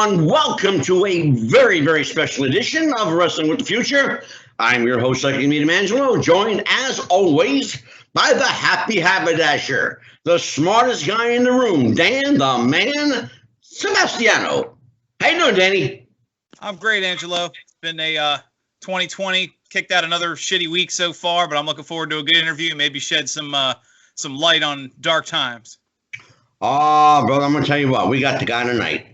everyone. Welcome to a very, very special edition of Wrestling with the Future. I'm your host, Psychic Medium Angelo, joined as always by the happy haberdasher, the smartest guy in the room, Dan the Man Sebastiano. How you doing, Danny? I'm great, Angelo. It's been a 2020, kicked out another shitty week so far, but I'm looking forward to a good interview, maybe shed some light on dark times. Oh, brother, I'm going to tell you what, we got the guy tonight.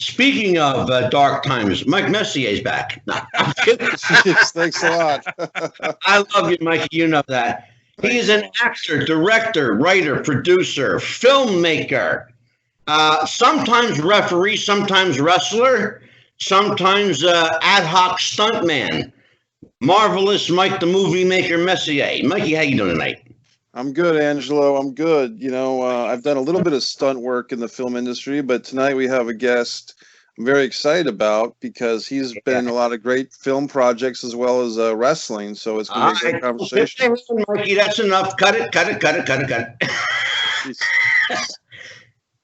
Speaking of dark times, Mike Messier's back. No, I'm kidding. Thanks a lot. I love you, Mikey. You know that. He is an actor, director, writer, producer, filmmaker, sometimes referee, sometimes wrestler, sometimes ad hoc stuntman. Marvelous Mike the Movie Maker Messier. Mikey, how you doing tonight? I'm good, Angelo. I'm good. You know, I've done a little bit of stunt work in the film industry, but tonight we have a guest I'm very excited about because he's been in a lot of great film projects as well as wrestling. So it's going to be a good conversation. Mikey, that's enough. Cut it.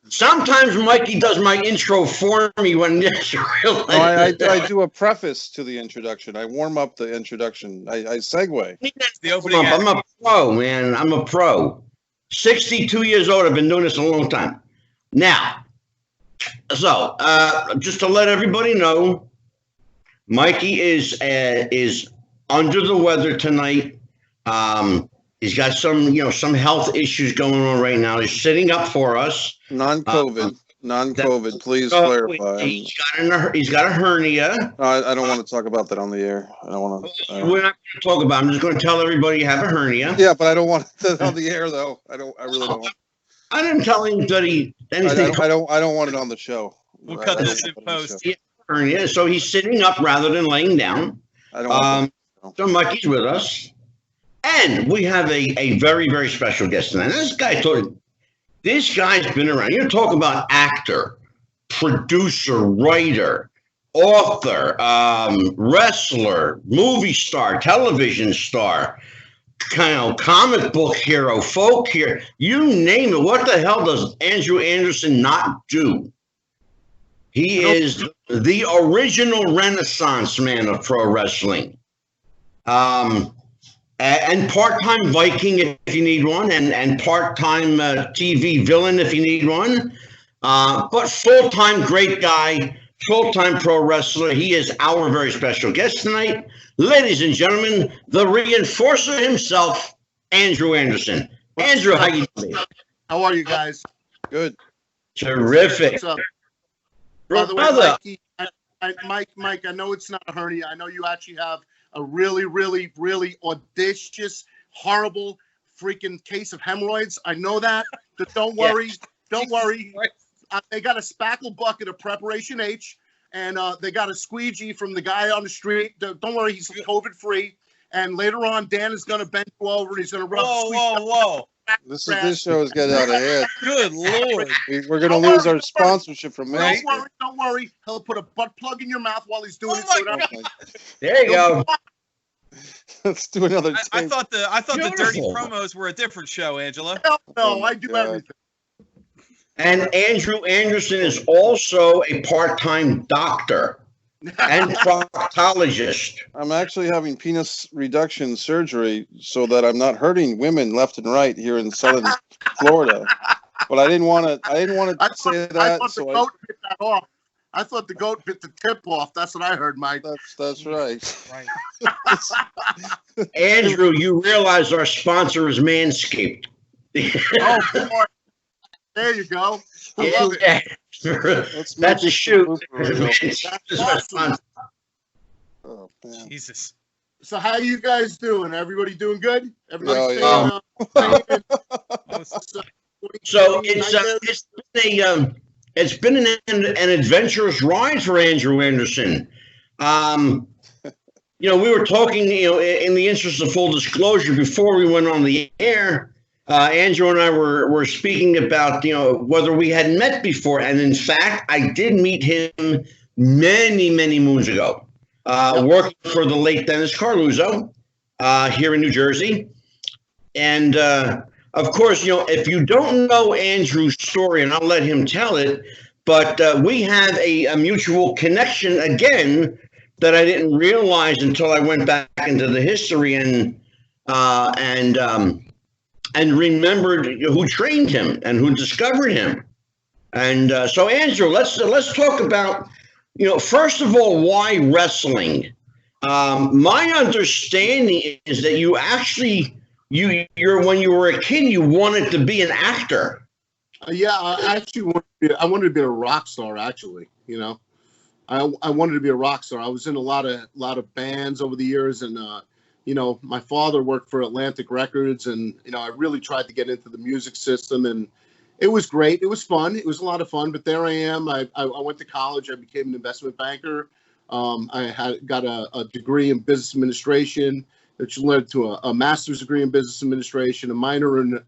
Sometimes Mikey does my intro for me when it's real. No, I do a preface to the introduction. I warm up the introduction. I segue. The opening I'm a pro, man. I'm a pro. 62 years old. I've been doing this a long time. Now, so just to let everybody know, Mikey is under the weather tonight. He's got some health issues going on right now. He's sitting up for us. Non-COVID. Please clarify. He's got a hernia. I don't want to talk about that on the air. I don't want to. We're not going to talk about it. I'm just going to tell everybody you have a hernia. Yeah, but I don't want it on the air though. I really don't. I didn't tell anybody anything. I don't want it on the show. We'll cut this in post. Hernia, so he's sitting up rather than laying down. I don't want so Mikey's with us. And we have a very, very special guest tonight. This guy's been around. You talk about actor, producer, writer, author, wrestler, movie star, television star, comic book hero, folk hero. You name it. What the hell does Andrew Anderson not do? He is the original Renaissance man of pro wrestling. And part-time Viking if you need one, and part-time TV villain if you need one. But full-time great guy, full-time pro wrestler. He is our very special guest tonight. Ladies and gentlemen, the reinforcer himself, Andrew Anderson. Andrew, how you doing? How are you guys? Good. Terrific. What's up? By the way, Mike, I know it's not a hernia. I know you actually have a really, really, really audacious, horrible freaking case of hemorrhoids. I know that. But don't worry. Don't worry. They got a spackle bucket of Preparation H, and they got a squeegee from the guy on the street. Don't worry. He's COVID-free. And later on, Dan is going to bend you over, and he's going to rub Whoa. This show is getting out of hand. Good Lord. We're going to lose our sponsorship from Maniac. Don't worry. He'll put a butt plug in your mouth while he's doing it. There you go. Let's do another tape. I thought the dirty promos were a different show, Angela. No, I do everything. And Andrew Anderson is also a part-time doctor and proctologist. I'm actually having penis reduction surgery so that I'm not hurting women left and right here in southern Florida. But I didn't want to say that. I thought the goat bit the tip off. That's what I heard, Mike. That's right. Right. Andrew, you realize our sponsor is Manscaped. Oh, boy. There you go. I love it. That's a shoot. Oh, man. Jesus. So how you guys doing? Everybody doing good? Everybody So it's been an adventurous ride for Andrew Anderson. We were talking, in the interest of full disclosure, before we went on the air, Andrew and I were speaking about, whether we had met before. And in fact, I did meet him many, many moons ago, working for the late Dennis Carluzzo here in New Jersey. And of course, if you don't know Andrew's story, and I'll let him tell it, but we have a mutual connection again that I didn't realize until I went back into the history and remembered who trained him and who discovered him. And so, Andrew, let's talk about, first of all, why wrestling? My understanding is that you actually, when you were a kid, you wanted to be an actor. Yeah, I wanted to be a rock star. Actually, I wanted to be a rock star. I was in a lot of bands over the years, and my father worked for Atlantic Records, and I really tried to get into the music system, and it was great. It was fun. It was a lot of fun. But there I am. I went to college. I became an investment banker. I got a degree in business administration, which led to a master's degree in business administration, a minor in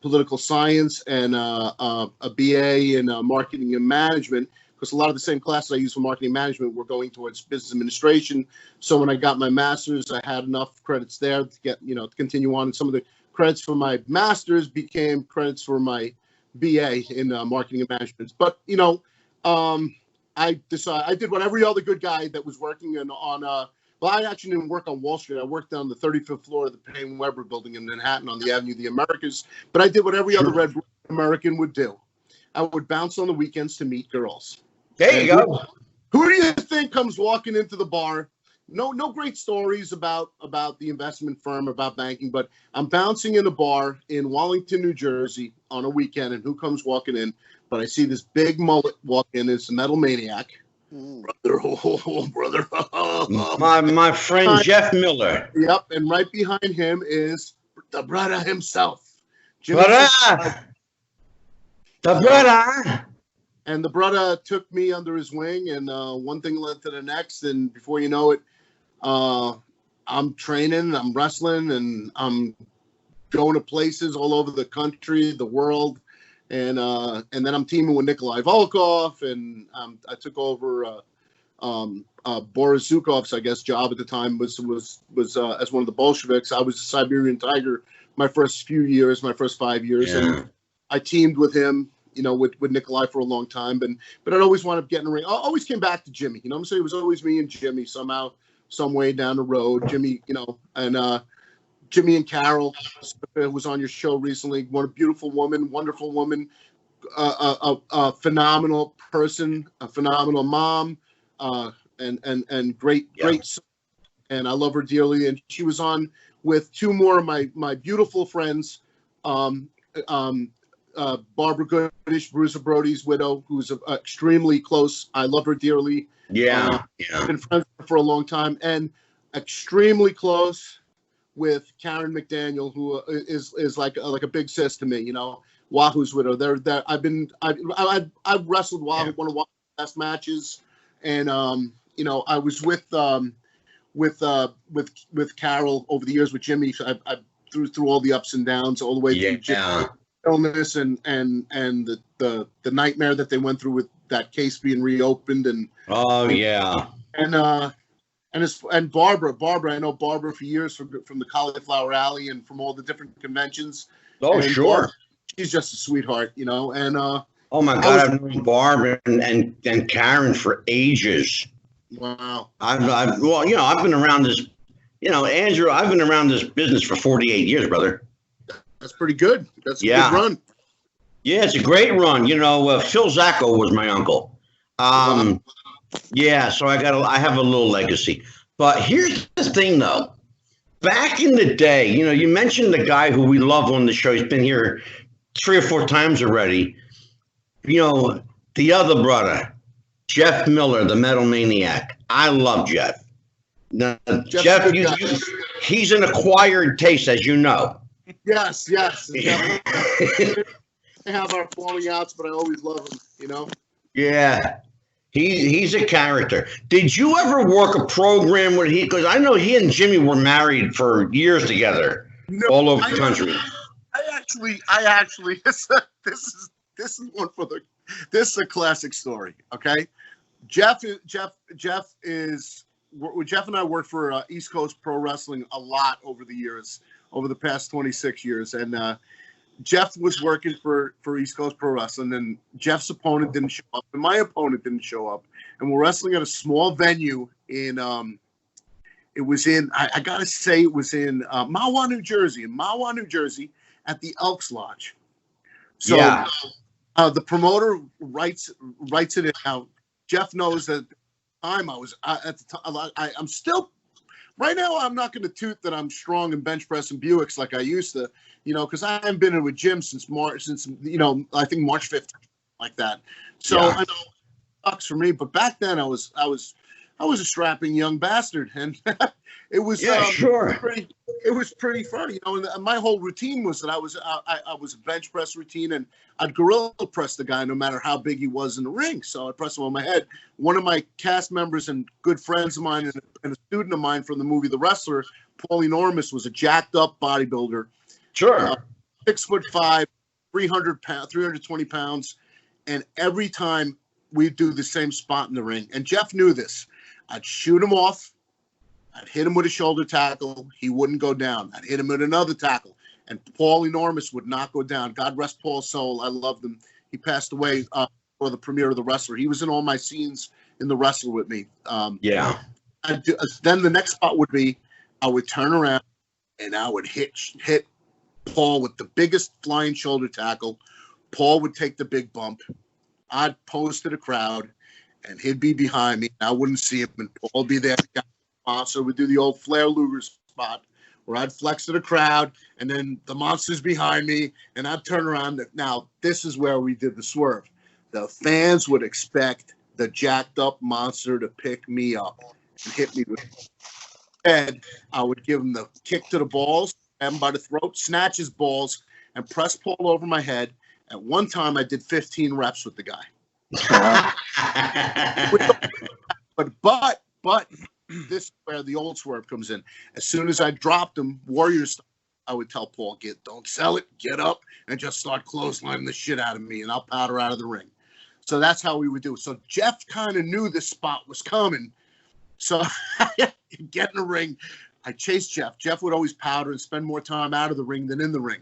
political science, and a BA in marketing and management. Because a lot of the same classes I used for marketing management were going towards business administration. So when I got my master's, I had enough credits there to get to continue on. And some of the credits for my master's became credits for my BA in marketing and management. But I decided I did what every other good guy that was working well, I actually didn't work on Wall Street. I worked on the 35th floor of the Payne Weber building in Manhattan on the Avenue of the Americas. But I did what every other red American would do. I would bounce on the weekends to meet girls. There you go. Who do you think comes walking into the bar? No great stories about the investment firm, about banking, but I'm bouncing in a bar in Wallington, New Jersey on a weekend, and who comes walking in? But I see this big mullet walk in. It's the Metal Maniac. Brother. My friend Jeff Miller. Yep, and right behind him is the brother himself. The brother. And the brother took me under his wing, and one thing led to the next, and before you know it, I'm training, I'm wrestling, and I'm going to places all over the country, the world, and then I'm teaming with Nickolai Volkoff, and I took over Boris Zukov's, I guess, job at the time was as one of the Bolsheviks. I was a Siberian Tiger my first 5 years, and I teamed with him. With Nikolai for a long time, but I'd always wound up getting a ring. I always came back to Jimmy. You know what I'm saying? It was always me and Jimmy somehow, some way down the road. Jimmy, and Jimmy and Carol was on your show recently. What a beautiful woman, wonderful woman, a phenomenal person, a phenomenal mom, and great. And I love her dearly. And she was on with two more of my beautiful friends. Barbara Goodish, Bruce Brody's widow, who's extremely close. I love her dearly. Been friends with her for a long time, and extremely close with Karen McDaniel, who is like a big sis to me. Wahoo's widow. I've wrestled Wahoo, one of Wahoo's best matches, and I was with Carol over the years with Jimmy. I through all the ups and downs, all the way through Jimmy. Illness and the nightmare that they went through with that case being reopened and Barber, I know Barber for years from the Cauliflower Alley and from all the different conventions. Sure. She's just a sweetheart, and oh my God, I've known Barber and Karen for ages. Wow. I've been around this, Andrew, I've been around this business for 48 years, brother. That's pretty good. That's a good run. Yeah, it's a great run. Phil Zacco was my uncle. So I have a little legacy. But here's the thing, though. Back in the day, you mentioned the guy who we love on the show. He's been here 3 or 4 times already. The other brother, Jeff Miller, the Metal Maniac. I love Jeff. Now, Jeff, he's an acquired taste, as you know. Yes. They have our falling outs, but I always love him, Yeah. He's a character. Did you ever work a program where because I know he and Jimmy were married for years together, all over the country. I actually this is one for this is a classic story. Okay. Jeff and I worked for East Coast Pro Wrestling a lot over the years, over the past 26 years. And Jeff was working for East Coast Pro Wrestling, and Jeff's opponent didn't show up, and my opponent didn't show up, and we're wrestling at a small venue in it was in I gotta say it was in Mahwah, New Jersey, at the Elks Lodge. So the promoter writes it out. Jeff knows that at the time I was at the time. I'm still right now. I'm not going to toot that I'm strong in bench press and Buicks like I used to, because I haven't been in a gym since March, I think March 15th, like that. So I know it sucks for me, but back then I was a strapping young bastard, and it was it was pretty funny, And my whole routine was that I was a bench press routine, and I'd gorilla press the guy no matter how big he was in the ring. So I'd press him on my head. One of my cast members and good friends of mine and a student of mine from the movie The Wrestler, Paulie Normus, was a jacked up bodybuilder. Sure. 6'5", 320 pounds, and every time we'd do the same spot in the ring, and Jeff knew this. I'd shoot him off. I'd hit him with a shoulder tackle. He wouldn't go down. I'd hit him with another tackle, and Paul Enormous would not go down. God rest Paul's soul. I loved him. He passed away for the premiere of The Wrestler. He was in all my scenes in The Wrestler with me. Then the next spot would be I would turn around and I would hit Paul with the biggest flying shoulder tackle. Paul would take the big bump. I'd pose to the crowd, and he'd be behind me. I wouldn't see him, and Paul would be there. So we'd do the old Flair Luger spot where I'd flex to the crowd, and then the monster's behind me, and I'd turn around. Now, this is where we did the swerve. The fans would expect the jacked up monster to pick me up and hit me with his head. I would give him the kick to the balls, grab him by the throat, snatch his balls, and press Paul over my head. At one time, I did 15 reps with the guy. But this is where the old swerve comes in. As soon as I dropped him, Warrior style, I would tell Paul, don't sell it, get up, and just start clotheslining the shit out of me, and I'll powder out of the ring. So that's how we would do it. So Jeff kind of knew this spot was coming. So get in the ring. I chased Jeff. Jeff would always powder and spend more time out of the ring than in the ring.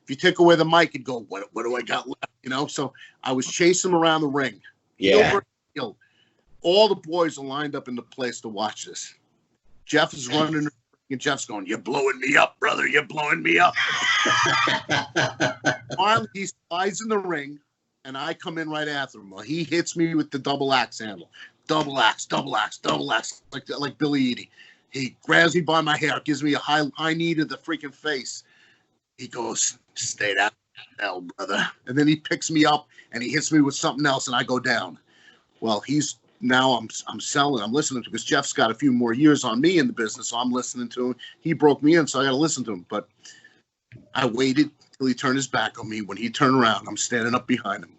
If you take away the mic, it'd go, what do I got left? So I was chasing him around the ring. Yeah. All the boys are lined up in the place to watch this. Jeff is running, and Jeff's going, "You're blowing me up, brother. You're blowing me up." Finally, he slides in the ring, and I come in right after him. Well, he hits me with the double axe handle. Double axe, like Billy Eadie. He grabs me by my hair, gives me a high knee to the freaking face. He goes, "Stay down, hell, brother." And then he picks me up, and he hits me with something else, and I go down. Well, I'm selling. I'm listening to, because Jeff's got a few more years on me in the business, so I'm listening to him. He broke me in, so I got to listen to him. But I waited till he turned his back on me. When he turned around, I'm standing up behind him.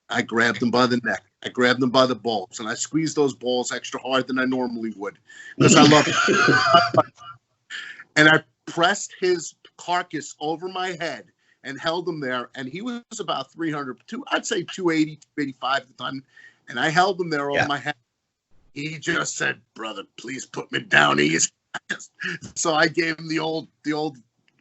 I grabbed him by the neck. I grabbed him by the balls, and I squeezed those balls extra hard than I normally would, because I love it. And I pressed his carcass over my head and held him there. And he was about 300, I'd say 280, 285 at the time. And I held him there over my head. He just said, "Brother, please put me down easy." So I gave him the old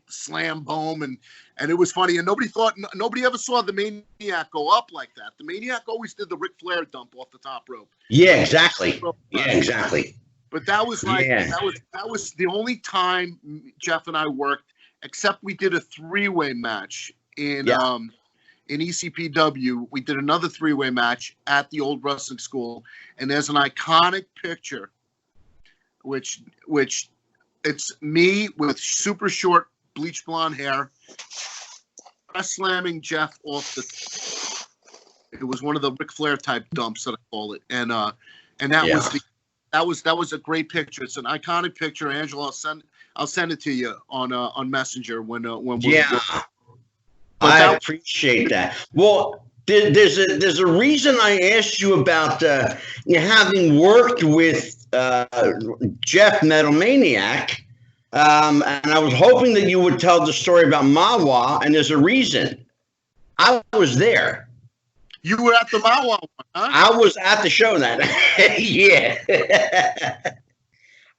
slam home, and it was funny. And nobody ever saw the Maniac go up like that. The Maniac always did the Ric Flair dump off the top rope. Yeah, exactly. Yeah, exactly. But that was that was the only time Jeff and I worked, except we did a 3-way match in ECPW. We did another 3-way match at the old wrestling school, and there's an iconic picture, which it's me with super short bleach blonde hair, press slamming Jeff off the. It was one of the Ric Flair type dumps that I call it, and that was a great picture. It's an iconic picture, Angela. I'll send it to you on Messenger when we're. I appreciate that. Well, there's a reason I asked you about having worked with Jeff Metal Maniac, and I was hoping that you would tell the story about Mahwah, and there's a reason. I was there. You were at the Mahwah one, huh? I was at the show that. Yeah.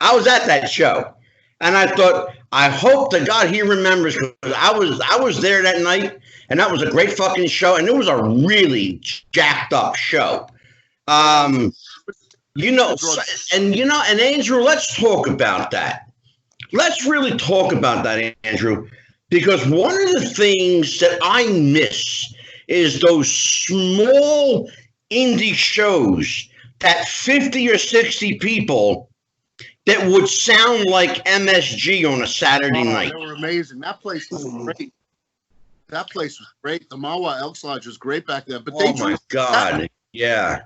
I was at that show. And I thought, I hope to God he remembers, because I was there that night, and that was a great fucking show, and it was a really jacked up show. And Andrew, let's talk about that. Let's really talk about that, Andrew, because one of the things that I miss is those small indie shows that 50 or 60 people that would sound like MSG on a Saturday night. They were amazing. That place was great. That place was great. The Mawa Elks Lodge was great back then. But my God. Yeah.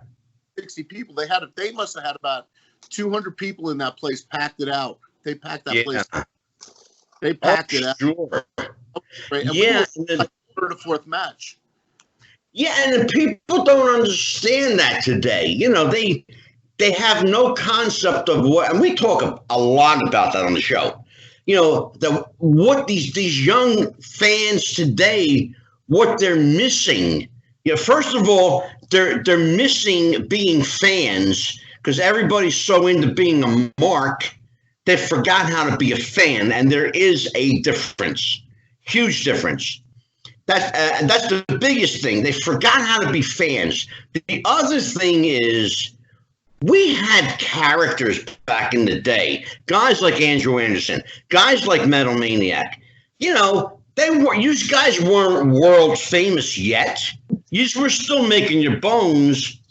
60 people. They must have had about 200 people in that place, packed it out. They packed that place. They packed it out. Sure. And yeah. We were like third or fourth match. Yeah, and people don't understand that today. You know, they have no concept of what, and we talk a lot about that on the show. You know, what these young fans today, what they're missing. You know, first of all, they're missing being fans, because everybody's so into being a mark, they forgot how to be a fan, and there is a difference, huge difference. That's the biggest thing. They forgot how to be fans. The other thing is, we had characters back in the day, guys like Andrew Anderson, guys like Metal Maniac. You know, you guys weren't world famous yet. You were still making your bones.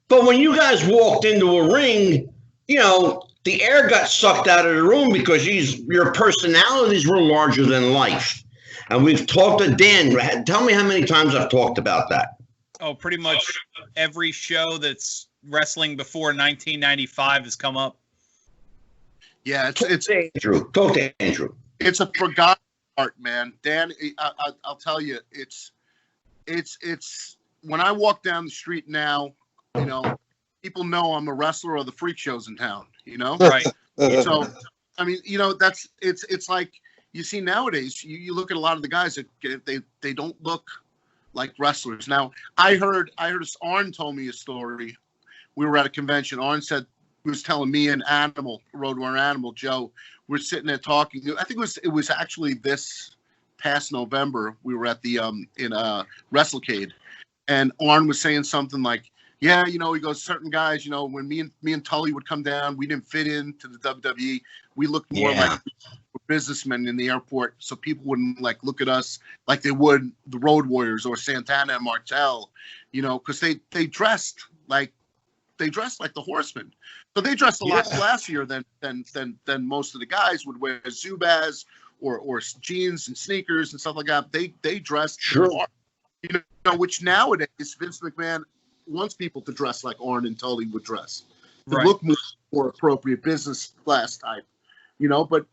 But when you guys walked into a ring, you know, the air got sucked out of the room, because your personalities were larger than life. And we've talked to Dan. Tell me how many times I've talked about that. Oh, pretty much every show that's wrestling before 1995 has come up. Yeah, it's Andrew. Talk to Andrew. It's a forgotten art, man. Dan, I'll tell you, it's when I walk down the street now, you know, people know I'm a wrestler of the freak shows in town. You know, right? So, I mean, you know, it's like, you see nowadays, you look at a lot of the guys that they don't look like wrestlers. Now, I heard Arn told me a story. We were at a convention. Arn was telling me and Road Warrior Animal Joe, we're sitting there talking. I think it was actually this past November. We were at the in WrestleCade, and Arn was saying something like, yeah, you know, he goes, certain guys, you know, when me and Tully would come down, we didn't fit into the WWE. We looked more like businessmen in the airport, so people wouldn't like look at us like they would the Road Warriors or Santana and Martel, you know, because they dressed like the Horsemen. So they dressed a lot classier than most of the guys would wear Zubaz or jeans and sneakers and stuff like that. They dressed sure, you know, which nowadays Vince McMahon wants people to dress like Arn and Tully would dress, to look more appropriate, business class type, you know. But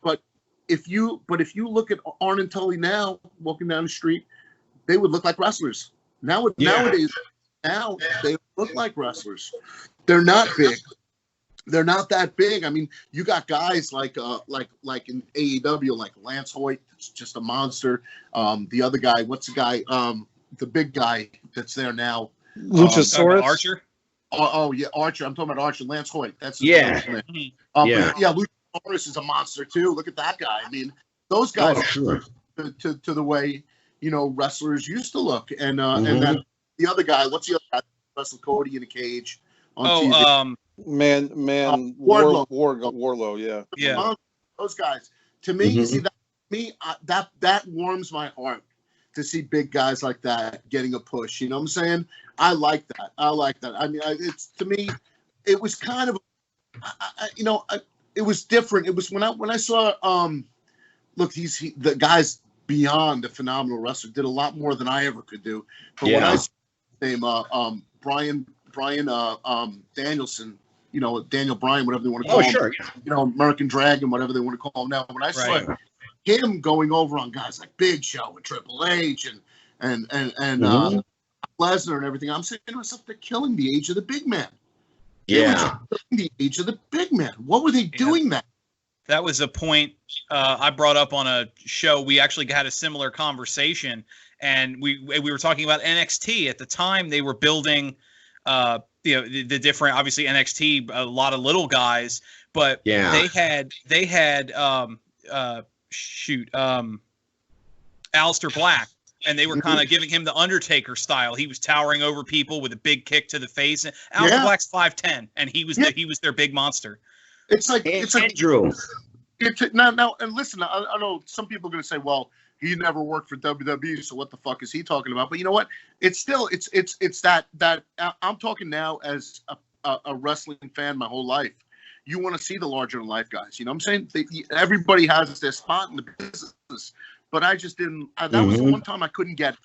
if you look at Arn and Tully now walking down the street, they would look like wrestlers. Nowadays, they look like wrestlers. They're not big. They're not that big. I mean, you got guys like in AEW, like Lance Hoyt, that's just a monster. The other guy, what's the guy? The big guy that's there now. Luchasaurus? Archer? Oh, yeah, Archer. I'm talking about Archer. Lance Hoyt. That's his name. Luchasaurus is a monster too. Look at that guy. I mean, those guys to the way, you know, wrestlers used to look. And and then the other guy, what's the other guy? Wrestled Cody in a cage on TV. Warlow, yeah. Those guys. To me, see that warms my heart to see big guys like that getting a push. You know what I'm saying? I like that. I mean, it's, to me, it was kind of, it was different. It was when I saw, look, the guy's beyond a phenomenal wrestler. Did a lot more than I ever could do. But when I saw his name, Brian Danielson, you know, Daniel Bryan, whatever they want to call him. You know, American Dragon, whatever they want to call him now. When I saw him going over on guys like Big Show and Triple H and Lesnar and everything, I'm saying to myself, they're killing the age of the big man. Yeah. The age of the big man. What were they doing that? That was a point I brought up on a show. We actually had a similar conversation, and we were talking about NXT. At the time, they were building the different, obviously NXT, a lot of little guys, but they had Aleister Black, and they were kind of giving him the Undertaker style. He was towering over people with a big kick to the face. And Aleister Black's 5'10", and he was their big monster. It's like Drew. Now, and listen, I know some people are going to say, well, he never worked for WWE, so what the fuck is he talking about? But you know what? It's still it's that I'm talking now as a wrestling fan my whole life. You want to see the larger than life guys. You know what I'm saying? Everybody has their spot in the business, but I just didn't. That was the one time I couldn't get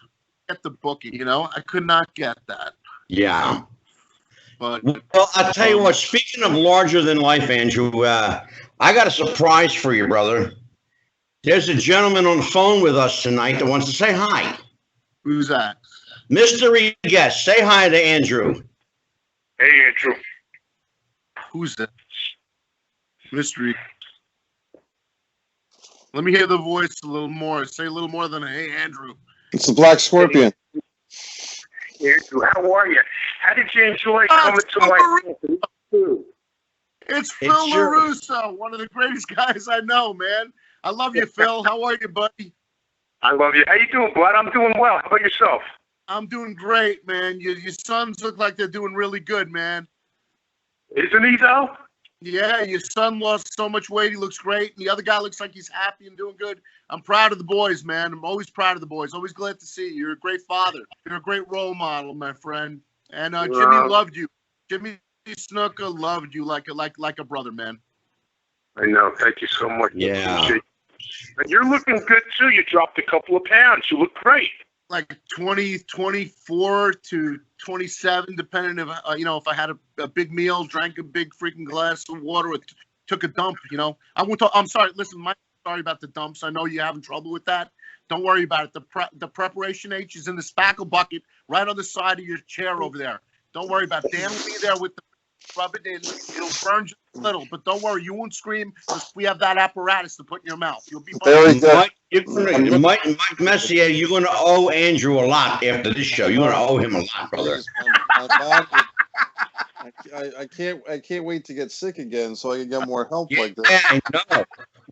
the booking. You know, I could not get that. Yeah. But well, I'll tell you what. Speaking of larger than life, Andrew, I got a surprise for you, brother. There's a gentleman on the phone with us tonight that wants to say hi. Who's that? Mystery guest. Say hi to Andrew. Hey, Andrew. Who's that? Mystery. Let me hear the voice a little more. Say a little more than a hey, Andrew. It's the Black Scorpion. Hey, Andrew, how are you? How did you enjoy coming to my food? It's Phil LaRusso, one of the greatest guys I know, man. I love you, Phil. How are you, buddy? I love you. How you doing, bud? I'm doing well. How about yourself? I'm doing great, man. Your sons look like they're doing really good, man. Isn't he, though? Yeah, your son lost so much weight. He looks great. And the other guy looks like he's happy and doing good. I'm proud of the boys, man. I'm always proud of the boys. Always glad to see you. You're a great father. You're a great role model, my friend. And Jimmy loved you. Jimmy Snuka loved you like a brother, man. I know. Thank you so much. Yeah. And you're looking good, too. You dropped a couple of pounds. You look great. Like 24 to 27, depending if if I had a big meal, drank a big freaking glass of water, or took a dump. You know, I'm sorry. Listen, Mike, sorry about the dumps. I know you're having trouble with that. Don't worry about it. The preparation H is in the spackle bucket right on the side of your chair over there. Don't worry about it. Dan will be there with the rub it in. It'll burn just a little, but don't worry. You won't scream because we have that apparatus to put in your mouth. You'll be fine. Mike Messier, you're going to owe Andrew a lot after this show. You're going to owe him a lot, brother. I can't wait to get sick again so I can get more help like that. Yeah, I know.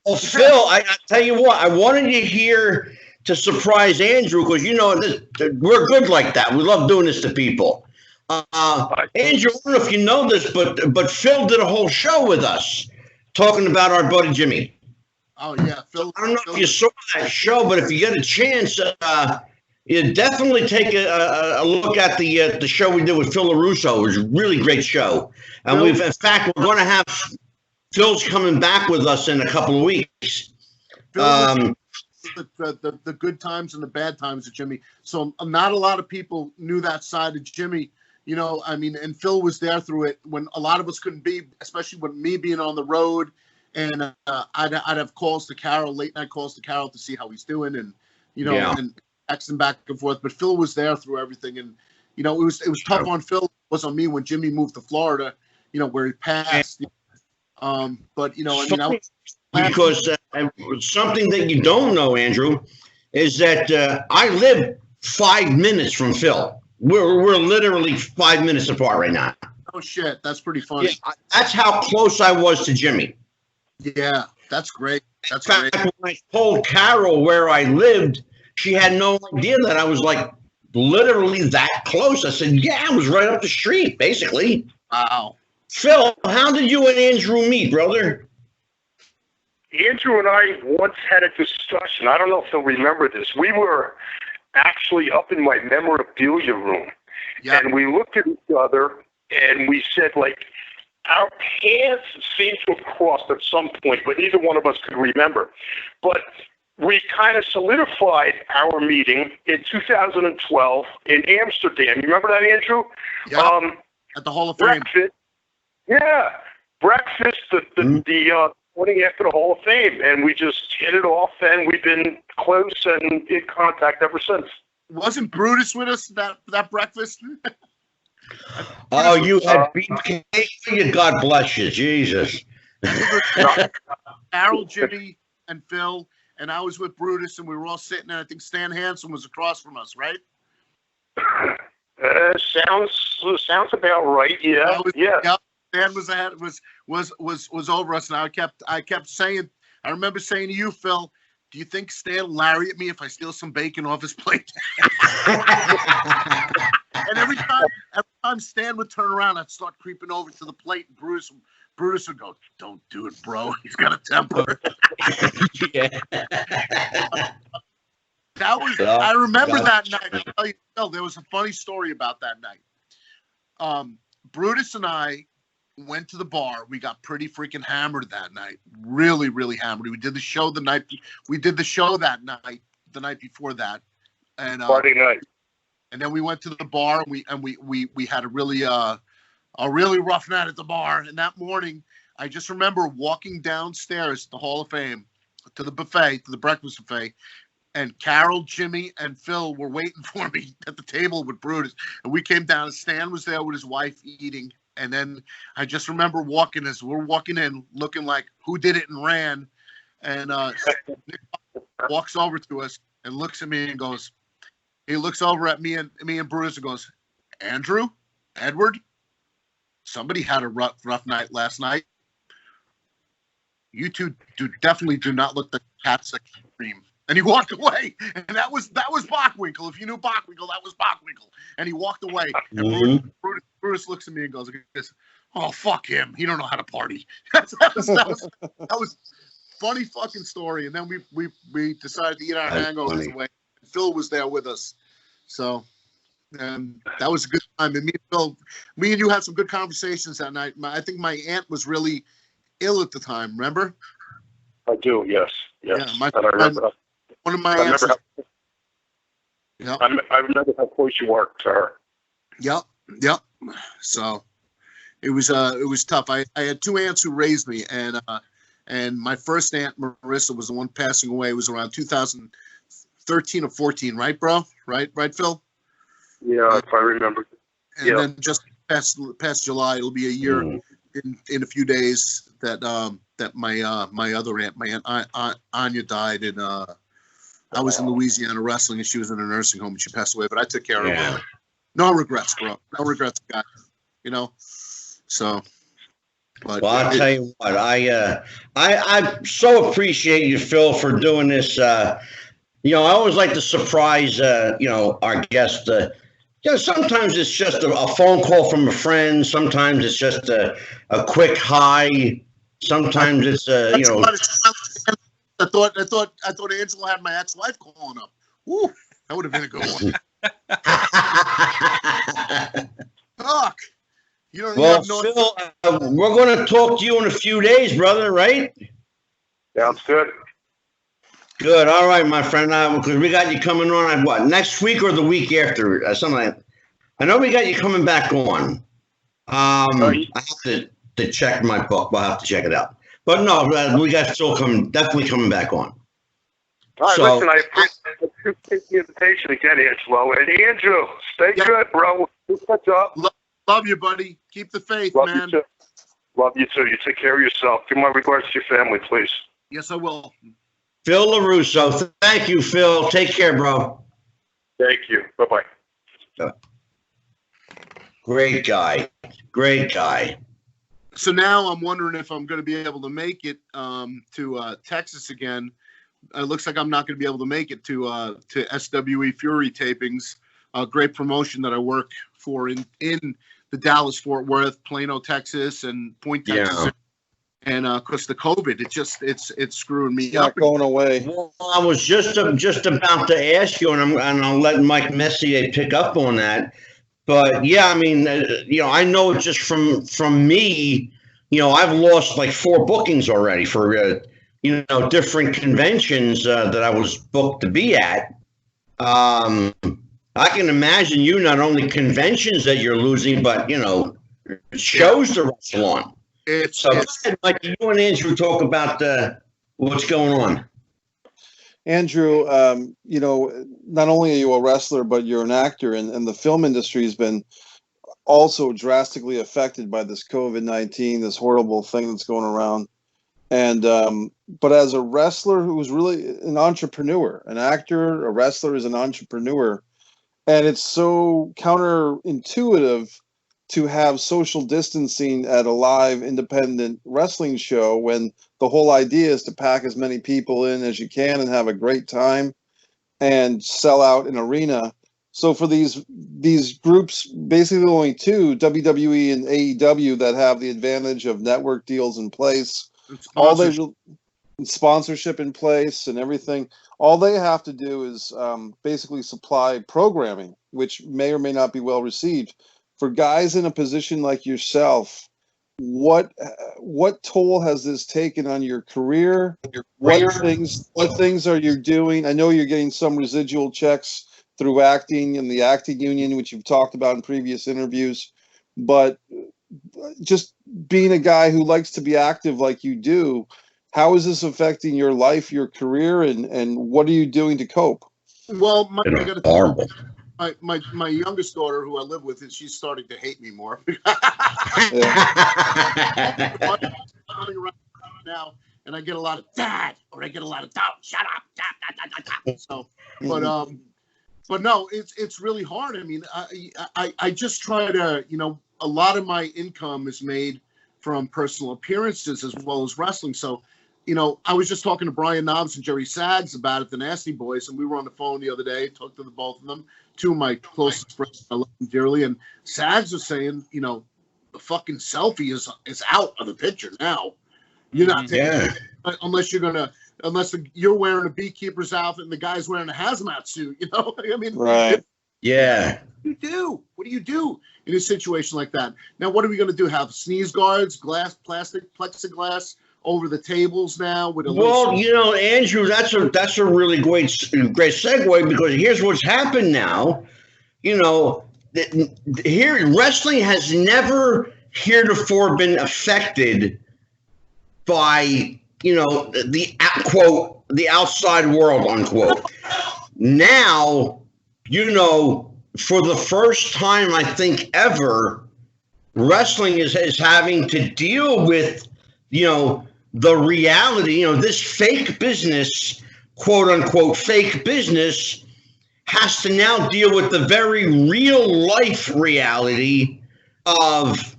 Well, Phil, I tell you what, I wanted you here to surprise Andrew because, we're good like that. We love doing this to people. Andrew, I don't know if you know this, but Phil did a whole show with us talking about our buddy Jimmy. Oh, yeah. Phil, I don't know if you saw that show, but if you get a chance, you definitely take a look at the show we did with Phil LaRusso. It was a really great show. And we're going to have Phil's coming back with us in a couple of weeks. The good times and the bad times of Jimmy. So not a lot of people knew that side of Jimmy. And Phil was there through it when a lot of us couldn't be, especially with me being on the road. And I'd have calls to Carol, late night calls to Carol to see how he's doing, and and texting back and forth. But Phil was there through everything, and it was tough on Phil. It was on me when Jimmy moved to Florida, where he passed. Because something that you don't know, Andrew, is that I live 5 minutes from Phil. We're literally 5 minutes apart right now. Oh shit, that's pretty funny. Yeah, that's how close I was to Jimmy. Yeah, that's great. That's in fact, great. When I told Carol where I lived, she had no idea that I was like literally that close. I said, yeah, I was right up the street, basically. Wow. Phil, how did you and Andrew meet, brother? Andrew and I once had a discussion. I don't know if you'll remember this. We were actually up in my memorabilia room, and we looked at each other, and we said, our paths seemed to have crossed at some point, but neither one of us could remember. But we kind of solidified our meeting in 2012 in Amsterdam. You remember that, Andrew? Yeah, at the Hall of Fame. Breakfast. Yeah, breakfast the morning after the Hall of Fame, and we just hit it off, and we've been close and in contact ever since. Wasn't Brutus with us that breakfast? Oh, you had Beefcake? God bless you, Jesus. Harold, Jimmy, and Phil, and I was with Brutus, and we were all sitting there. I think Stan Hansen was across from us, right? Sounds about right. Yeah, yeah. Stan was ahead, was over us, and I kept saying I remember saying to you, Phil, do you think Stan will lariat me if I steal some bacon off his plate? And every time Stan would turn around, I'd start creeping over to the plate, and Brutus would go, "Don't do it, bro. He's got a temper." Yeah. I remember that night. I'll tell you, Phil, there was a funny story about that night. Brutus and I went to the bar. We got pretty freaking hammered that night. Really, really hammered. We did the show that night. The night before that. And Party night. And then we went to the bar, and we had a really rough night at the bar. And that morning, I just remember walking downstairs to the Hall of Fame, to the buffet, to the breakfast buffet, and Carol, Jimmy, and Phil were waiting for me at the table with Brutus. And we came down, and Stan was there with his wife eating. And then I just remember as we're walking in, looking like who did it and ran. And Nick walks over to us and looks at me and goes, he looks over at me and Brutus and goes, "Andrew, Edward, somebody had a rough night last night. You two definitely do not look the cats that cream." And he walked away. And that was Bockwinkel. If you knew Bockwinkel, that was Bockwinkel. And he walked away. And Brutus looks at me and goes, "Oh, fuck him. He don't know how to party." that was funny fucking story. And then we decided to eat our hangovers away. Phil was there with us. So that was a good time. And me and you had some good conversations that night. I think my aunt was really ill at the time, remember? I do, yes. Yeah, I remember. One of my aunts. I remember how close you were to her. Yep. So it was tough. I had two aunts who raised me, and my first aunt, Marissa, was the one passing away. It was around 2013 or 14, right, bro? Right, Phil? Yeah, if I remember. And then just past July, it'll be a year in a few days that my other aunt, my aunt Anya, died, and I was in Louisiana wrestling, and she was in a nursing home, and she passed away. But I took care of her. No regrets, bro. No regrets, guys. You know. So. But well, I'll tell you what. I so appreciate you, Phil, for doing this. I always like to surprise our guests. Sometimes it's just a phone call from a friend. Sometimes it's just a quick hi. Sometimes it's I thought Angela had my ex-wife calling up. Woo, that would have been a good one. Fuck. Well, Phil, we're going to talk to you in a few days, brother, right? Sounds good. Good. All right, my friend. Because we got you coming on, next week or the week after? Something like that. I know we got you coming back on. I have to check my book. We'll have to check it out. But no, we got definitely coming back on. All right, listen, I appreciate the invitation again, Angelo. And Andrew, stay good, bro. What's up? Love you, buddy. Keep the faith, man. You too. Love you too. You take care of yourself. Give my regards to your family, please. Yes, I will. Phil LaRusso. Thank you, Phil. Take care, bro. Thank you. Bye-bye. Great guy. Great guy. So now I'm wondering if I'm going to be able to make it to Texas again. It looks like I'm not going to be able to make it to SWE Fury tapings. A great promotion that I work for in the Dallas-Fort Worth, Plano, Texas, and Point, Texas. Yeah. And because the COVID, it's screwing me up. Not going away. Well, I was just about to ask you, and I'll let Mike Messier pick up on that. But yeah, I mean, I know just from me, I've lost like 4 bookings already for different conventions that I was booked to be at. I can imagine not only conventions that you're losing, but shows to wrestle on. Mike, you and Andrew talk about what's going on. Andrew, not only are you a wrestler, but you're an actor, and the film industry has been also drastically affected by this COVID-19, this horrible thing that's going around. And but as a wrestler who's really an entrepreneur, an actor, a wrestler is an entrepreneur, and it's so counterintuitive to have social distancing at a live independent wrestling show when the whole idea is to pack as many people in as you can and have a great time and sell out an arena. So for these groups, basically only two, WWE and AEW, that have the advantage of network deals in place, sponsorship in place and everything. All they have to do is basically supply programming, which may or may not be well received. For guys in a position like yourself, what toll has this taken on your career? What things are you doing? I know you're getting some residual checks through acting and the acting union, which you've talked about in previous interviews, but just being a guy who likes to be active like you do, how is this affecting your life, your career, and what are you doing to cope? Well, my youngest daughter, who I live with, she's starting to hate me more. Now, and I get a lot of dad, or I get a lot of dad. Shut up, dad. So, but no, it's really hard. I mean, I just try to, a lot of my income is made from personal appearances as well as wrestling. So, I was just talking to Brian Knobs and Jerry Sags about it, the Nasty Boys, and we were on the phone the other day, talked to the both of them, two of my closest friends. I love them dearly. And Sags was saying, the fucking selfie is out of the picture now. You're not taking it unless you're wearing a beekeeper's outfit and the guy's wearing a hazmat suit. I mean, right? Yeah. What do you do in a situation like that? Now, what are we going to do? Have sneeze guards, plastic, plexiglass over the tables now? Andrew, that's a really great segue, because here's what's happened now. Here, wrestling has never heretofore been affected by, the quote, the outside world, unquote. Now, for the first time, I think ever, wrestling is having to deal with, the reality, this fake business, quote unquote, fake business, has to now deal with the very real life reality of,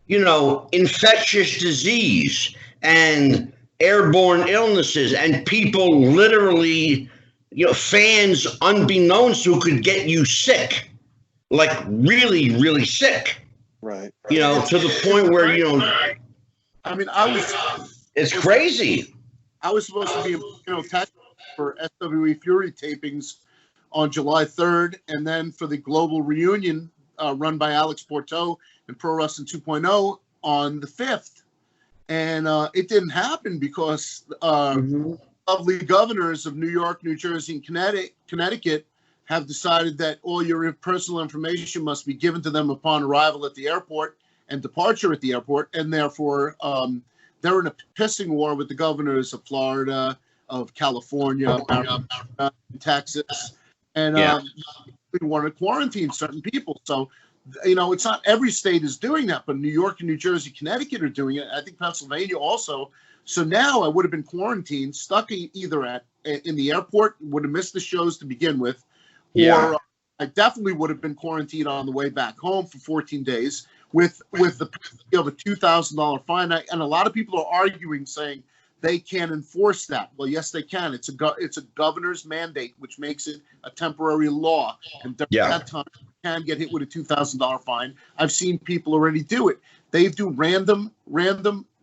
infectious disease and airborne illnesses and people literally, fans unbeknownst who could get you sick, like really, really sick. Right. To the point where, I mean, it's crazy. I was supposed to be, tested for SWE Fury tapings on July 3rd, and then for the global reunion run by Alex Porto and Pro Wrestling 2.0 on the 5th. And it didn't happen because lovely governors of New York, New Jersey, and Connecticut have decided that all your personal information must be given to them upon arrival at the airport and departure at the airport, and therefore they're in a pissing war with the governors of Florida, of California, Texas, and we want to quarantine certain people. So, it's not every state is doing that, but New York and New Jersey, Connecticut are doing it. I think Pennsylvania also. So now I would have been quarantined, stuck either in the airport, would have missed the shows to begin with, or I definitely would have been quarantined on the way back home for 14 days with the penalty of a $2,000 fine. And a lot of people are arguing, saying they can't enforce that. Well, yes, they can. It's a governor's mandate, which makes it a temporary law. And during that time, you can get hit with a $2,000 fine. I've seen people already do it. They do random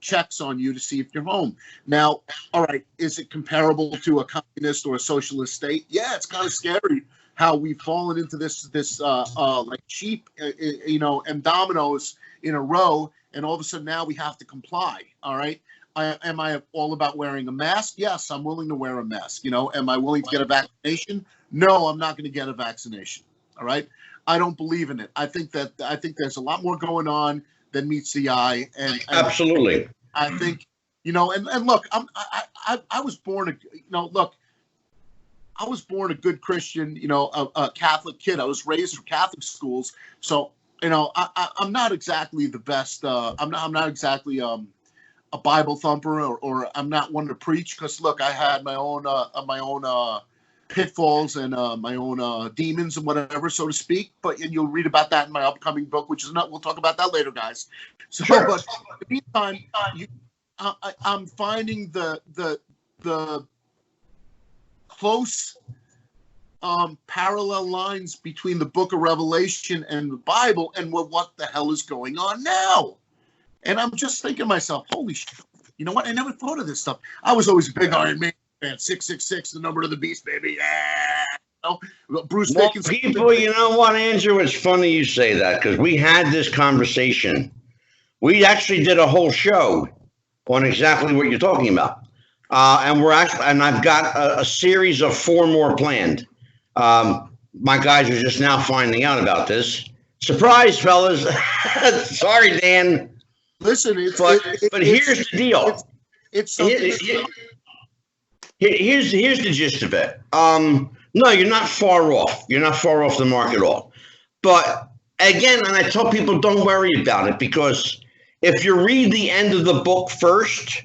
checks on you to see if you're home. Now, all right, is it comparable to a communist or a socialist state? Yeah, it's kind of scary how we've fallen into this like sheep, and dominoes in a row, and all of a sudden now we have to comply. All right. Am I all about wearing a mask? Yes, I'm willing to wear a mask. Am I willing to get a vaccination? No, I'm not going to get a vaccination. All right. I don't believe in it. I think there's a lot more going on than meets the eye. And absolutely. I think, and look, I was born I was born a good Christian, a Catholic kid. I was raised for Catholic schools. So, I'm not exactly the best. I'm not exactly a Bible thumper, or I'm not one to preach, because look, I had my own pitfalls and my own demons and whatever, so to speak. And you'll read about that in my upcoming book, which is not. We'll talk about that later, guys. So, sure. But in the meantime, I'm finding the close parallel lines between the Book of Revelation and the Bible, and what the hell is going on now? And I'm just thinking to myself, holy shit! You know what? I never thought of this stuff. I was always a big Iron Man fan. 666, the number of the beast, baby. Yeah. Bruce Dickens. People, you know what, Andrew? It's funny you say that, because we had this conversation. We actually did a whole show on exactly what you're talking about, and I've got a series of 4 more planned. My guys are just now finding out about this. Surprise, fellas! Sorry, Dan. Listen, but here's the deal. Here's the gist of it. No, you're not far off. You're not far off the mark at all. But again, and I tell people, don't worry about it, because if you read the end of the book first,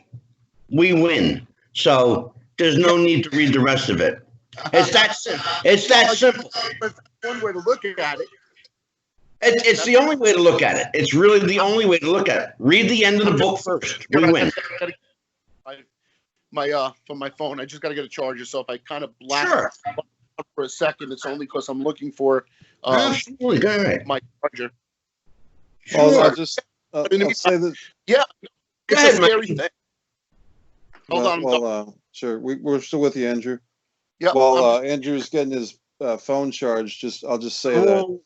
we win. So there's no need to read the rest of it. It's that simple. One way to look at it. It's the only way to look at it. It's really the only way to look at it. Read the end of the book first. We win. From my phone, I just got to get a charger. So if I kind of black for a second, it's only because I'm looking for absolutely go ahead. My charger. Sure. Well, I'll say that. Yeah, it's a scary thing. Hold on. Sure. We're still with you, Andrew. Yeah. While Andrew's getting his phone charged, I'll just say that.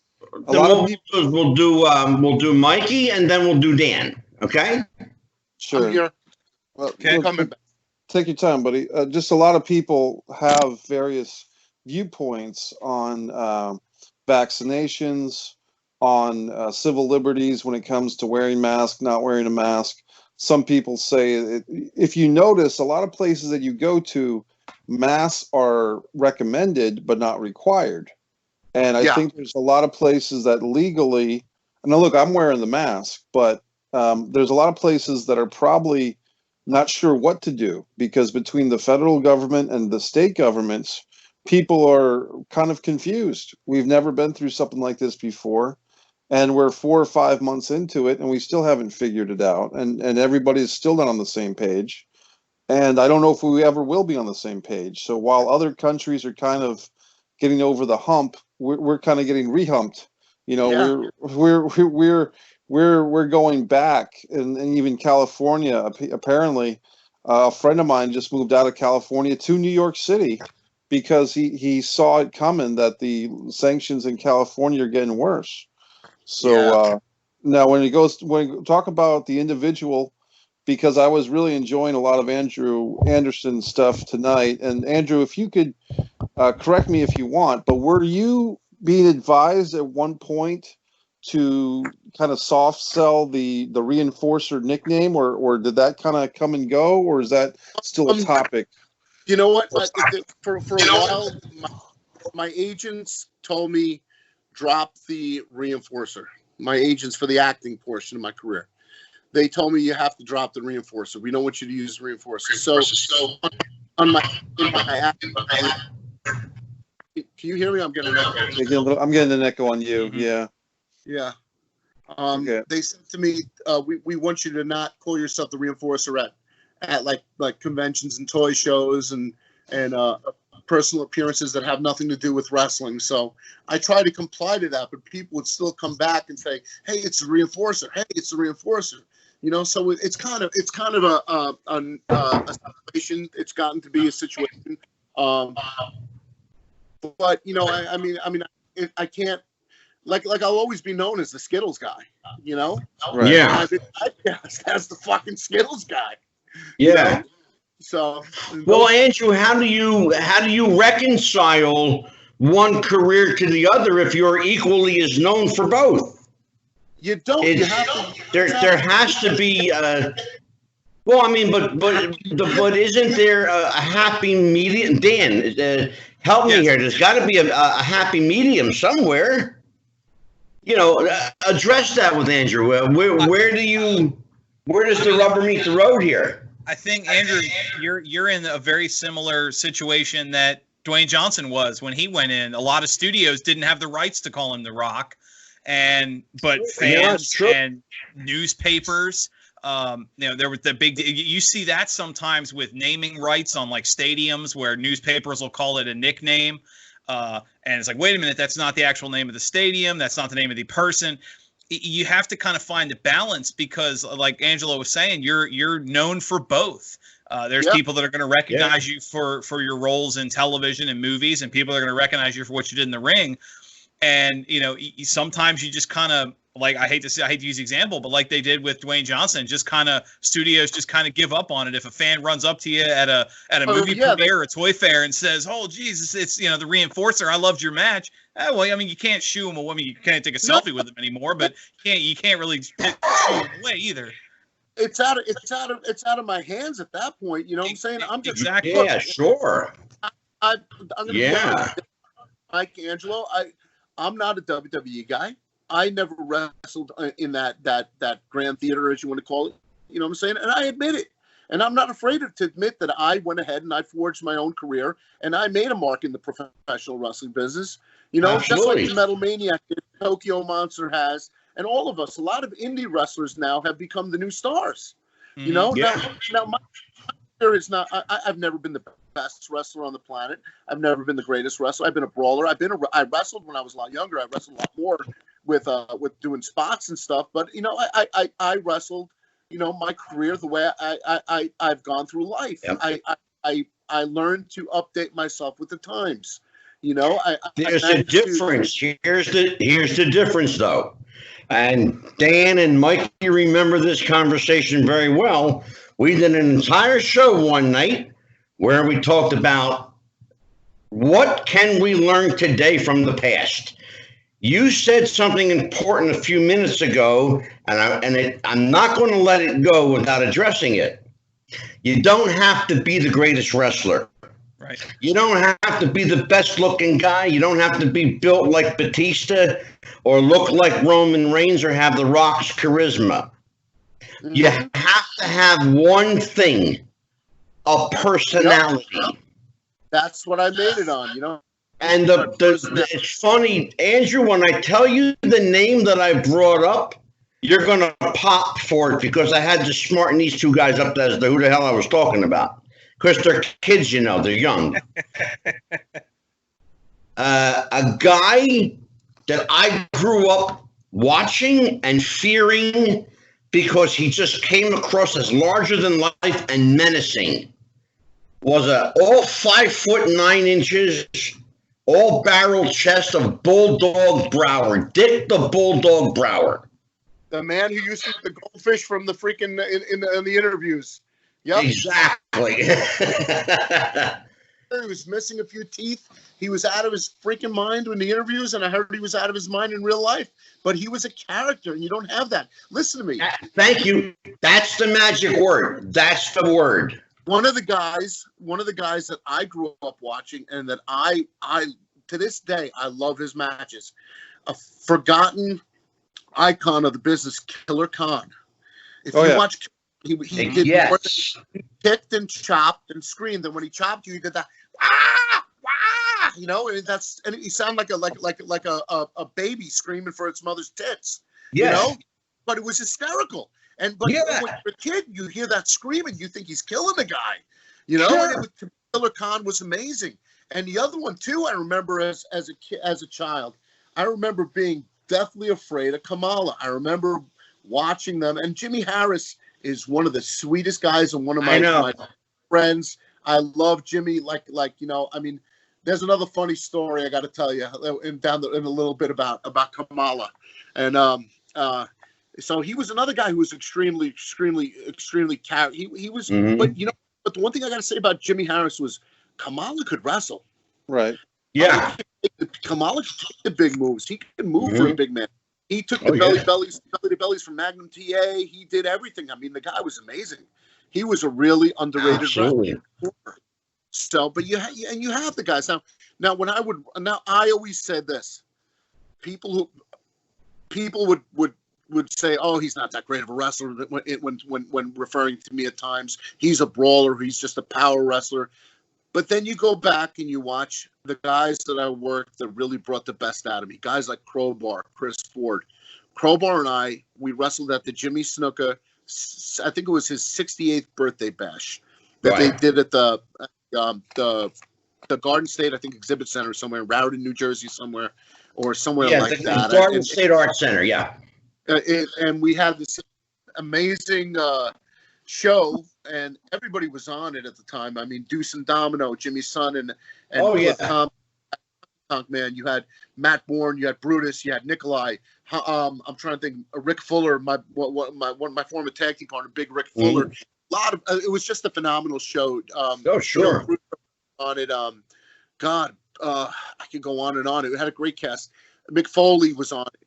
A lot of people we'll do Mikey, and then we'll do Dan. Okay. Sure. I'm here. Okay. Coming back. Take your time, buddy. Just a lot of people have various viewpoints on vaccinations, on civil liberties when it comes to wearing masks, not wearing a mask. Some people say, if you notice, a lot of places that you go to, masks are recommended but not required. And I think there's a lot of places that legally, and look, I'm wearing the mask, but there's a lot of places that are probably not sure what to do, because between the federal government and the state governments, people are kind of confused. We've never been through something like this before, and we're 4 or 5 months into it, and we still haven't figured it out, and everybody's still not on the same page. And I don't know if we ever will be on the same page. So while other countries are kind of getting over the hump, we're kind of getting rehumped. You know, we're going back, and even California. Apparently, a friend of mine just moved out of California to New York City because he saw it coming that the sanctions in California are getting worse. So now when we talk about the individual, because I was really enjoying a lot of Andrew Anderson's stuff tonight. And Andrew, if you could correct me if you want, but were you being advised at one point to kind of soft sell the Reinforcer nickname, or did that kind of come and go, or is that still a topic? You know what? For a while, my agents told me drop the Reinforcer. My agents for the acting portion of my career. They told me you have to drop the Reinforcer. We don't want you to use Reinforcer. So on my acting, can you hear me? I'm getting an echo. I'm getting an echo on you. Mm-hmm. Yeah. They said to me, we want you to not call yourself the Reinforcer at like conventions and toy shows and personal appearances that have nothing to do with wrestling. So I try to comply to that, but people would still come back and say, "Hey, it's the Reinforcer. Hey, it's the Reinforcer." You know, so it's kind of a situation. It's gotten to be a situation. But you know, I mean, I can't. Like I'll always be known as the Skittles guy, you know? Right. Yeah. I've been typecast as the fucking Skittles guy. Yeah. You know? So well, Andrew, how do you reconcile one career to the other if you're equally as known for both? You don't. You have to. There has to be. Well, I mean, but isn't there a happy medium? Dan, help me here. There's got to be a happy medium somewhere. You know, address that with Andrew. Where does the rubber meet the road here? I think, Andrew, you're in a very similar situation that Dwayne Johnson was when he went in. A lot of studios didn't have the rights to call him The Rock, but fans and newspapers, there was the big. You see that sometimes with naming rights on like stadiums where newspapers will call it a nickname, and it's like, wait a minute, that's not the actual name of the stadium. That's not the name of the person. You have to kind of find a balance because, like Angelo was saying, you're known for both. There's people that are going to recognize you for your roles in television and movies, and people are going to recognize you for what you did in the ring. And sometimes you just kind of, like, I hate to use the example, but like they did with Dwayne Johnson, just kind of studios just kind of give up on it. If a fan runs up to you at a movie premiere or a toy fair and says, "Oh, Jesus, it's the Reinforcer. I loved your match." Well, I mean, you can't shoo him away. I mean, you can't take a selfie with him anymore, but you can't really shoo him away either. It's out of my hands at that point. You know what I'm saying? I'm just exactly. Yeah, sure. I'm gonna be honest, Mike, Angelo. I'm not a WWE guy. I never wrestled in that grand theater, as you want to call it. You know what I'm saying? And I admit it. And I'm not afraid to admit that I went ahead and I forged my own career and I made a mark in the professional wrestling business. Just like the Metal Maniac did, Tokyo Monster has, and all of us. A lot of indie wrestlers now have become the new stars. Now my career is not. I've never been the best wrestler on the planet. I've never been the greatest wrestler. I've been a brawler. I wrestled when I was a lot younger. I wrestled a lot more with doing spots and stuff. But I wrestled. My career the way I've gone through life. Yep. I learned to update myself with the times. There's a difference. Here's the difference, though. And Dan and Mike, you remember this conversation very well. We did an entire show one night where we talked about what can we learn today from the past. You said something important a few minutes ago, and I'm not going to let it go without addressing it. You don't have to be the greatest wrestler. Right. You don't have to be the best looking guy. You don't have to be built like Batista or look like Roman Reigns or have The Rock's charisma. Mm-hmm. You have to have one thing, a personality. Yep. That's what I made it on, And it's funny, Andrew, when I tell you the name that I brought up, you're going to pop for it because I had to smarten these two guys up as to who the hell I was talking about. Because they're kids, they're young. A guy that I grew up watching and fearing because he just came across as larger than life and menacing was all 5'9", all barrel chest of Bulldog Brower, Dick the Bulldog Brower. The man who used to eat the goldfish from the freaking in the interviews. Yep. Exactly. He was missing a few teeth. He was out of his freaking mind in the interviews, and I heard he was out of his mind in real life. But he was a character, and you don't have that. Listen to me. Thank you. That's the magic word. That's the word. One of the guys that I grew up watching, and that I to this day I love his matches. A forgotten icon of the business, Killer Khan. If you watch. He did more than, he kicked and chopped and screamed, and when he chopped you did that and he sounded like a baby screaming for its mother's tits. But it was hysterical. But when you're a kid, you hear that screaming, you think he's killing the guy. And Killer Khan was amazing. And the other one too, I remember as a child, I remember being deathly afraid of Kamala. I remember watching them, and Jimmy Harris is one of the sweetest guys and one of my friends. I love Jimmy. There's another funny story I got to tell you in a little bit about Kamala, and so he was another guy who was extremely he was. Mm-hmm. But the one thing I got to say about Jimmy Harris was Kamala could wrestle. Right. Yeah. Kamala could take the big moves. He could move for a big man. He took the bellies from Magnum TA. He did everything. I mean, the guy was amazing. He was a really underrated wrestler. So, but you have the guys now. I always said this. People would say, "Oh, he's not that great of a wrestler." When referring to me at times, he's a brawler. He's just a power wrestler. But then you go back and you watch the guys that I worked that really brought the best out of me. Guys like Crowbar, Chris Ford. Crowbar and I, we wrestled at the Jimmy Snuka, I think it was his 68th birthday bash that they did at the Garden State, I think, Exhibit Center somewhere in Raritan, New Jersey somewhere, or somewhere like that. Garden State Art Center, yeah. And we had this amazing show, and everybody was on it at the time. I mean, Deuce and Domino, Jimmy's son, and Tom, man. You had Matt Bourne, you had Brutus, you had Nikolai. I'm trying to think. Rick Fuller, my former tag team partner, Big Rick Fuller. A lot of it was just a phenomenal show. Sure. On it, God, I could go on and on. It had a great cast. Mick Foley was on it.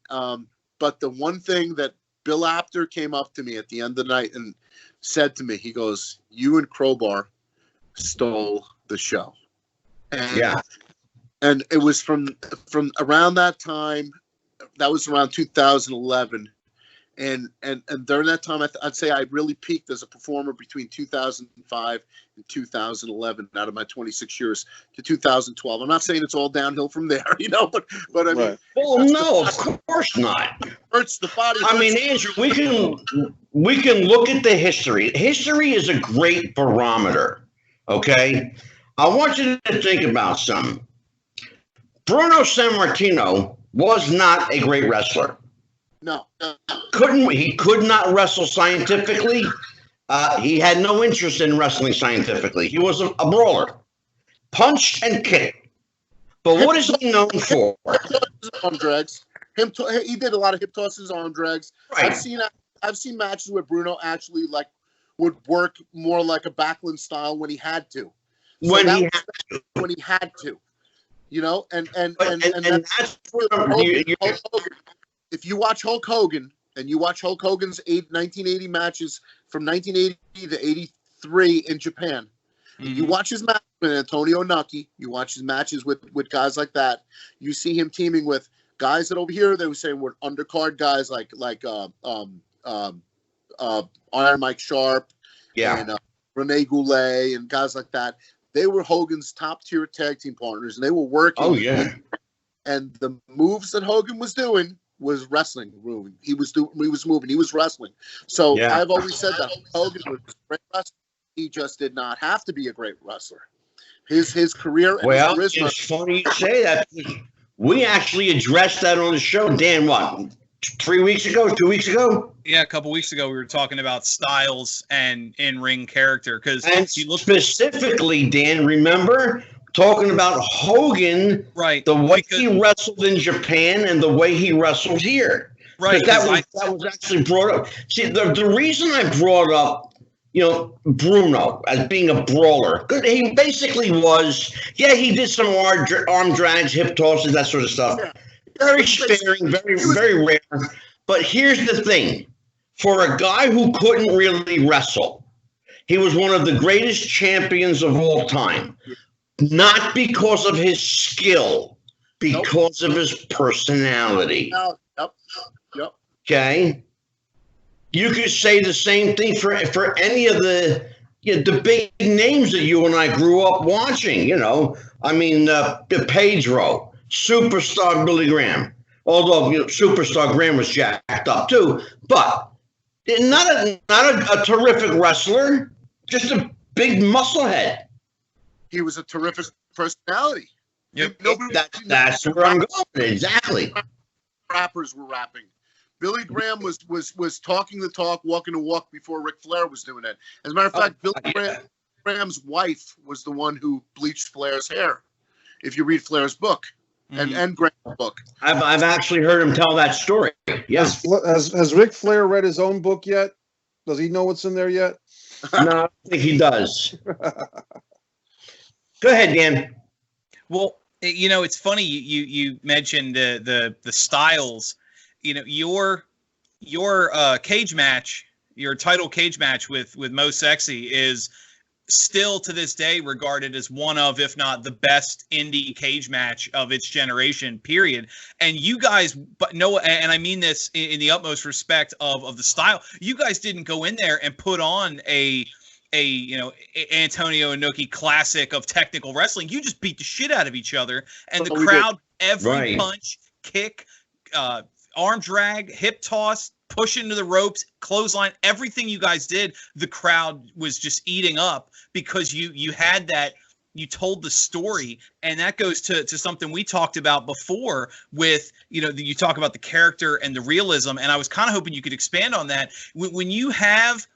But the one thing that Bill Apter came up to me at the end of the night and said to me, he goes, "You and Crowbar stole the show." And it was from around that time. That was around 2011, and during that time, I'd say I really peaked as a performer between 2005 and 2011. Out of my 26 years to 2012, I'm not saying it's all downhill from there, but I mean, well, no, of course not. Hurts the body. I mean, Andrew, we can look at the history. History is a great barometer. Okay, I want you to think about something. Bruno Sammartino was not a great wrestler. No. He could not wrestle scientifically. He had no interest in wrestling scientifically. He was a brawler. Punched and kicked. But what is he known for? Arm drags. He did a lot of hip tosses, arm drags. Right. I've seen matches where Bruno actually would work more like a Backlund style when he had to. When he had to. And that's where if you watch Hulk Hogan and you watch Hulk Hogan's 1980 matches from 1980 to 83 in Japan, you watch his match with Antonio Inoki, you watch his matches with guys like that, you see him teaming with guys that over here they were saying were undercard guys like Iron Mike Sharp, and Rene Goulet and guys like that. They were Hogan's top-tier tag team partners, and they were working. Oh, yeah. And the moves that Hogan was doing was wrestling. He was moving. He was wrestling. So I've always said that Hogan was a great wrestler. He just did not have to be a great wrestler. His career and his charisma. It's funny you say that. We actually addressed that on the show, Dan, 3 weeks ago, 2 weeks ago? Yeah, a couple weeks ago, we were talking about styles and in-ring character. Specifically, Dan, remember talking about Hogan, right? The way he wrestled in Japan and the way he wrestled here. Right. That was actually brought up. See, the reason I brought up, Bruno as being a brawler, he basically was, he did some arm drags, hip tosses, that sort of stuff. Yeah. Very sparing, very, very rare. But here's the thing. For a guy who couldn't really wrestle, he was one of the greatest champions of all time. Not because of his skill, because of his personality. Yep. Okay? You could say the same thing for any of the big names that you and I grew up watching, Pedro, Superstar Billy Graham. Although Superstar Graham was jacked up too, but not a terrific wrestler, just a big musclehead. He was a terrific personality. Yep. That's where I'm going. Exactly. Rappers were rapping. Billy Graham was talking the talk, walking the walk before Ric Flair was doing it. As a matter of fact, Billy Graham's wife was the one who bleached Flair's hair. If you read Flair's book. And Graham's book. I've actually heard him tell that story. Yes. Has Ric Flair read his own book yet? Does he know what's in there yet? No, I don't think he does. Go ahead, Dan. Well, it's funny you mentioned the styles. Your cage match, your title cage match with Mo Sexy is still to this day regarded as one of, if not the best indie cage match of its generation, period. And you guys, but no, and I mean this in the utmost respect of the style, you guys didn't go in there and put on a Antonio Inoki classic of technical wrestling. You just beat the shit out of each other, and the crowd, every punch, kick, arm drag, hip toss, push into the ropes, clothesline, everything you guys did, the crowd was just eating up because you had that. You told the story, and that goes to something we talked about before with, you talk about the character and the realism, and I was kind of hoping you could expand on that. When you have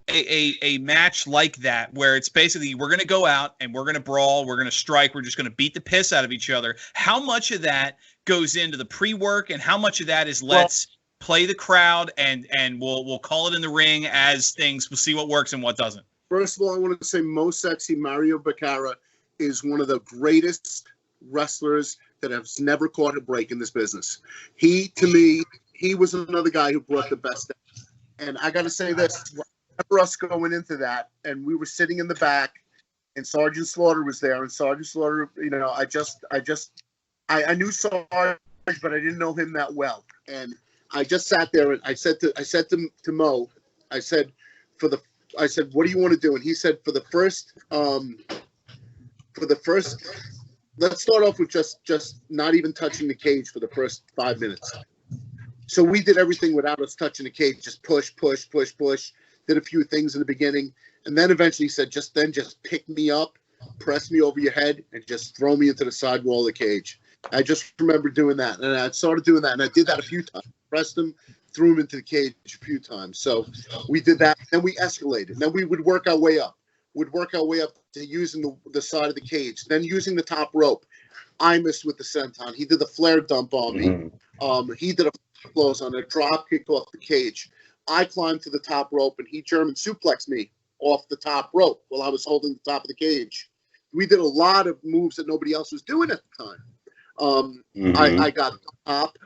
a match like that, where it's basically we're going to go out and we're going to brawl, we're going to strike, we're just going to beat the piss out of each other, how much of that goes into the pre-work, and how much of that is let's play the crowd and we'll call it in the ring as things, we'll see what works and what doesn't? First of all, I want to say Most Sexy Mario Baccara is one of the greatest wrestlers that has never caught a break in this business. He was another guy who brought the best out. And I got to say this, I remember us going into that, and we were sitting in the back, and Sergeant Slaughter was there, and Sergeant Slaughter, I knew Sarge, but I didn't know him that well. And I just sat there, and I said to Mo, I said, what do you want to do? And he said, for the first, let's start off with just not even touching the cage for the first 5 minutes. So we did everything without us touching the cage, just push, did a few things in the beginning. And then eventually he said, just pick me up, press me over your head, and just throw me into the side wall of the cage. I just remember doing that. And I started doing that, and I did that a few times. Pressed him, threw him into the cage a few times. So we did that, and we escalated. Then we would work our way up. To using the side of the cage, then using the top rope. I missed with the senton. He did the flare dump on me. He did a close on a drop kick off the cage. I climbed to the top rope, and he German suplexed me off the top rope while I was holding the top of the cage. We did a lot of moves that nobody else was doing at the time. I got the top.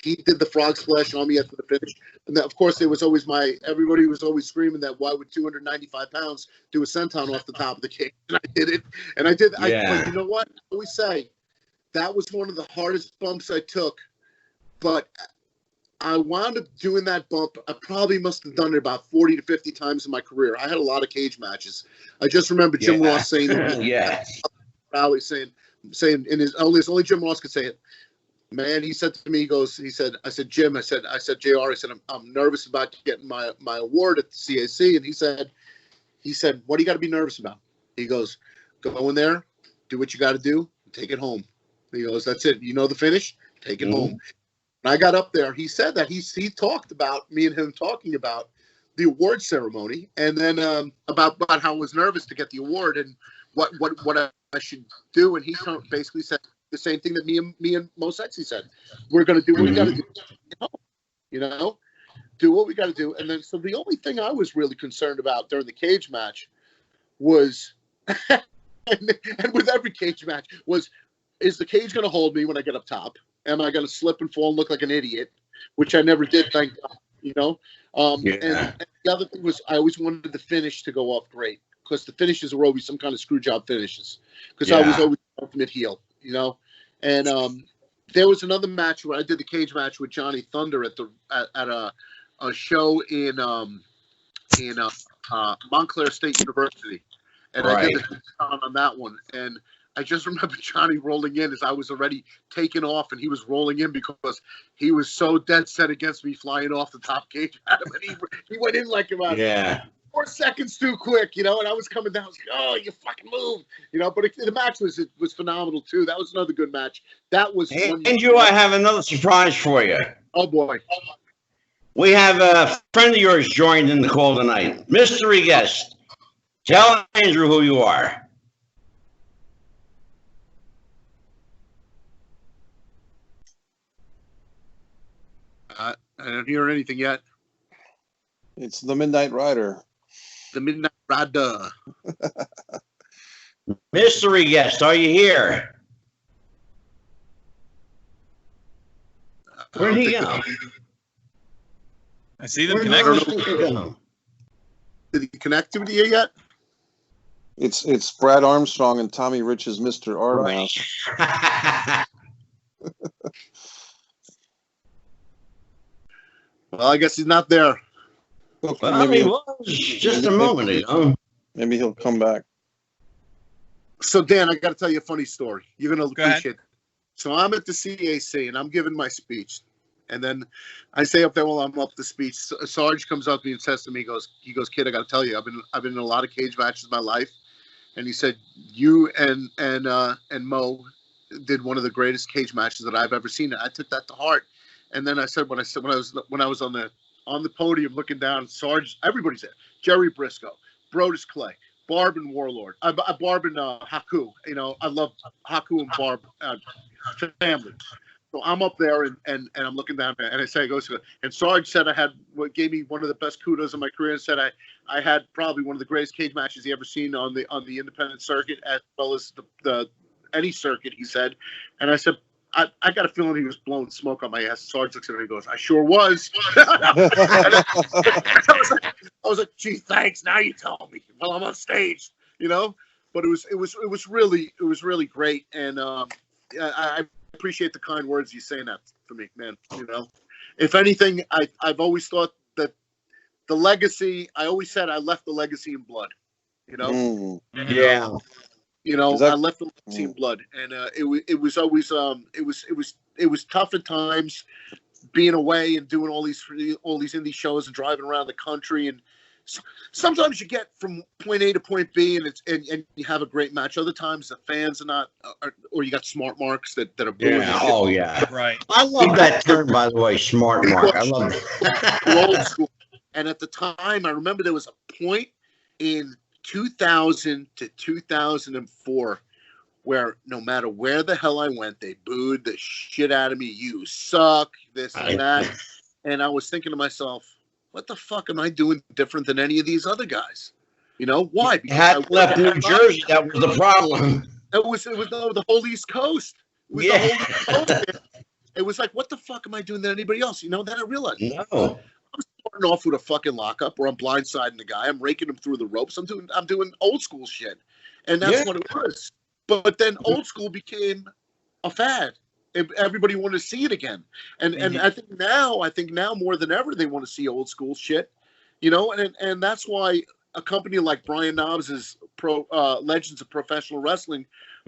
He did the frog splash on me after the finish. And then, of course, everybody was always screaming that why would 295 pounds do a senton off the top of the cage? And I did it. But you know what? I always say that was one of the hardest bumps I took. But I wound up doing that bump. I probably must have done it about 40 to 50 times in my career. I had a lot of cage matches. I just remember Jim Ross saying saying in his only Jim Ross could say it. Man, he said to me, I said, Jim, I said, JR, I said, I'm nervous about getting my award at the CAC. And he said, what do you got to be nervous about? He goes, go in there, do what you got to do, take it home. He goes, that's it. You know the finish, take it home. And I got up there. He said that he talked about me and him talking about the award ceremony, and then about how I was nervous to get the award and what I should do. And he basically said the same thing that me and Mo Sexy said. We're going to do what we got to do. Do what we got to do. And then, so the only thing I was really concerned about during the cage match was, and with every cage match was, is the cage going to hold me when I get up top? Am I going to slip and fall and look like an idiot? Which I never did, thank God. And the other thing was, I always wanted the finish to go off great, because the finishes were always some kind of screw job finishes, because I was always the ultimate heel, And there was another match where I did the cage match with Johhny Thundar at a show in Montclair State University, and I did the on that one. And I just remember Johhny rolling in as I was already taken off, and he was rolling in because he was so dead set against me flying off the top cage at him, and he went in like about 4 seconds too quick, and I was coming down. I was like, oh, you fucking move, but the match was phenomenal too. That was another good match. That was. Andrew, I have another surprise for you. Oh boy. We have a friend of yours joined in the call tonight. Mystery guest. Tell Andrew who you are. I don't hear anything yet. It's the Midnight Rider. The Midnight Rider. Mystery guest, are you here? Where'd he go? I see them connected. Did he connect to you yet? It's Brad Armstrong and Tommy Rich's Mr. Armouse. Right. Well, I guess he's not there. Well, he was just a moment ago. Maybe he'll come back. So, Dan, I got to tell you a funny story. You're going to Go ahead. appreciate it. So I'm at the CAC, and I'm giving my speech. And then I say up there while I'm up the speech, Sarge comes up to me and says to me, he goes, kid, I got to tell you, I've been in a lot of cage matches in my life. And he said, you and Mo did one of the greatest cage matches that I've ever seen. And I took that to heart. And then I said, when I was on the podium looking down, Sarge, everybody's there. Jerry Briscoe, Brutus Clay, Barb and Warlord, Barb and Haku. You know, I love Haku and Barb family. So I'm up there and I'm looking down there, and I say, and Sarge said gave me one of the best kudos of my career, and said I had probably one of the greatest cage matches he ever seen on the independent circuit, as well as the any circuit, he said. And I said, I got a feeling he was blowing smoke on my ass. Sarge looks at me and goes, I sure was. I was like, gee, thanks. Now you tell me while I'm on stage, you know. But it was really great, and I appreciate the kind words you saying that for me, man. You know, if anything, I've always thought that the legacy. I always said I left the legacy in blood. You know. Yeah. You know, I left the legacy in blood, and it was always it was tough at times being away and doing all these indie shows and driving around the country, and sometimes you get from point A to point B and you have a great match. Other times the fans are not, or you got smart marks that are booing. Yeah. Oh yeah, right. I love that term, by the way, smart mark. I love it. Old school. And at the time, I remember there was a point in 2000 to 2004 where no matter where the hell I went, they booed the shit out of me. You suck, this and that. And I was thinking to myself, what the fuck am I doing different than any of these other guys? You know, why? Because had left New Jersey, that was the problem. It was the whole East Coast. It was the whole East Coast. It was like, what the fuck am I doing than anybody else? You know, then I realized. No. I'm starting off with a fucking lockup, or I'm blindsiding the guy. I'm raking him through the ropes. I'm doing old school shit, and that's what it was. But then old school became a fad. Everybody wanted to see it again, and I think now more than ever they want to see old school shit, you know. And that's why a company like Brian Knobs' Legends of Professional Wrestling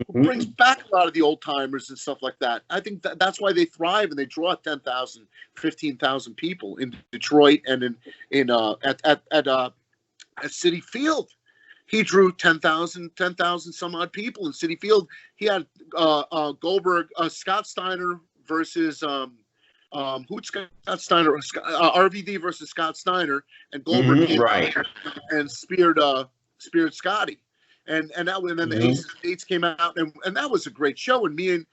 brings back a lot of the old timers and stuff like that. I think that's why they thrive and they draw 10,000, 15,000 people in Detroit and at City Field. He drew 10,000 some odd people in City Field. He had Goldberg, Scott Steiner versus who'd Scott Steiner? RVD versus Scott Steiner, and Goldberg and speared Scotty. And then the Aces of Dates came out, and that was a great show. And me and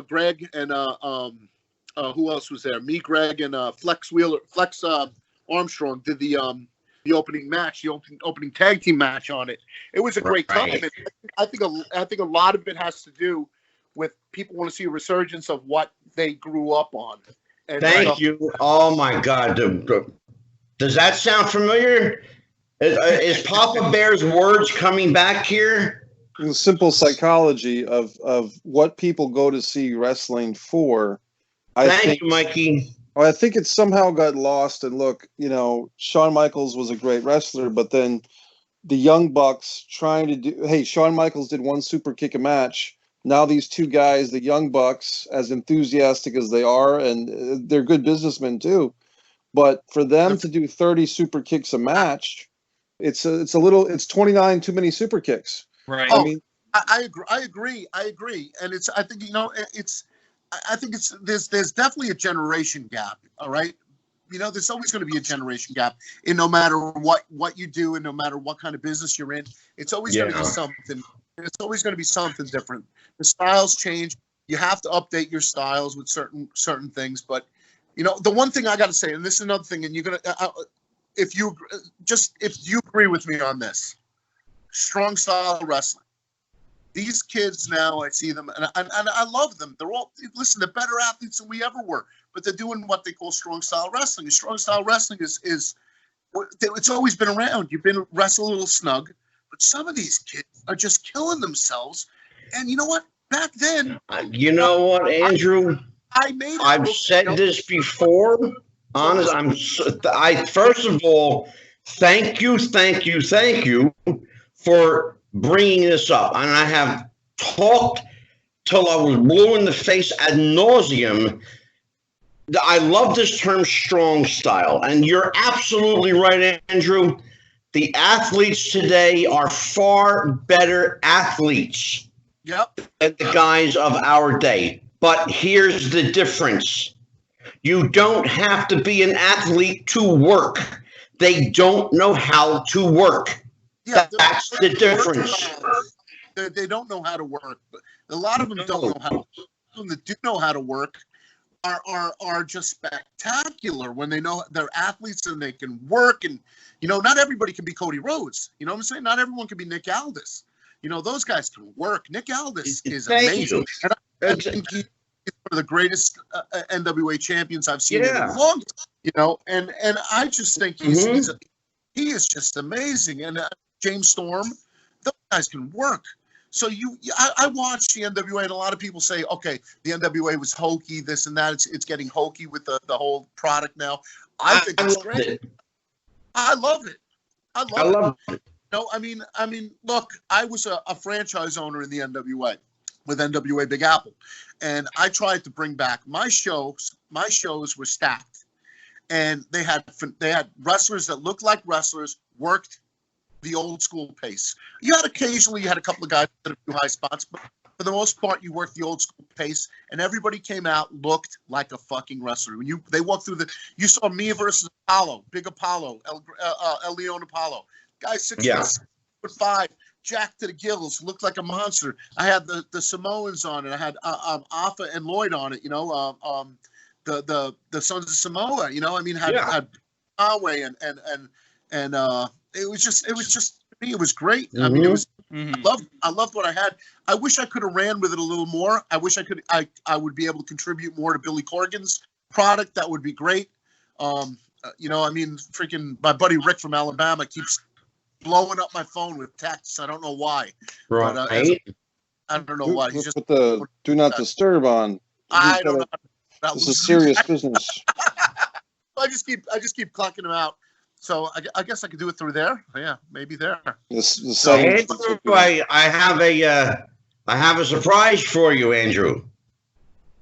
Greg and who else was there? Me, Greg, and Flex Armstrong did the opening match, the opening tag team match on it. It was a great time. And I think a lot of it has to do with people want to see a resurgence of what they grew up on. And Thank you. Oh my God, does that sound familiar? Is Papa Bear's words coming back here? The simple psychology of what people go to see wrestling for. Thank you, Mikey. I think it somehow got lost. And look, you know, Shawn Michaels was a great wrestler, but then the Young Bucks trying to do. Hey, Shawn Michaels did one super kick a match. Now these two guys, the Young Bucks, as enthusiastic as they are, and they're good businessmen too, but for them to do 30 super kicks a match. It's 29 too many super kicks. Right. I mean, I agree. And I think there's definitely a generation gap. All right. You know, there's always going to be a generation gap in no matter what you do and no matter what kind of business you're in. It's always going to be something. It's always going to be something different. The styles change. You have to update your styles with certain things. But, you know, the one thing I got to say, and this is another thing, and you're going to, if you agree with me on this, strong style wrestling. These kids now, I see them, and I love them. They're better athletes than we ever were, but they're doing what they call strong style wrestling. And strong style wrestling is it's always been around. You've been wrestle a little snug, but some of these kids are just killing themselves. And you know what? Back then, you know what, Andrew? I've said this before. Honest, I first of all, thank you for bringing this up. And I have talked till I was blue in the face ad nauseum. I love this term strong style. And you're absolutely right, Andrew. The athletes today are far better athletes than the guys of our day. But here's the difference. You don't have to be an athlete to work. They don't know how to work. Yeah, that's the difference. They don't know how to work. A lot of them don't know how to work. Them that do know how to work are just spectacular when they know they're athletes and they can work. And, you know, not everybody can be Cody Rhodes. You know what I'm saying? Not everyone can be Nick Aldis. You know, those guys can work. Nick Aldis is amazing. And I think he's one of the greatest NWA champions I've seen in a long time. You know, and I just think he is just amazing. And James Storm, those guys can work. So I watched the NWA, and a lot of people say, okay, the NWA was hokey, this and that. It's getting hokey with the whole product now. I think it's great. I love it. I love it. No, I mean, look, I was a franchise owner in the NWA with NWA Big Apple, and I tried to bring back my shows. My shows were stacked, and they had wrestlers that looked like wrestlers, worked the old school pace. You had a couple of guys that had a few high spots, but for the most part, you worked the old school pace, and everybody came out looked like a fucking wrestler. When they walked through you saw me versus Apollo, Big Apollo, El Leon Apollo, guy 6'5", jacked to the gills, looked like a monster. I had the Samoans on it. I had Alpha and Lloyd on it. You know, the Sons of Samoa. You know, I mean, had Yahweh and it was just for me, it was great. I mean, it was I loved what I had. I wish I could have ran with it a little more. I wish I would be able to contribute more to Billy Corgan's product. That would be great. You know, I mean, freaking my buddy Rick from Alabama keeps blowing up my phone with texts. I don't know why. Right. But, I don't know why. He's just put the do not disturb on. I don't know. This is serious business. I just keep clocking him out. So I guess I could do it through there. Yeah, maybe there. Andrew, I have a surprise for you, Andrew.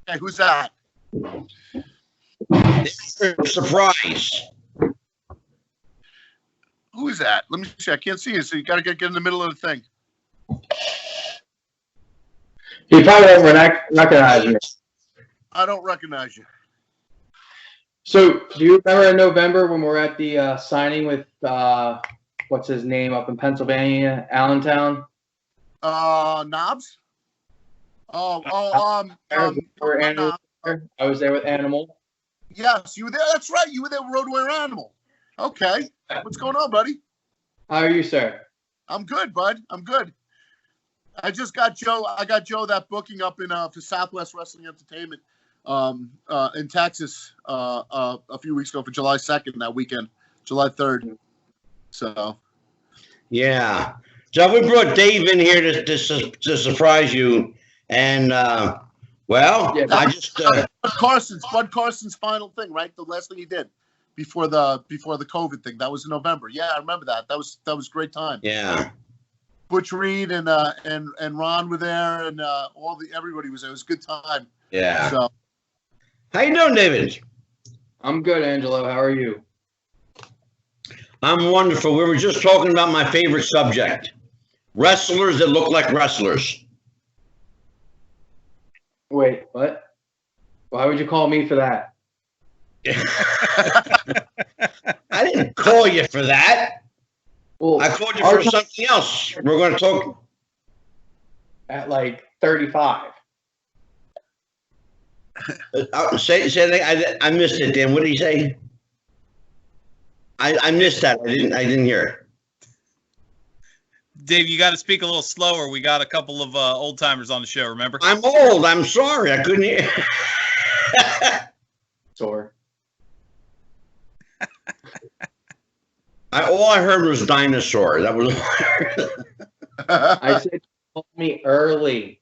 Hey, who's that? Surprise. Who is that? Let me see. I can't see you, so you got to get in the middle of the thing. You probably don't recognize me. I don't recognize you. So, do you remember in November when we were at the signing with what's his name up in Pennsylvania, Allentown? Knobs. I was there with Animal. Yes, you were there. That's right. You were there with Road Warrior Animal. Okay. What's going on, buddy? How are you, sir? I'm good, bud. I'm good. I just got Joe. I got Joe that booking up in for Southwest Wrestling Entertainment in Texas a few weeks ago for July 2nd that weekend, July 3rd. So. Yeah. So we brought Dave in here to surprise you, and well, yeah, I just Bud Carson's final thing, right? The last thing he did before the COVID thing. That was in November. Yeah, I remember that. That was a great time. Yeah. Butch Reed and Ron were there, and everybody was there. It was a good time. Yeah. So, how you doing, David? I'm good, Angelo. How are you? I'm wonderful. We were just talking about my favorite subject: wrestlers that look like wrestlers. Wait, what? Why would you call me for that? I didn't call you for that. Well, I called you for something else. We're going to talk at like 35. Say I missed it, Dan. What did he say? I missed that. I didn't hear it. Dave, you got to speak a little slower. We got a couple of old timers on the show. Remember? I'm old. I'm sorry. I couldn't hear. Sore. All I heard was dinosaur. That was. I said, call me early.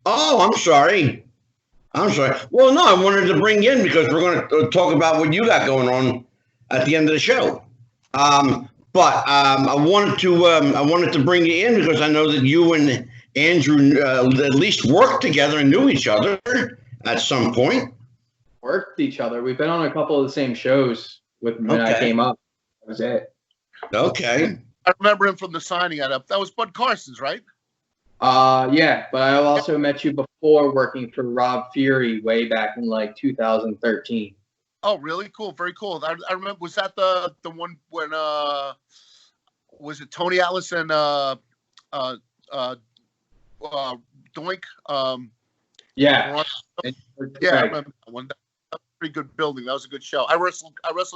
Oh, I'm sorry. I'm sorry. Well, no, I wanted to bring you in because we're going to talk about what you got going on at the end of the show. But I wanted to bring you in because I know that you and Andrew at least worked together and knew each other at some point. Worked each other. We've been on a couple of the same shows when I came up. That was it. Okay. I remember him from the signing that was Bud Carson's, right? Yeah, but I also met you before working for Rob Fury way back in like 2013. Oh, really? Cool. Very cool. I remember. Was that the one when was it Tony Atlas and Doink? Yeah. Yeah, I remember that one. That was a pretty good building. That was a good show. I wrestled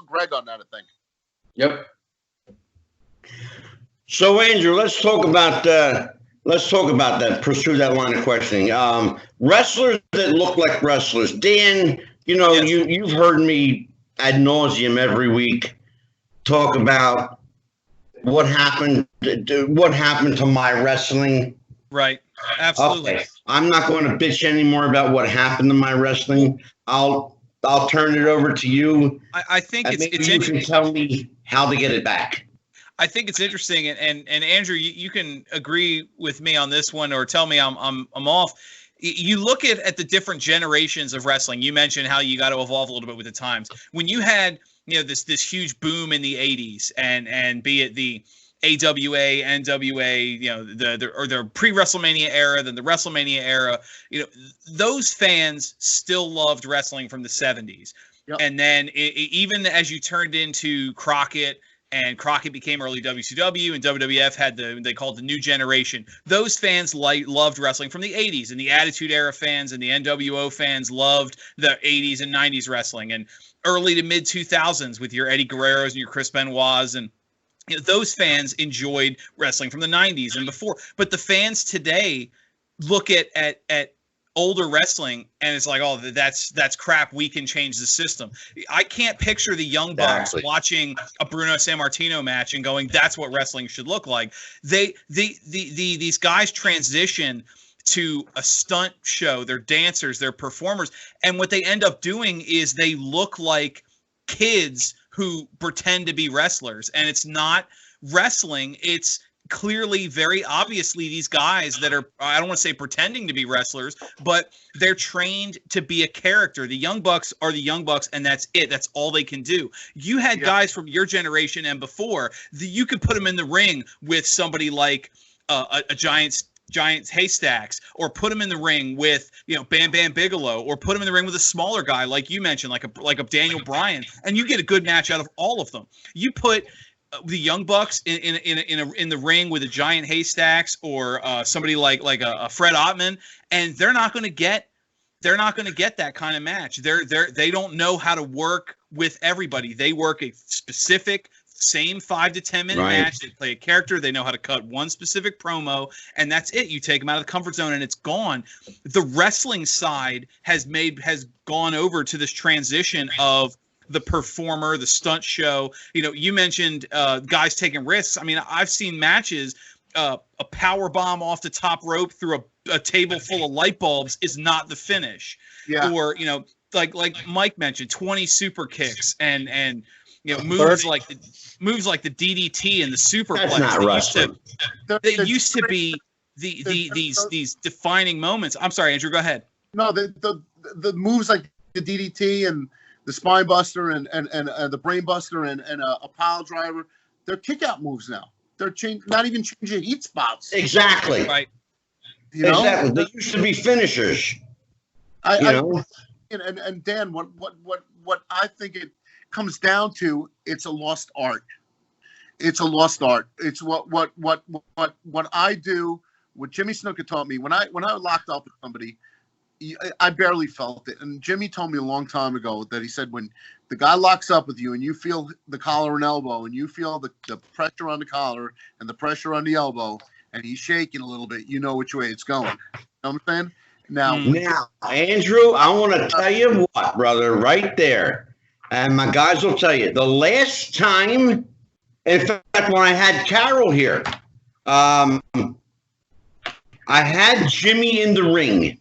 Greg on that, I think. Yep. So Andrew, let's talk about that. Pursue that line of questioning. Wrestlers that look like wrestlers. Dan, yes. You've heard me ad nauseum every week talk about what happened to my wrestling. Right. Absolutely. Okay. I'm not going to bitch anymore about what happened to my wrestling. I'll turn it over to you. I think it's you can tell me how to get it back. I think it's interesting, and Andrew, you can agree with me on this one, or tell me I'm off. You look at the different generations of wrestling. You mentioned how you got to evolve a little bit with the times. When you had this huge boom in the '80s, and be it the AWA, NWA, the pre-WrestleMania era, then the WrestleMania era, those fans still loved wrestling from the '70s, yep. And then even as you turned into Crockett. And Crockett became early WCW, and WWF had they called the new generation. Those fans loved wrestling from the 80s, and the Attitude Era fans and the NWO fans loved the 80s and 90s wrestling, and early to mid 2000s with your Eddie Guerreros and your Chris Benoits, and those fans enjoyed wrestling from the 90s and before. But the fans today look at older wrestling and it's like, oh, that's crap. We can change the system. I can't picture the Young Bucks watching a Bruno Sammartino match and going, that's what wrestling should look like. These guys transition to a stunt show. They're dancers, they're performers, and what they end up doing is they look like kids who pretend to be wrestlers, and it's not wrestling. It's clearly, very obviously, these guys that are, I don't want to say pretending to be wrestlers, but they're trained to be a character. The Young Bucks are the Young Bucks, and that's it. That's all they can do. You had guys from your generation and before, you could put them in the ring with somebody like a Giants Haystacks, or put them in the ring with Bam Bam Bigelow, or put them in the ring with a smaller guy like you mentioned, like a Daniel Bryan, and you get a good match out of all of them. You put the Young Bucks in the ring with a Giant Haystacks or somebody like a Fred Ottman, and they're not going to get that kind of match. They don't know how to work with everybody. They work a specific same 5 to 10 minute match. They play a character. They know how to cut one specific promo, and that's it. You take them out of the comfort zone, and it's gone. The wrestling side has gone over to this transition of the performer, the stunt show. You mentioned guys taking risks. I mean, I've seen matches, a power bomb off the top rope through a table full of light bulbs is not the finish. Yeah. Or, like Mike mentioned, 20 super kicks and moves like the DDT and the superplex. That's not wrestling. They used to be these defining moments. I'm sorry, Andrew, go ahead. No, the moves like the DDT and the spine buster and the brain buster and a pile driver, they're kick out moves now. They're not even changing heat spots. Exactly. Right. Exactly. They used to be finishers. And Dan, what I think it comes down to, it's a lost art. It's a lost art. It's what I do. What Jimmy Snuka taught me when I locked up with somebody, I barely felt it. And Jimmy told me a long time ago that he said, when the guy locks up with you and you feel the collar and elbow and you feel the pressure on the collar and the pressure on the elbow and he's shaking a little bit, you know which way it's going. You know what I'm saying? Now, Andrew, I want to tell you what, brother, right there. And my guys will tell you, the last time, in fact, when I had Carol here, I had Jimmy in the ring.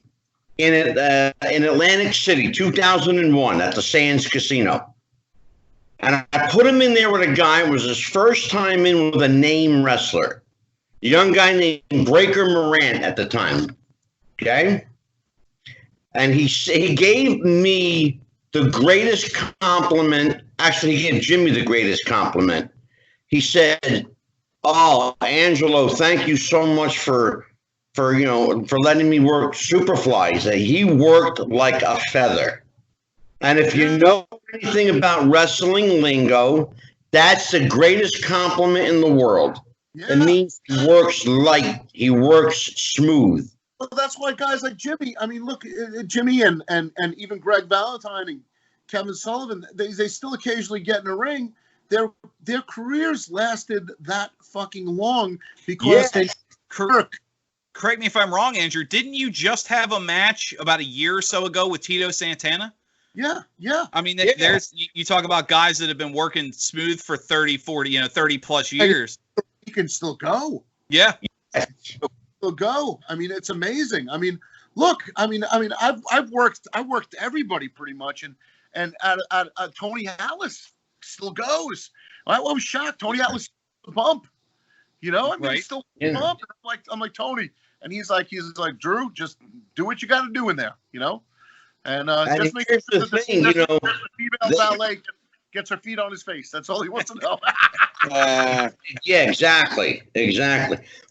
in Atlantic City, 2001, at the Sands Casino. And I put him in there with a guy. It was his first time in with a name wrestler. A young guy named Breaker Morant at the time. Okay? And he gave me the greatest compliment. Actually, he gave Jimmy the greatest compliment. He said, "Oh, Angelo, thank you so much for letting me work Superfly." He said he worked like a feather. And if you know anything about wrestling lingo, that's the greatest compliment in the world. Yeah. It means he works light. He works smooth. Well, that's why guys like Jimmy, I mean, look, Jimmy and even Greg Valentine and Kevin Sullivan, they still occasionally get in a ring. Their careers lasted that fucking long because they correct me if I'm wrong, Andrew. Didn't you just have a match about a year or so ago with Tito Santana? Yeah. I mean, there's you talk about guys that have been working smooth for 30, 40, 30 plus years. He can still go. Yeah. Still go. I mean, it's amazing. I mean, look, I've worked everybody pretty much, and Tony Atlas still goes. I was shocked. Tony Atlas bump. I mean, right. He's still bump. I'm like Tony, and he's like Drew, just do what you got to do in there, And just make sure that the female valet gets her feet on his face. That's all he wants to know. Yeah, exactly.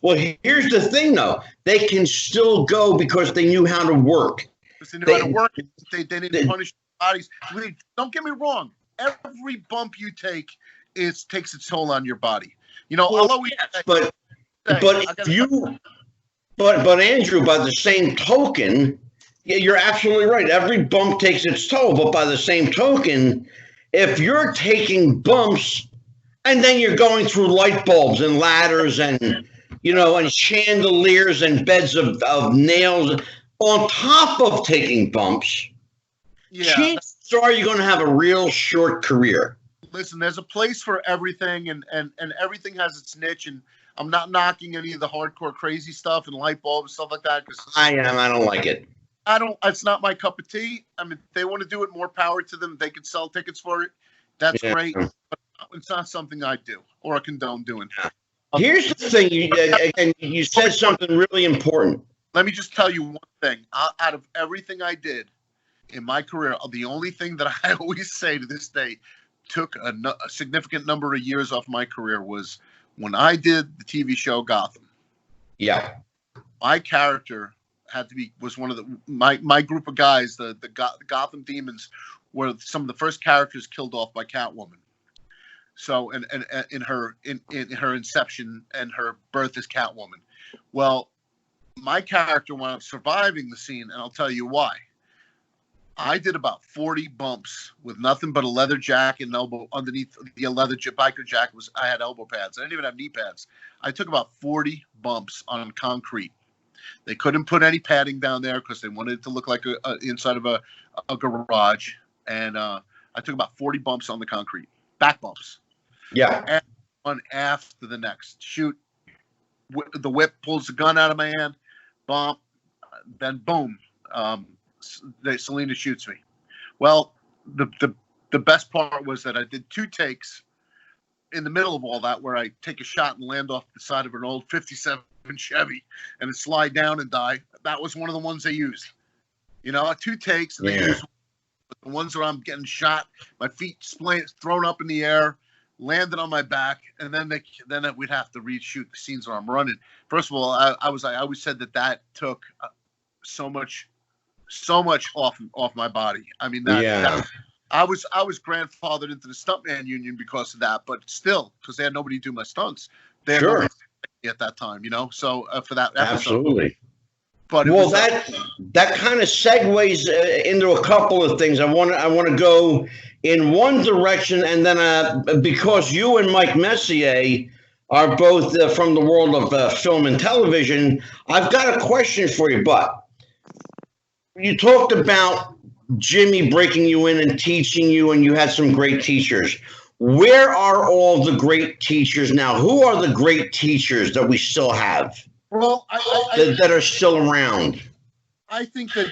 Well, here's the thing, though. They can still go because they knew how to work. They knew how to work. They didn't punish bodies. Don't get me wrong. Every bump you take takes its toll on your body. But Andrew, by the same token, yeah, you're absolutely right. Every bump takes its toll, but by the same token, if you're taking bumps and then you're going through light bulbs and ladders and and chandeliers and beds of nails on top of taking bumps, chances are you're going to have a real short career. Listen, there's a place for everything, and everything has its niche. And I'm not knocking any of the hardcore crazy stuff and light bulbs and stuff like that. Because I don't like it. It's not my cup of tea. I mean, they want to do it, more power to them. They could sell tickets for it. That's great. But it's not something I do or I condone doing. Here's the thing. You said something really important. Let me just tell you one thing. Out of everything I did in my career, the only thing that I always say to this day took a significant number of years off my career was when I did the TV show Gotham. Yeah. My character was one of my group of guys, the Gotham Demons, were some of the first characters killed off by Catwoman. So and in her inception and her birth as Catwoman. Well, my character wound up surviving the scene, and I'll tell you why. I did about 40 bumps with nothing but a leather jacket and elbow underneath the leather biker jacket. I had elbow pads. I didn't even have knee pads. I took about 40 bumps on concrete. They couldn't put any padding down there because they wanted it to look like inside of a garage. And I took about 40 bumps on the concrete, back bumps. Yeah. And one after the next. Shoot. The whip pulls the gun out of my hand. Bump. Then boom. Selena shoots me. Well, the best part was that I did 2 takes in the middle of all that where I take a shot and land off the side of an old 57 Chevy and it slide down and die. That was one of the ones they used. 2 takes, and they used the ones where I'm getting shot, my feet thrown up in the air, landed on my back, and then we'd have to reshoot the scenes where I'm running. First of all, I always said that took so much off my body. I mean, I was grandfathered into the stuntman union because of that, but still, because they had nobody do my stunts. They had nobody at that time, So for that episode. Absolutely. But that kind of segues into a couple of things. I want to go in one direction, and then because you and Mike Messier are both from the world of film and television, I've got a question for you, But you talked about Jimmy breaking you in and teaching you, and you had some great teachers. Where are all the great teachers now? Who are the great teachers that we still have? Well, that are still around? I think that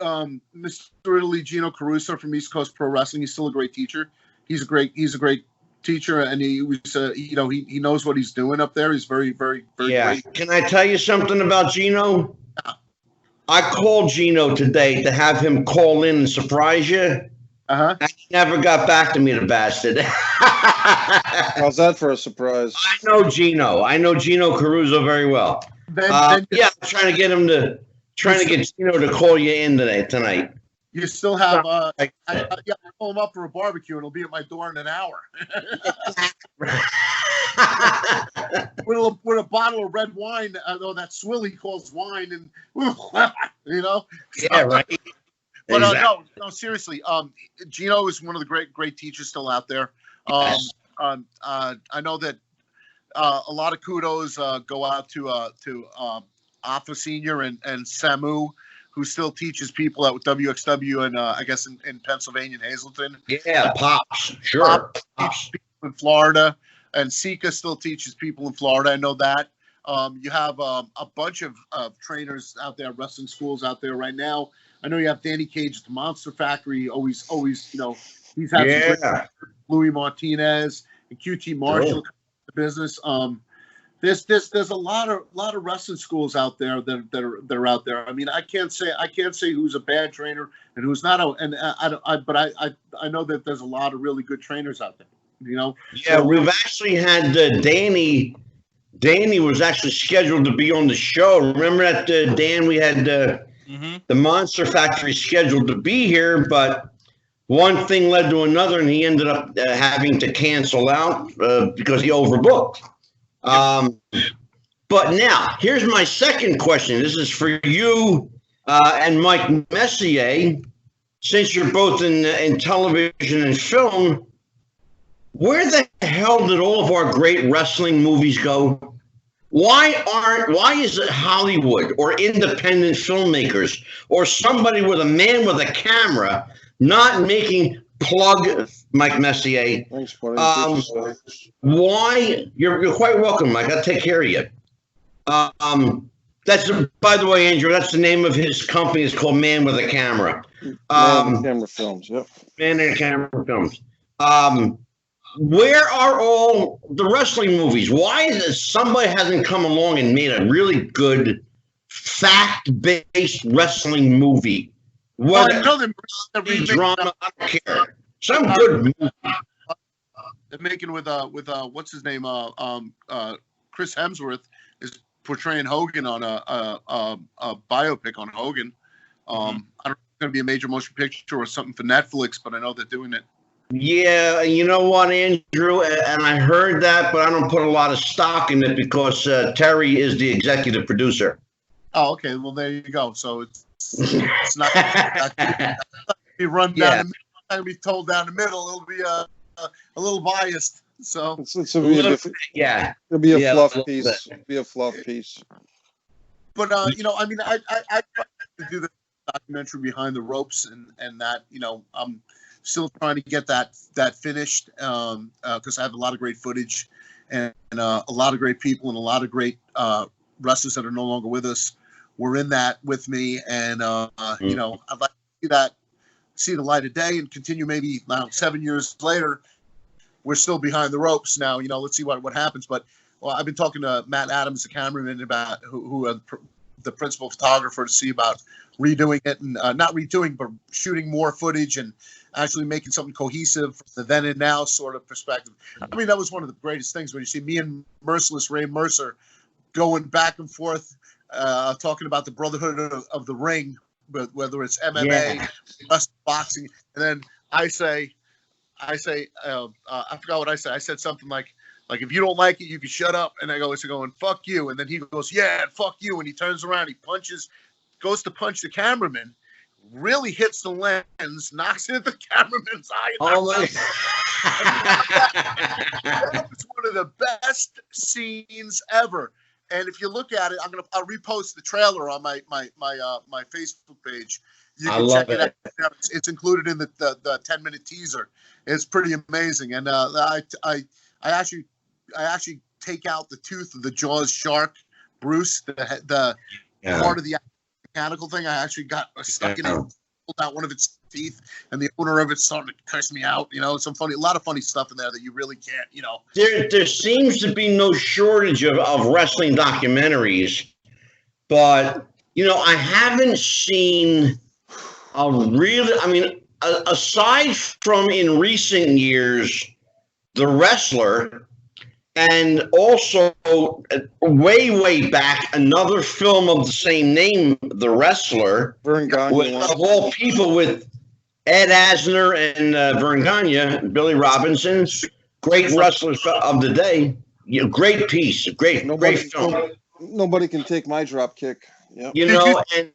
Mr. Italy, Gino Caruso from East Coast Pro Wrestling, he's still a great teacher. He's a great teacher, and he was, he knows what he's doing up there. He's very, very, very great. Can I tell you something about Gino? Yeah. I called Gino today to have him call in and surprise you. And he never got back to me, the bastard. How's that for a surprise? I know Gino Caruso very well. I'm trying to get Gino to call you in tonight. You still have I'll pull him up for a barbecue, and it'll be at my door in an hour. with a bottle of red wine, though that swill he calls wine, and Yeah, right. But no, seriously. Gino is one of the great teachers still out there. I know that a lot of kudos go out to Alpha Senior and Samu, who still teaches people at WXW and I guess in Pennsylvania and Hazleton. Yeah, Pops, sure. Pops in Florida, and Sika still teaches people in Florida. I know that. You have a bunch of trainers out there, wrestling schools out there right now. I know you have Danny Cage at the Monster Factory. Always, he's had some great Louis Martinez and QT Marshall the business. There's a lot of wrestling schools out there that are out there. I mean, I can't say who's a bad trainer and who's not. But I know that there's a lot of really good trainers out there. Yeah, we've actually had Danny. Danny was actually scheduled to be on the show. Remember that, Dan? We had the Monster Factory scheduled to be here, but one thing led to another, and he ended up having to cancel out because he overbooked. But now, here's my second question. This is for you and Mike Messier. Since you're both in television and film, where the hell did all of our great wrestling movies go? Why is it Hollywood or independent filmmakers or somebody with a man with a camera not making plug Mike Messier? Thanks, buddy. Why? You're quite welcome, Mike. I'll take care of you. That's, by the way, Andrew, that's the name of his company. It's called Man with a Camera. Man with Camera Films, yep. Man with a Camera Films. Where are all the wrestling movies? Why is it somebody hasn't come along and made a really good fact-based wrestling movie? What drama? I don't care. Some good movie. They're making with what's his name? Chris Hemsworth is portraying Hogan on a biopic on Hogan. I don't know if it's going to be a major motion picture or something for Netflix, but I know they're doing it. Yeah, you know what, Andrew? And I heard that, but I don't put a lot of stock in it because Terry is the executive producer. Oh, okay. Well, there you go. So it's not be run down the middle. It's not going to be told down the middle. It'll be a little biased. So it'll be a fluff piece. It'll be a fluff piece. But I mean, I to do the documentary Behind the Ropes and that, I'm still trying to get that finished because I have a lot of great footage and a lot of great people and a lot of great wrestlers that are no longer with us were in that with me, and I'd like to see the light of day and continue. Maybe now 7 years later, we're still behind the ropes now. Let's see what happens. But I've been talking to Matt Adams, the cameraman, about who the principal photographer, to see about redoing it and not redoing, but shooting more footage and actually making something cohesive from the then and now sort of perspective. I mean, that was one of the greatest things when you see me and Merciless Ray Mercer going back and forth, talking about the brotherhood of the ring, but whether it's MMA, boxing, and then I say, I forgot what I said. I said something like if you don't like it, you can shut up. And I go, it's going, fuck you. And then he goes, yeah, fuck you. And he turns around, he goes to punch the cameraman, really hits the lens, knocks it at the cameraman's eye. It's one of the best scenes ever. And if you look at it, I'll repost the trailer on my Facebook page. You can check it out. It's included in the 10-minute teaser. It's pretty amazing. And I actually take out the tooth of the Jaws shark, Bruce, the part of the mechanical thing. I actually got stuck in it, pulled out one of its teeth, and the owner of it started to curse me out. A lot of funny stuff in there that you really can't. There seems to be no shortage of wrestling documentaries, but I haven't seen aside from in recent years, The Wrestler, and also way back, another film of the same name, The Wrestler, of all people, with Ed Asner and Vern Gagne, Billy Robinson, great wrestlers of the day. Great piece, great film. Nobody can take my drop kick. Yep. And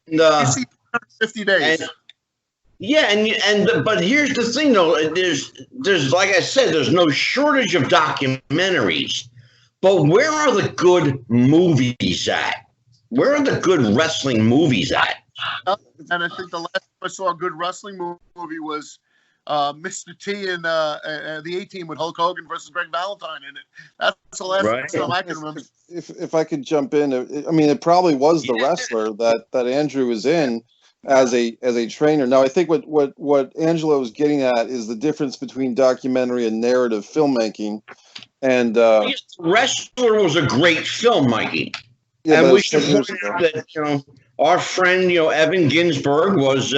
50 days. But here's the thing, though. There's like I said, there's no shortage of documentaries. But where are the good movies at? Where are the good wrestling movies at? And I think the last time I saw a good wrestling movie was Mr. T and the A-Team with Hulk Hogan versus Greg Valentine in it. That's the last time I can remember. If I could jump in, it probably was The Wrestler that Andrew was in as a trainer. Now, I think what Angelo was getting at is the difference between documentary and narrative filmmaking. And Wrestler was a great film, Mikey. Yeah, and we should point out that our friend Evan Ginsberg was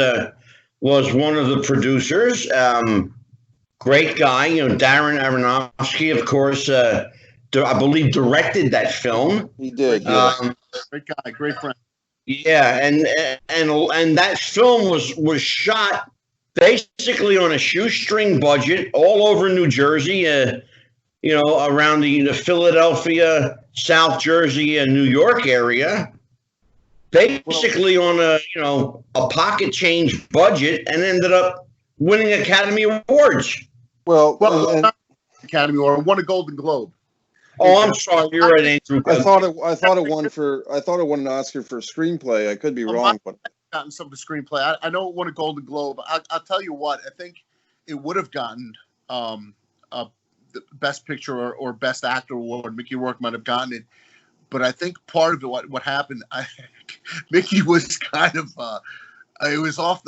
one of the producers. Great guy. Darren Aronofsky, of course, I believe directed that film. He did. Great guy, great friend. Yeah, and that film was shot basically on a shoestring budget all over New Jersey, around the Philadelphia, South Jersey, and New York area. Basically on a pocket change budget, and ended up winning Academy Awards. Well, Academy Award, won a Golden Globe. Oh, I'm sorry. You're right, Andrew. I thought it won an Oscar for screenplay. I could be wrong, but gotten some of the screenplay. I know it won a Golden Globe. I'll tell you what. I think it would have gotten the Best Picture or Best Actor award. Mickey Rourke might have gotten it, but I think part of it, what happened, Mickey was kind of. It was off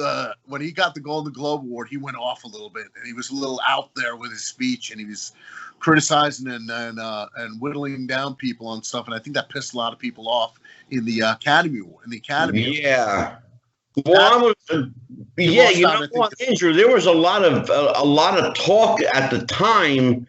when he got the Golden Globe award, he went off a little bit, and he was a little out there with his speech, and he was criticizing and whittling down people on stuff, and I think that pissed a lot of people off in the Academy. Yeah. Well, Andrew, there was a lot of talk at the time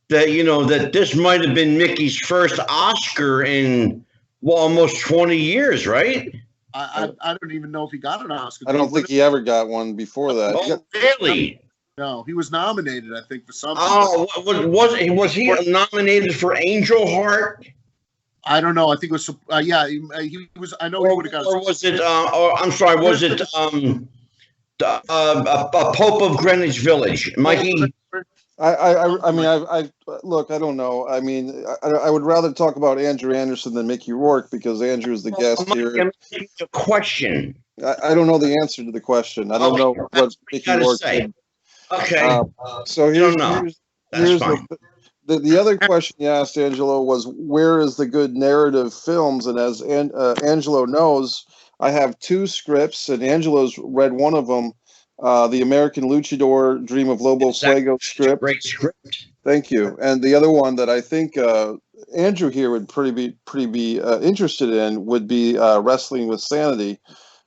that that this might have been Mickey's first Oscar in almost 20 years, right? I don't even know if he got an Oscar. I don't think he ever got one before that. Oh, really? No, he was nominated, I think, for something. Oh, was he nominated for Angel Heart? I don't know. I think it was. He was. I know he would have got. Or was it? I'm sorry. Was it Pope of Greenwich Village, Mikey? Look, I don't know. I would rather talk about Andrew Anderson than Mickey Rourke because Andrew is the guest here. A question. I don't know the answer to the question. I don't know what Mickey Rourke did. Okay. So here's the other question you asked, Angelo, was where is the good narrative films? And as Angelo knows, I have two scripts, and Angelo's read one of them. The American Luchador Dream of Lobo Fuego script. Great script. Thank you. And the other one that I think Andrew here would be interested in would be Wrestling with Sanity.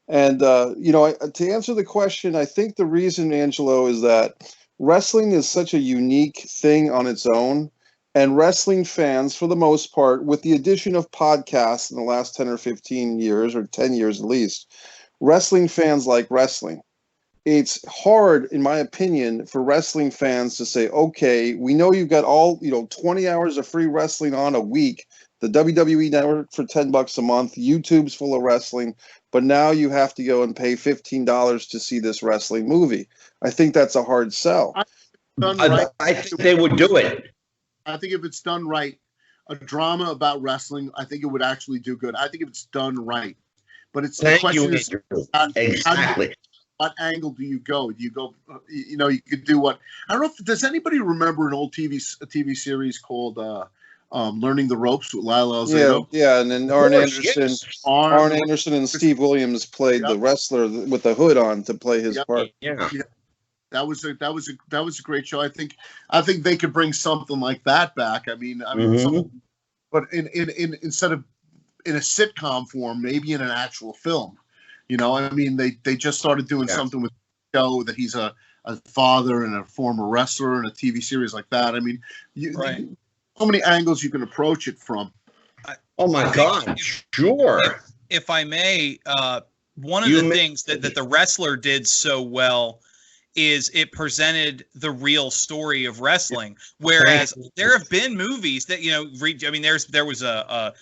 And to answer the question, I think the reason, Angelo, is that wrestling is such a unique thing on its own, and wrestling fans, for the most part, with the addition of podcasts in the last 10 or 15 years, or 10 years at least, wrestling fans like wrestling. It's hard, in my opinion, for wrestling fans to say, okay, we know you've got 20 hours of free wrestling on a week, the WWE Network for $10 a month, YouTube's full of wrestling, but now you have to go and pay $15 to see this wrestling movie. I think that's a hard sell. I think they would do it. I think if it's done right, a drama about wrestling, I think it would actually do good. I think if it's done right. But it's the question is, exactly. What angle do you go? Do you go, you could do what? I don't know does anybody remember an old TV series called Learning the Ropes with Lyle Alzado. Yeah, and then Arn Anderson. Yes. Arn Anderson and Steve Williams played the wrestler with the hood on to play his part. Yeah. That was a great show. I think they could bring something like that back. I mean, but in instead of in a sitcom form, maybe in an actual film. You know, I mean, they just started doing something with the show that he's a father and a former wrestler and a TV series like that. I mean, so many angles you can approach it from. Oh my God! Sure. If I may, one of the things that the wrestler did so well is it presented the real story of wrestling. Whereas there have been movies that, you know, I mean, there was a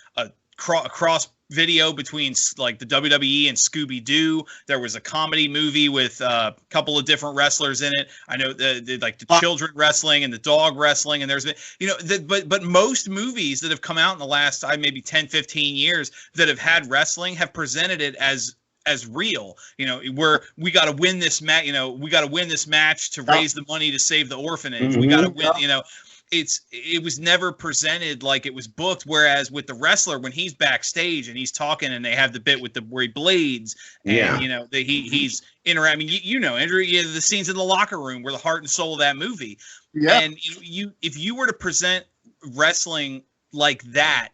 cross video between like the WWE and Scooby-Doo. There was a comedy movie with a couple of different wrestlers in it. I know the children wrestling and the dog wrestling, and there's been, you know, but most movies that have come out in the last maybe 10, 15 years that have had wrestling have presented it as real, you know, where we got to win this match, you know, we got to win this match to raise the money to save the orphanage. We got to win, you know. It was never presented like it was booked. Whereas with the wrestler, when he's backstage and he's talking, and they have the bit with where he bleeds, and you know that he's interacting. You know, Andrew, the scenes in the locker room were the heart and soul of that movie. Yeah. And if you were to present wrestling like that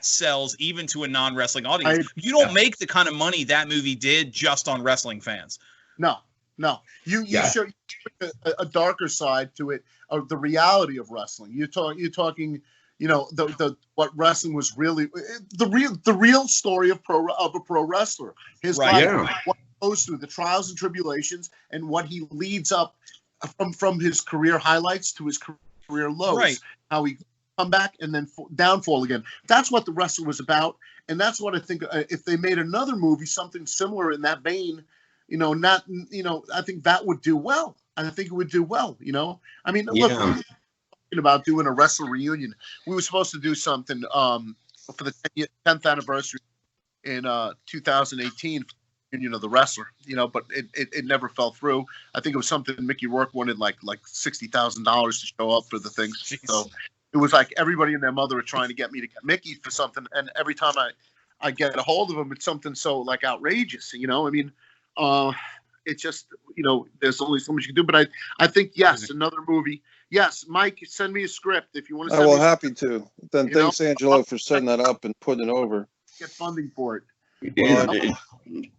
sells even to a non-wrestling audience. You don't make the kind of money that movie did just on wrestling fans. No. You show a darker side to it, of the reality of wrestling. You're talking, you know, the what wrestling was really the real story of a pro wrestler. His life, what he goes through, the trials and tribulations, and what he leads up from his career highlights to his career lows. Right. How he come back and then downfall again. That's what the wrestler was about, and that's what I think. If they made another movie, something similar in that vein, you know, I think that would do well. I think it would do well. You know, I mean, look, we're talking about doing a wrestler reunion. We were supposed to do something for the 10th anniversary in 2018. You know, the wrestler, you know, but it never fell through. I think it was something Mickey Rourke wanted like $60,000 to show up for the thing. Jeez. So it was like everybody and their mother are trying to get me to get Mickey for something, and every time I get a hold of him, it's something so like outrageous. You know, I mean, it's just, you know, there's only so much you can do. But I think another movie. Yes, Mike, send me a script if you want to. Happy to. Then thanks, Angelo, for setting that up and putting it over. Get funding for it.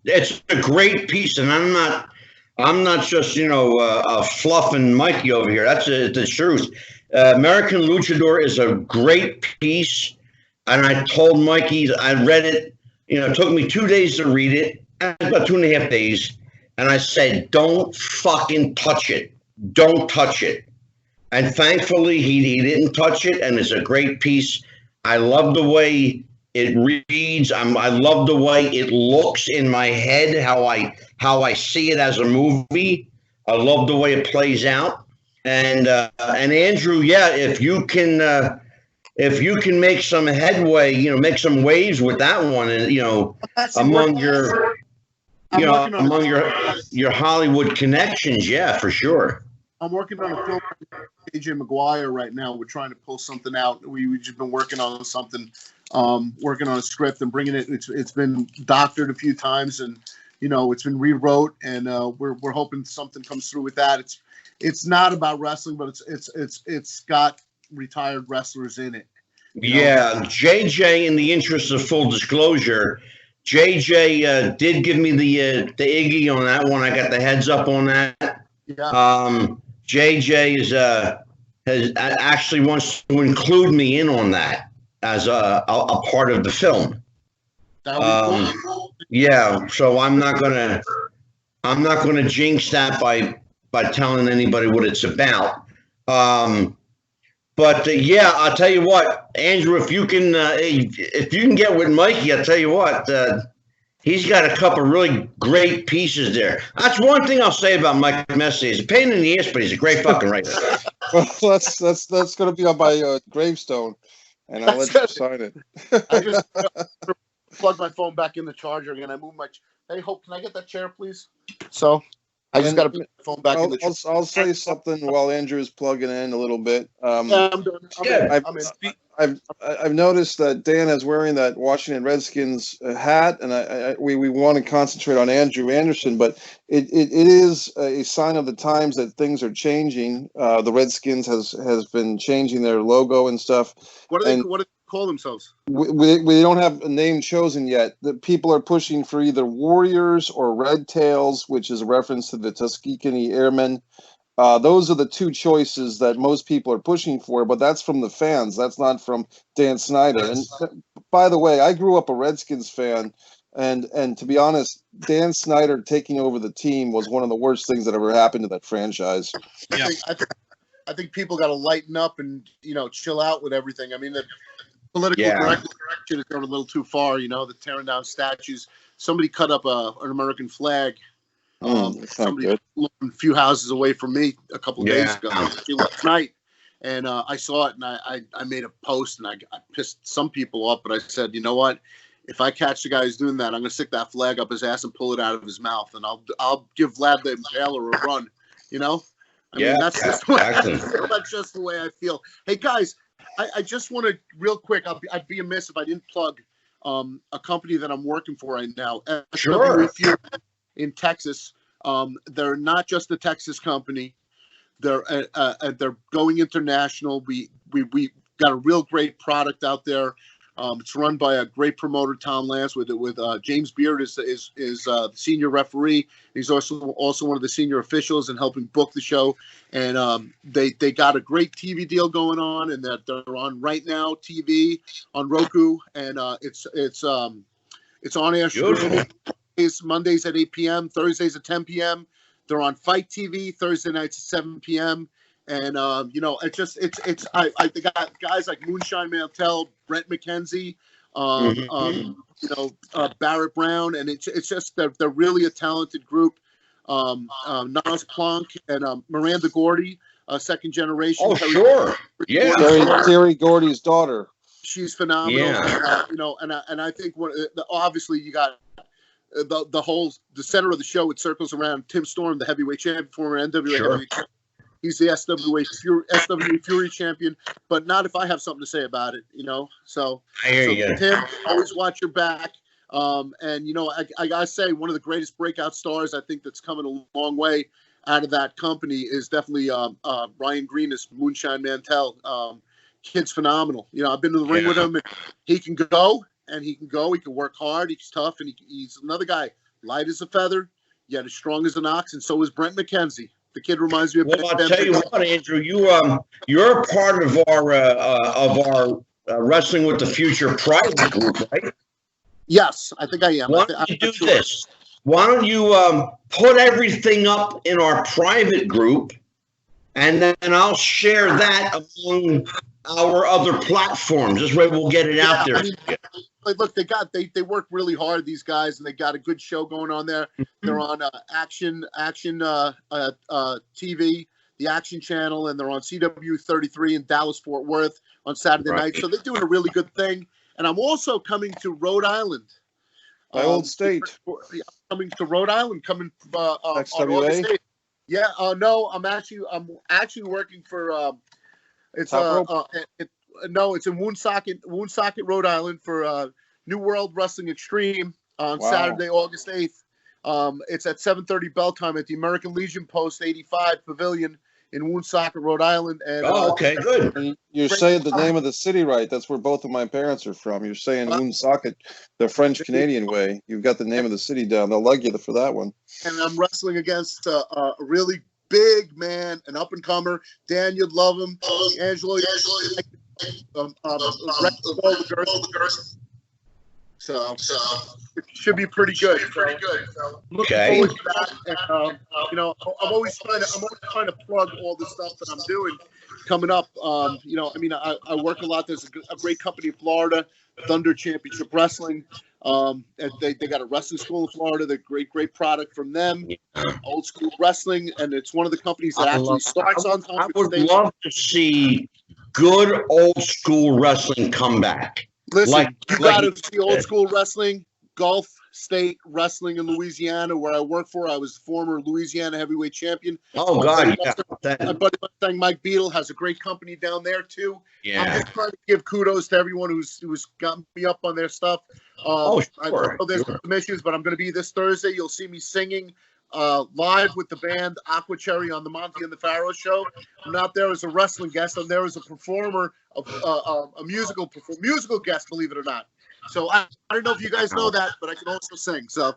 It's a great piece, and I'm not just, you know, fluffing Mikey over here. That's the truth. American Luchador is a great piece, and I told Mikey, I read it. You know, it took me 2 days to read it, about 2.5 days, and I said, "Don't fucking touch it. Don't touch it." And thankfully, he didn't touch it, and it's a great piece. I love the way it reads. I love the way it looks in my head, how I see it as a movie. I love the way it plays out. And Andrew, if you can make some headway, you know, make some waves with that one, and you know, among your Hollywood connections, for sure. I'm working on a film with AJ McGuire right now. We're trying to pull something out. We've just been working on something. Working on a script and bringing it. It's been doctored a few times, and you know, it's been rewrote, and we're hoping something comes through with that. It's not about wrestling, but it's got retired wrestlers in it. JJ, in the interest of full disclosure, JJ did give me the Iggy on that one. I got the heads up on that. JJ has actually wants to include me in on that as a part of the film. So I'm not gonna jinx that by telling anybody what it's about. But I'll tell you what, Andrew, if you can get with Mikey, I'll tell you what, he's got a couple really great pieces there. That's one thing I'll say about Mike Messi. He's a pain in the ass, but he's a great fucking writer. Well, that's gonna be on my gravestone. And I'll let you sign it. I just plug my phone back in the charger again. I move my. Hey, Hope, can I get that chair, please? So, I just got to put the phone back in the. I'll say something while Andrew's plugging in a little bit. Yeah, I'm done. I'm in. I've noticed that Dan is wearing that Washington Redskins hat, and we want to concentrate on Andrew Anderson, but it is a sign of the times that things are changing. The Redskins has been changing their logo and stuff. What do they call themselves? We don't have a name chosen yet. The people are pushing for either Warriors or Red Tails, which is a reference to the Tuskegee Airmen. Those are the two choices that most people are pushing for, but that's from the fans. That's not from Dan Snyder. And by the way, I grew up a Redskins fan, and to be honest, Dan Snyder taking over the team was one of the worst things that ever happened to that franchise. Yeah. I think people got to lighten up and chill out with everything. I mean, the political direction is going a little too far. The tearing down statues. Somebody cut up an American flag. Somebody a few houses away from me a couple of days ago, last night, and I saw it, and I made a post, and I pissed some people off, but I said, you know what? If I catch the guy who's doing that, I'm gonna stick that flag up his ass and pull it out of his mouth, and I'll give Vlad the Impaler a run. I mean, that's just the way I feel. Hey guys, I just want to real quick. I'd be amiss if I didn't plug a company that I'm working for right now. Sure. In Texas. They're not just a Texas company. They're going international. We got a real great product out there. It's run by a great promoter, Tom Lance, with James Beard is the senior referee. He's also one of the senior officials and helping book the show. And they got a great TV deal going on, and that they're on Right Now TV on Roku, and it's on air streaming. Mondays at 8 p.m., Thursdays at 10 p.m. They're on Fight TV Thursday nights at 7 p.m. And they got guys like Moonshine Mantel, Brent McKenzie, Barrett Brown, and it's just they're really a talented group. Nas Plunk and Miranda Gordy, second generation. Oh, sure, yeah, Terry Gordy's daughter. She's phenomenal. Yeah. And I think obviously you got. The center of the show, it circles around Tim Storm, the heavyweight champion, former NWA heavyweight champion. He's the SWA Fury champion, but not if I have something to say about it, So I hear you. Tim, always watch your back. And I gotta say, one of the greatest breakout stars I think that's coming a long way out of that company is definitely Ryan Green as Moonshine Mantel. Kid's phenomenal. I've been to the ring with him, and he can go. And he can work hard, he's tough, and he's another guy, light as a feather, yet as strong as an ox, and so is Brent McKenzie. The kid reminds me of I'll tell you what, Andrew, you're a part of our Wrestling with the Future private group, right? Yes, I think I am. Why don't you do this? Why don't you put everything up in our private group, and then I'll share that among our other platforms. This way we'll get it out there. Look, they work really hard, these guys, and they got a good show going on there. They're on Action TV, the Action Channel, and they're on CW 33 in Dallas, Fort Worth on Saturday night. So they're doing a really good thing. And I'm also coming to Rhode Island. My old state. Coming to Rhode Island, on August 8th. Yeah, no, I'm actually working for it's in Woonsocket, Rhode Island for New World Wrestling Extreme on Saturday, August 8th. It's at 7:30 bell time at the American Legion Post 85 Pavilion in Woonsocket, Rhode Island. And okay, good. And you're saying the name of the city right. That's where both of my parents are from. You're saying Woonsocket the French Canadian way. You've got the name of the city down. They'll lug you for that one. And I'm wrestling against a really big man, an up and comer. Dan, you'd love him. Angelo, all the girls. So it should be pretty good. Okay. And, I'm always trying to plug all the stuff that I'm doing coming up. I work a lot. There's a great company in Florida, Thundar Championship Wrestling. And they got a wrestling school in Florida. They're great product from them. Old school wrestling, and it's one of the companies that actually starts on time. I would love to see good old school wrestling come back. Listen, you got to see old school wrestling, golf, State Wrestling in Louisiana, where I work for. I was former Louisiana heavyweight champion. Oh, God, yeah. My buddy Mike Beadle has a great company down there, too. Yeah. I'm just trying to give kudos to everyone who's got me up on their stuff. Sure. I know there's some issues, but I'm going to be this Thursday. You'll see me singing live with the band Aqua Cherry on the Monty and the Pharaoh show. I'm not there as a wrestling guest. I'm there as a performer, a musical guest, believe it or not. So I don't know if you guys know that, but I can also sing. So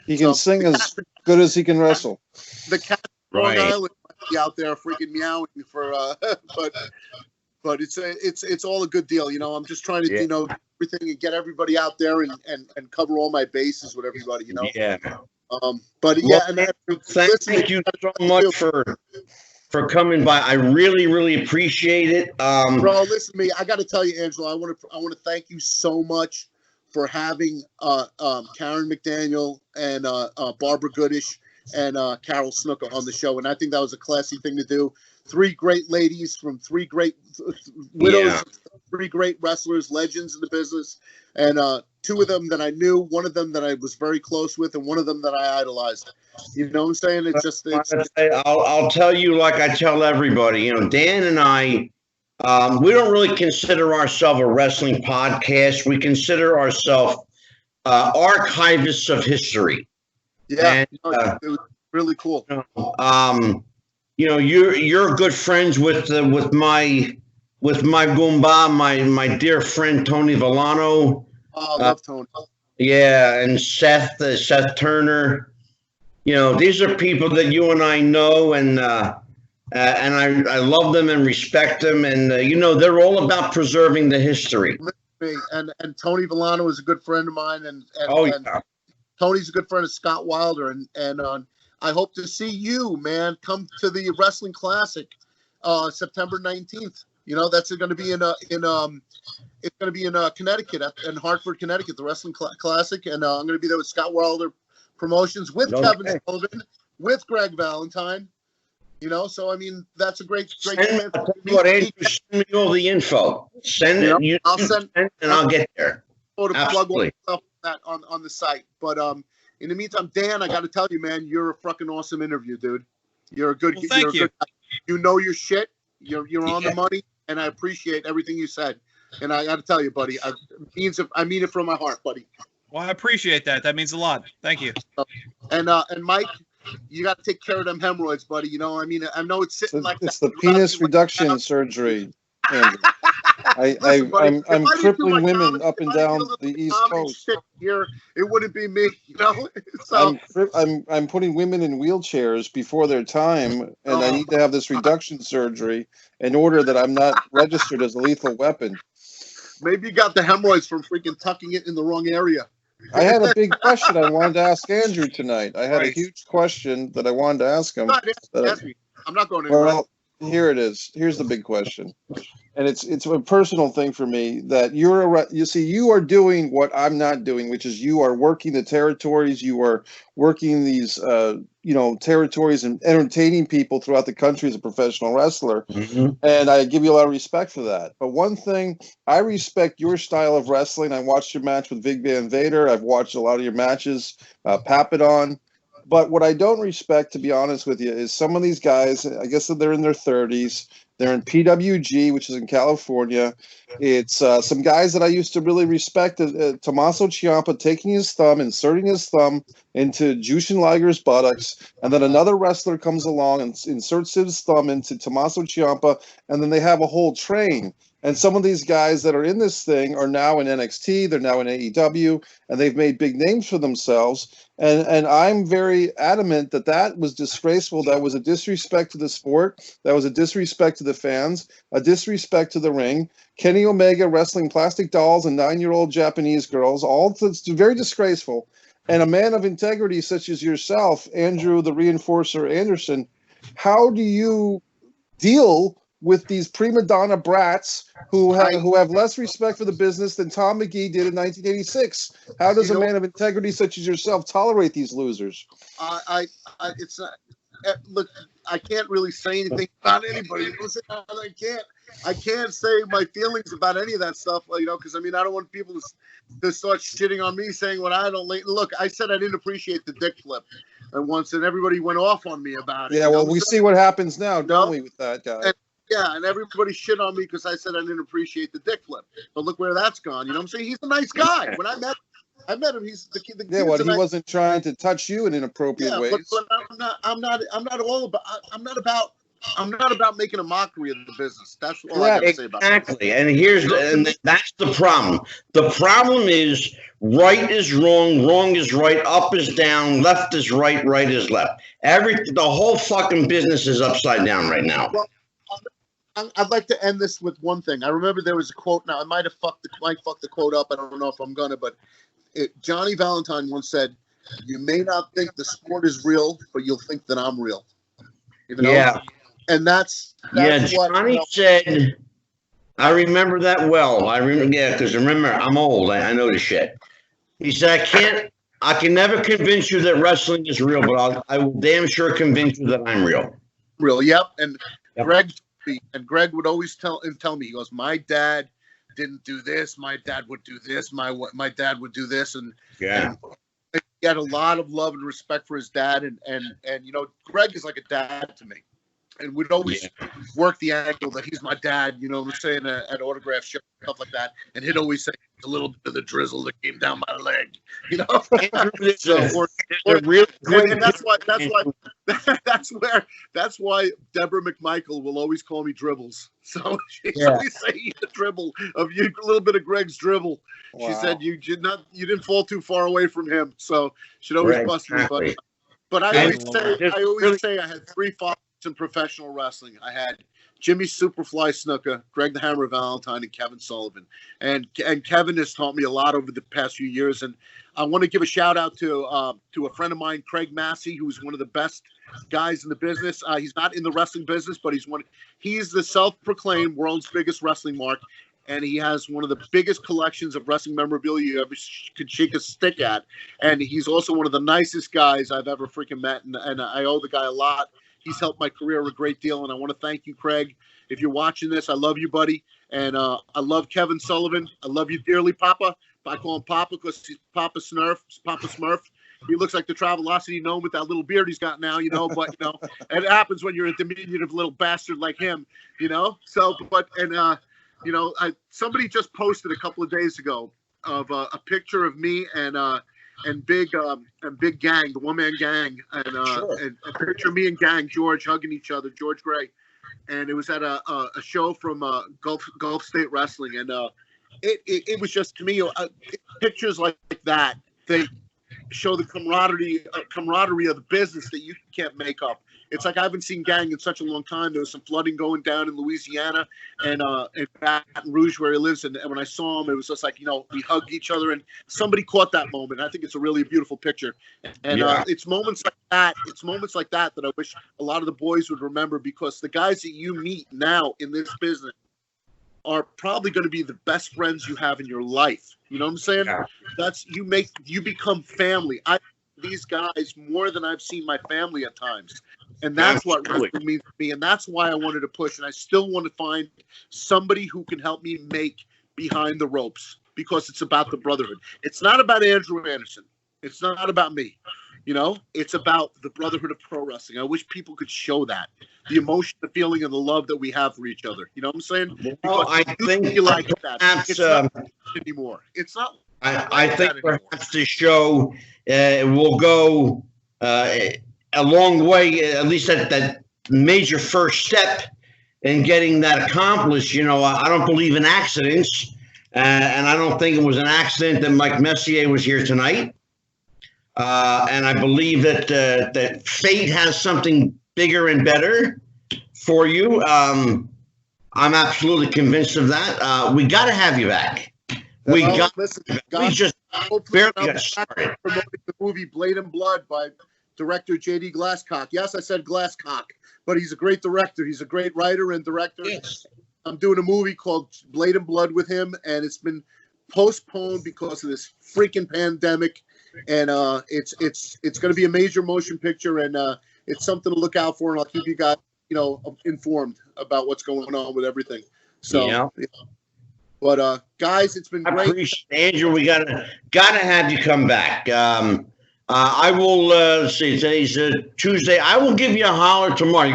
he can sing as good as he can wrestle. The cat Long Island might be out there freaking meowing for, but it's all a good deal. You know, I'm just trying to do everything and get everybody out there and cover all my bases with everybody. You know. Yeah. But yeah, and thank you so much for coming by. I really appreciate it. Bro, listen to me. I got to tell you, Angelo, I want to thank you so much for having Karen McDaniel and Barbara Goodish and Carol Snuka on the show, and I think that was a classy thing to do. 3 great ladies from 3 great widows, 3 great wrestlers, legends in the business, and 2 of them that I knew, 1 of them that I was very close with, and 1 of them that I idolized. You know what I'm saying? It's just. I'll tell you, like I tell everybody, you know, Dan and I, we don't really consider ourselves a wrestling podcast. We consider ourselves archivists of history. Yeah, and, it was really cool. You know, you're good friends with my Goomba, my dear friend Tony Villano. Oh, I love Tony. Yeah, and Seth Turner. You know, these are people that you and I know, and I love them and respect them, and you know, they're all about preserving the history. And Tony Villano is a good friend of mine, and Tony's a good friend of Scott Wilder, and I hope to see you, man. Come to the Wrestling Classic, September 19th. You know, that's going to be it's going to be in Connecticut, in Hartford, Connecticut, the Wrestling Classic, and I'm going to be there with Scott Wilder Promotions, with Kevin Sullivan, with Greg Valentine. You know, so I mean, that's a great. Send me all the info. Send it. I'll send, and I'll get there. To plug all stuff on the site, but in the meantime, Dan, I got to tell you, man, you're a fucking awesome interview, dude. You're a good. Well, thank you. You know your shit. You're on the money, and I appreciate everything you said. And I got to tell you, buddy, I mean it from my heart, buddy. Well, I appreciate that. That means a lot. Thank you. And Mike, you got to take care of them hemorrhoids, buddy. You know, I mean, I know it's sitting like it's the penis reduction surgery. Andrew. I'm crippling women up and down the East Coast. Here, it wouldn't be me, you know. So, I'm putting women in wheelchairs before their time, and I need to have this reduction surgery in order that I'm not registered as a lethal weapon. Maybe you got the hemorrhoids from freaking tucking it in the wrong area. I had a big question I wanted to ask Andrew tonight. I had a huge question that I wanted to ask him. I'm not going anywhere. Well, here it is. Here's the big question. And it's a personal thing for me that you are doing what I'm not doing, which is you are working the territories. You are working these, territories and entertaining people throughout the country as a professional wrestler. Mm-hmm. And I give you a lot of respect for that. But one thing, I respect your style of wrestling. I watched your match with Big Van Vader. I've watched a lot of your matches, Papadon. But what I don't respect, to be honest with you, is some of these guys, I guess that they're in their 30s. They're in PWG, which is in California. It's some guys that I used to really respect. Tommaso Ciampa taking his thumb, inserting his thumb into Jushin Liger's buttocks, and then another wrestler comes along and inserts his thumb into Tommaso Ciampa, and then they have a whole train. And some of these guys that are in this thing are now in NXT, they're now in AEW, and they've made big names for themselves. And I'm very adamant that was disgraceful. That was a disrespect to the sport. That was a disrespect to the fans, a disrespect to the ring. Kenny Omega wrestling plastic dolls and 9-year-old Japanese girls, it's very disgraceful. And a man of integrity such as yourself, Andrew the Reinforcer Anderson, how do you deal with these prima donna brats who have less respect for the business than Tom McGee did in 1986? How does a man of integrity such as yourself tolerate these losers? It's not. Look, I can't really say anything about anybody. I can't. I can't say my feelings about any of that stuff, you know, because I mean, I don't want people to start shitting on me saying what I don't like. Look, I said I didn't appreciate the dick flip, and once, and everybody went off on me about it. Yeah, well, we see what happens now, don't we, with that guy? And everybody shit on me because I said I didn't appreciate the dick flip. But look where that's gone. You know what I'm saying? He's a nice guy. When I met him. He's the kid. Yeah, well, he wasn't trying to touch you in inappropriate ways. But I'm not about making a mockery of the business. That's all I got to say about it. Exactly. And that's the problem. The problem is right is wrong, wrong is right, up is down, left is right, right is left. The whole fucking business is upside down right now. Well, I'd like to end this with one thing. I remember there was a quote. Now I might fuck the quote up. I don't know if I'm gonna, but Johnny Valentine once said, "You may not think the sport is real, but you'll think that I'm real." You know? Yeah. And that's what Johnny said. I remember that well. Because remember, I'm old. I know this shit. He said, I can never convince you that wrestling is real, but I will damn sure convince you that I'm real. Real, yep. And Greg would always tell me, he goes, my dad didn't do this, my dad would do this, my dad would do this, and he had a lot of love and respect for his dad, and you know, Greg is like a dad to me, and we'd always work the angle that he's my dad, you know what I'm saying, at autograph shows, stuff like that, and he'd always say a little bit of the drizzle that came down my leg, you know. That's why Deborah McMichael will always call me Dribbles. So she always say the dribble of you, a little bit of Greg's dribble. Wow. She said you didn't fall too far away from him. So she'd always bust me. But I always say I had three fathers in professional wrestling. I had Jimmy Superfly Snuka, Greg the Hammer Valentine, and Kevin Sullivan. And Kevin has taught me a lot over the past few years. And I want to give a shout out to a friend of mine, Craig Massey, who's one of the best guys in the business. He's not in the wrestling business, but he's the self-proclaimed world's biggest wrestling mark. And he has one of the biggest collections of wrestling memorabilia you ever could shake a stick at. And he's also one of the nicest guys I've ever freaking met. And I owe the guy a lot. He's helped my career a great deal, and I want to thank you, Craig. If you're watching this, I love you, buddy. And I love Kevin Sullivan. I love you dearly, Papa. I call him Papa because he's Papa Smurf. He looks like the Travelocity gnome with that little beard he's got now, you know. But, you know, it happens when you're a diminutive little bastard like him, you know. So, you know, somebody just posted a couple of days ago of a picture of me and Big Gang, the one-man gang, and a picture of me and Gang, George, hugging each other, George Gray. And it was at a show from Gulf State Wrestling. And it was just, to me, pictures like that, they show the camaraderie of the business that you can't make up. It's like I haven't seen Gang in such a long time. There was some flooding going down in Louisiana and in Baton Rouge where he lives. And when I saw him, it was just like, you know, we hugged each other, and somebody caught that moment. I think it's a really beautiful picture. And it's moments like that. It's moments like that I wish a lot of the boys would remember, because the guys that you meet now in this business are probably going to be the best friends you have in your life. You know what I'm saying? Yeah. You become family. These guys more than I've seen my family at times. And that's what wrestling means to me. And that's why I wanted to push. And I still want to find somebody who can help me make Behind the Ropes, because it's about the brotherhood. It's not about Andrew Anderson. It's not about me. You know, it's about the brotherhood of pro wrestling. I wish people could show that. The emotion, the feeling, and the love that we have for each other. You know what I'm saying? Well, I think you like that. It's not anymore. It's not. I think perhaps the show will go a long way, at least at that major first step in getting that accomplished. You know, I don't believe in accidents, and I don't think it was an accident that Mike Messier was here tonight. And I believe that fate has something bigger and better for you. I'm absolutely convinced of that. We got to have you back. We just barely got started. Promoting the movie Blade and Blood by director J.D. Glasscock. Yes, I said Glasscock, but he's a great director. He's a great writer and director. Yes. I'm doing a movie called Blade and Blood with him, and it's been postponed because of this freaking pandemic. And it's going to be a major motion picture, and it's something to look out for. And I'll keep you guys, you know, informed about what's going on with everything. So, yeah. But guys, it's been I great. appreciate it. Andrew. We gotta have you come back. I will see. Today's Tuesday. I will give you a holler tomorrow.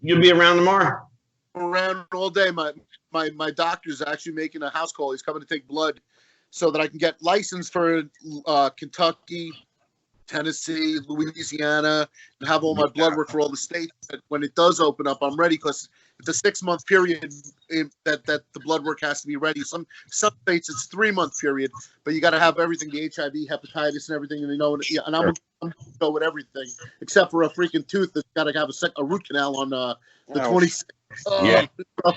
You'll be around tomorrow. Around all day. My doctor's actually making a house call. He's coming to take blood so that I can get licensed for Kentucky, Tennessee, Louisiana, and have all my blood work for all the states. That when it does open up, I'm ready, because it's a 6-month period that the blood work has to be ready. Some states it's 3-month period, but you got to have everything, the HIV, hepatitis, and everything. And and I'm go with everything except for a freaking tooth that's got to have a root canal on the 26th. Yeah.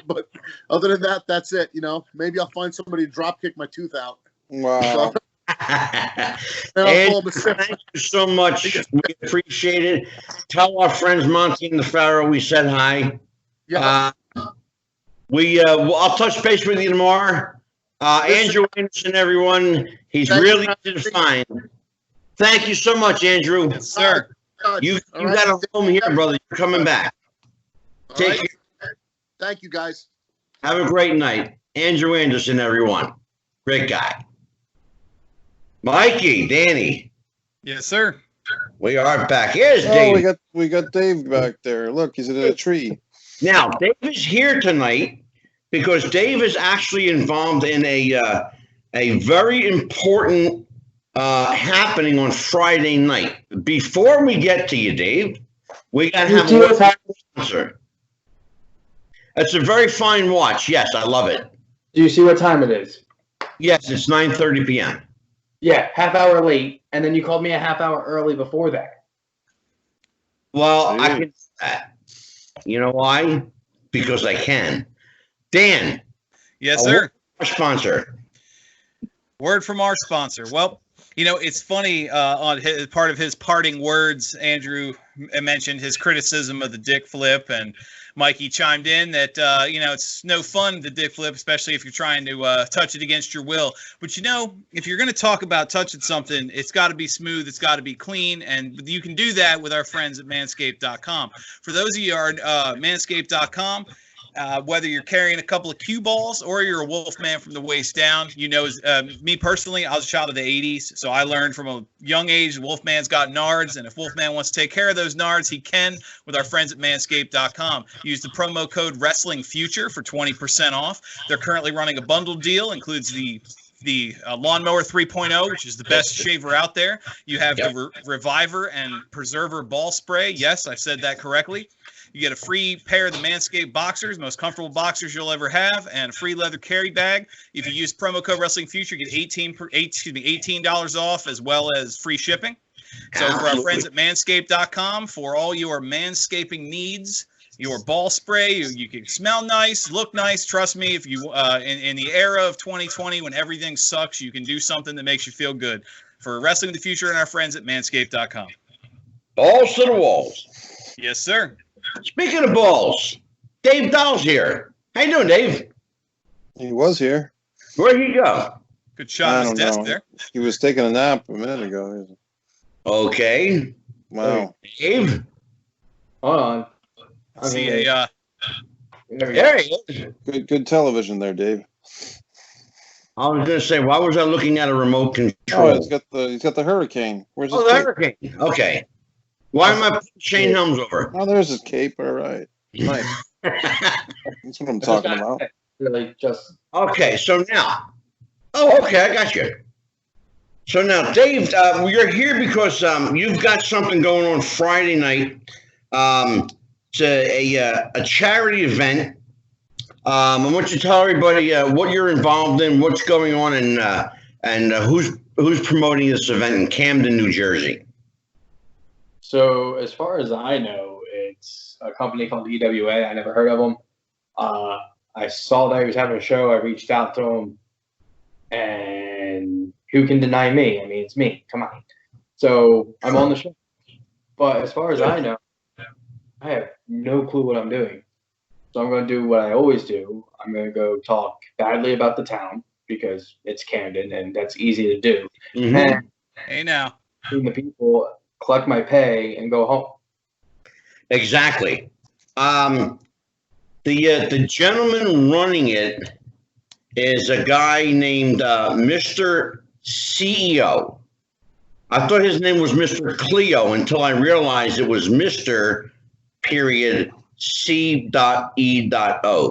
But other than that, that's it. Maybe I'll find somebody to drop kick my tooth out. Wow. And thank you so much. We appreciate it. Tell our friends Monty and the Pharaoh we said hi. Yeah. I'll touch base with you tomorrow. Andrew Anderson, everyone. He's really easy to find. Thank you so much, Andrew. Yes, sir. You got a home here, brother. You're coming back. Take care. Thank you, guys. Have a great night. Andrew Anderson, everyone. Great guy. Mikey, Danny. Yes, sir. We are back. Here's Dave. We got Dave back there. Look, he's in a tree. Now, Dave is here tonight because Dave is actually involved in a very important happening on Friday night. Before we get to you, Dave, we got to have a sponsor. It's a very fine watch. Yes, I love it. Do you see what time it is? Yes, it's 9:30 p.m. Yeah, half hour late, and then you called me a half hour early before that. Well, I can do that. You know why? Because I can. Dan. Yes, sir. Our sponsor. Word from our sponsor. Well, it's funny, on part of his parting words, Andrew mentioned his criticism of the dick flip, and Mikey chimed in that, it's no fun, the dick flip, especially if you're trying to touch it against your will. But, if you're going to talk about touching something, it's got to be smooth, it's got to be clean, and you can do that with our friends at manscaped.com. For those of you who are manscaped.com, whether you're carrying a couple of cue balls or you're a wolf man from the waist down, me personally, I was a child of the 80s, so I learned from a young age Wolfman's got nards, and if Wolfman wants to take care of those nards, he can with our friends at manscaped.com. Use the promo code WrestlingFuture for 20% off. They're currently running a bundle deal, includes the Lawnmower 3.0, which is the best shaver out there. You have the Reviver and Preserver ball spray. Yes, I said that correctly. You get a free pair of the Manscaped boxers, most comfortable boxers you'll ever have, and a free leather carry bag. If you use promo code WrestlingFuture, you get $18 off as well as free shipping. So for our friends at manscaped.com, for all your manscaping needs, your ball spray, you can smell nice, look nice. Trust me, if you in the era of 2020 when everything sucks, you can do something that makes you feel good. For Wrestling in the Future and our friends at manscaped.com. Balls to the walls. Yes, sir. Speaking of balls, Dave Dahl's here. How you doing, Dave? He was here. Where'd he go? Good shot of his desk there. He was taking a nap a minute ago. Okay. Wow. Dave? Hold on. See There he is. Good television there, Dave. I was going to say, why was I looking at a remote control? Oh, he's got the hurricane. Where's his the cape? hurricane. Okay. Why am I putting Shane Helms over? Oh, there's his cape. All right. Nice. That's what I'm talking about. Really just. Okay, so now. Oh, okay, I got you. So now, Dave, you're here because you've got something going on Friday night. It's a charity event. I want you to tell everybody what you're involved in, what's going on, and who's promoting this event in Camden, New Jersey. So as far as I know, it's a company called EWA. I never heard of them. I saw that he was having a show. I reached out to him, and who can deny me? I mean, it's me. Come on. So I'm on the show. But as far as I know, I have no clue what I'm doing. So I'm going to do what I always do. I'm going to go talk badly about the town because it's Camden, and that's easy to do. Mm-hmm. And hey, now. The people collect my pay and go home. Exactly. The gentleman running it is a guy named Mr. CEO. I thought his name was Mr. Cleo until I realized it was Mr. period C.E.O.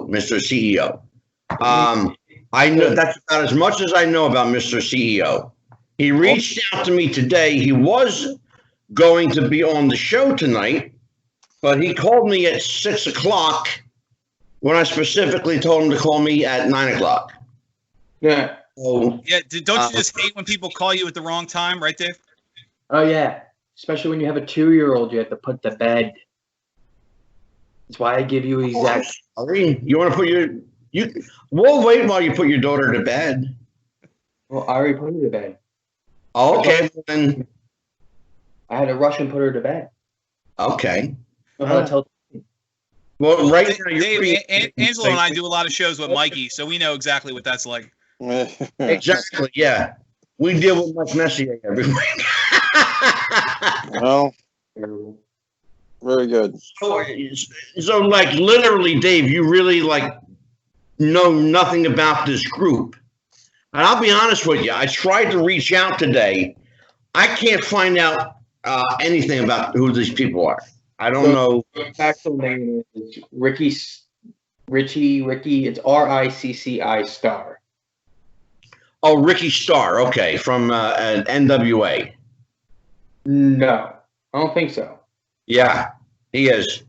Mr. CEO. I know that's about as much as I know about Mr. CEO. He reached out to me today. He was going to be on the show tonight, but he called me at 6 o'clock when I specifically told him to call me at 9 o'clock. Yeah. So, Yeah. Don't you just hate when people call you at the wrong time, right, Dave? Oh, yeah. Especially when you have a 2-year-old, you have to put to bed. That's why I give you exact. You want to put we'll wait while you put your daughter to bed. Well, I already put her to bed. Okay, then. I had to rush and put her to bed. Okay. Well, right now, Dave, Angelo and I do a lot of shows with Mikey, so we know exactly what that's like. Exactly, yeah. We deal with Mike Messier every week. Well, very good. So, like, literally, Dave, you really, like, know nothing about this group. And I'll be honest with you, I tried to reach out today. I can't find out anything about who these people are. I don't know. The actual name is Richie. It's RICCI Star. Oh, Ricky Starr. Okay, from NWA. No, I don't think so. Yeah, he is.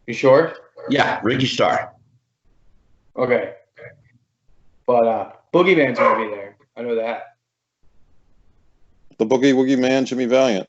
You sure? Yeah, Ricky Starr. Okay. But Boogeyman's gonna be there. I know that. The Boogie Woogie Man, Jimmy Valiant.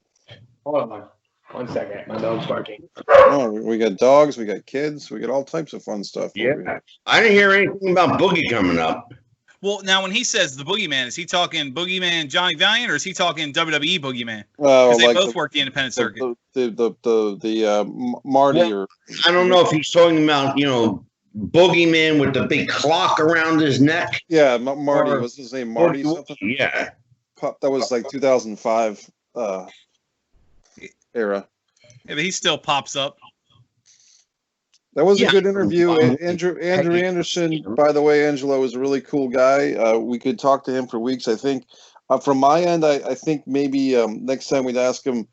Hold on 1 second. My dog's barking. Oh, we got dogs, we got kids, we got all types of fun stuff. Yeah, I didn't hear anything about Boogie coming up. Well, now when he says the Boogeyman, is he talking Boogeyman Johnny Valiant, or is he talking WWE Boogeyman? Because they both work the independent circuit. The Marty, or I don't know if he's talking about Boogeyman with the big clock around his neck. Yeah, Marty. What's his name? Marty something? Yeah. That was like 2005 era. Yeah, but he still pops up. That was a good interview. Andrew Anderson, by the way, Angelo is a really cool guy. We could talk to him for weeks, I think. From my end, I think maybe next time we'd ask him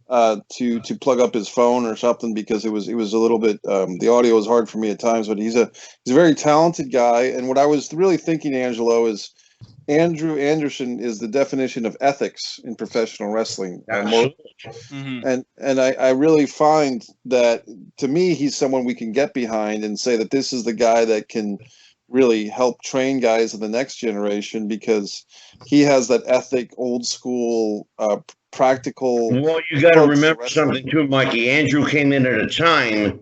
to plug up his phone or something, because it was a little bit the audio was hard for me at times. But he's a very talented guy. And what I was really thinking, Angelo, is Andrew Anderson is the definition of ethics in professional wrestling. And I really find that, to me, he's someone we can get behind and say that this is the guy that can really help train guys in the next generation, because he has that ethic, old school, practical. Well, you got to remember something too, Mikey. Andrew came in at a time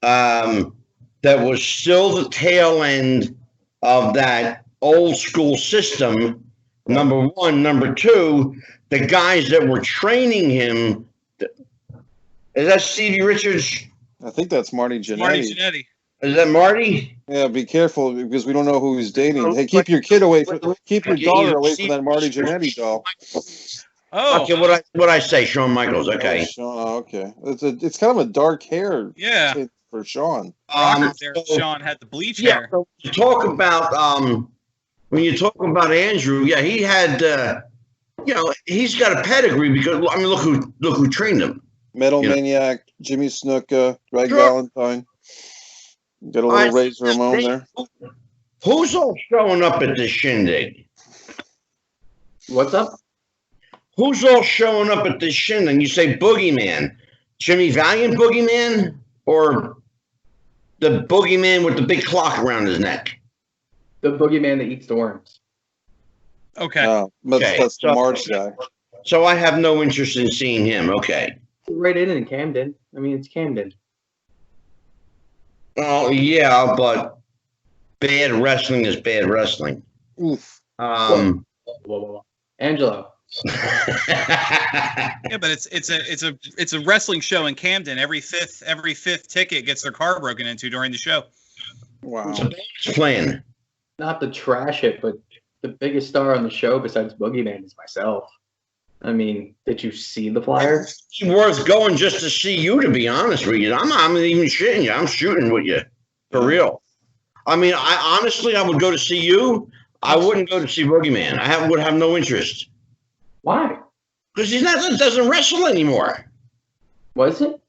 that was still the tail end of that old school system, number one. Number two, the guys that were training him, is that Stevie Richards? I think that's Marty Jannetty. Marty Jannetty. Is that Marty? Yeah, be careful, because we don't know who he's dating. Hey, keep your kid away keep your daughter away from that Marty Jannetty doll. Oh, okay. What I say, Shawn Michaels? Okay. Okay. It's kind of a dark hair. Yeah. For Shawn. Shawn had the bleach hair. So you talk about when you talk about Andrew, yeah, he had he's got a pedigree, because I mean, look who trained him. Metal Maniac, Jimmy Snuka, Greg Valentine. Got a little Razor Ramon there. Who's all showing up at this shindig? What's up? Who's all showing up at this shindig? You say Boogeyman, Jimmy Valiant Boogeyman, or the Boogeyman with the big clock around his neck? The Boogeyman that eats the worms. Okay. That's the March guy. So I have no interest in seeing him. Okay. Right in Camden. I mean, it's Camden. Oh, yeah, but bad wrestling is bad wrestling. Oof. Whoa. Angelo. Yeah, but it's a wrestling show in Camden. Every fifth ticket gets their car broken into during the show. Wow. It's a bad plan. Not to trash it, but the biggest star on the show besides Boogeyman is myself. I mean, did you see the flyer? It's worth going just to see you, to be honest with you. I'm not even shitting you. I'm shooting with you. For real. I mean, I honestly would go to see you. I wouldn't go to see Boogeyman. Would have no interest. Why? Because doesn't wrestle anymore. What is it?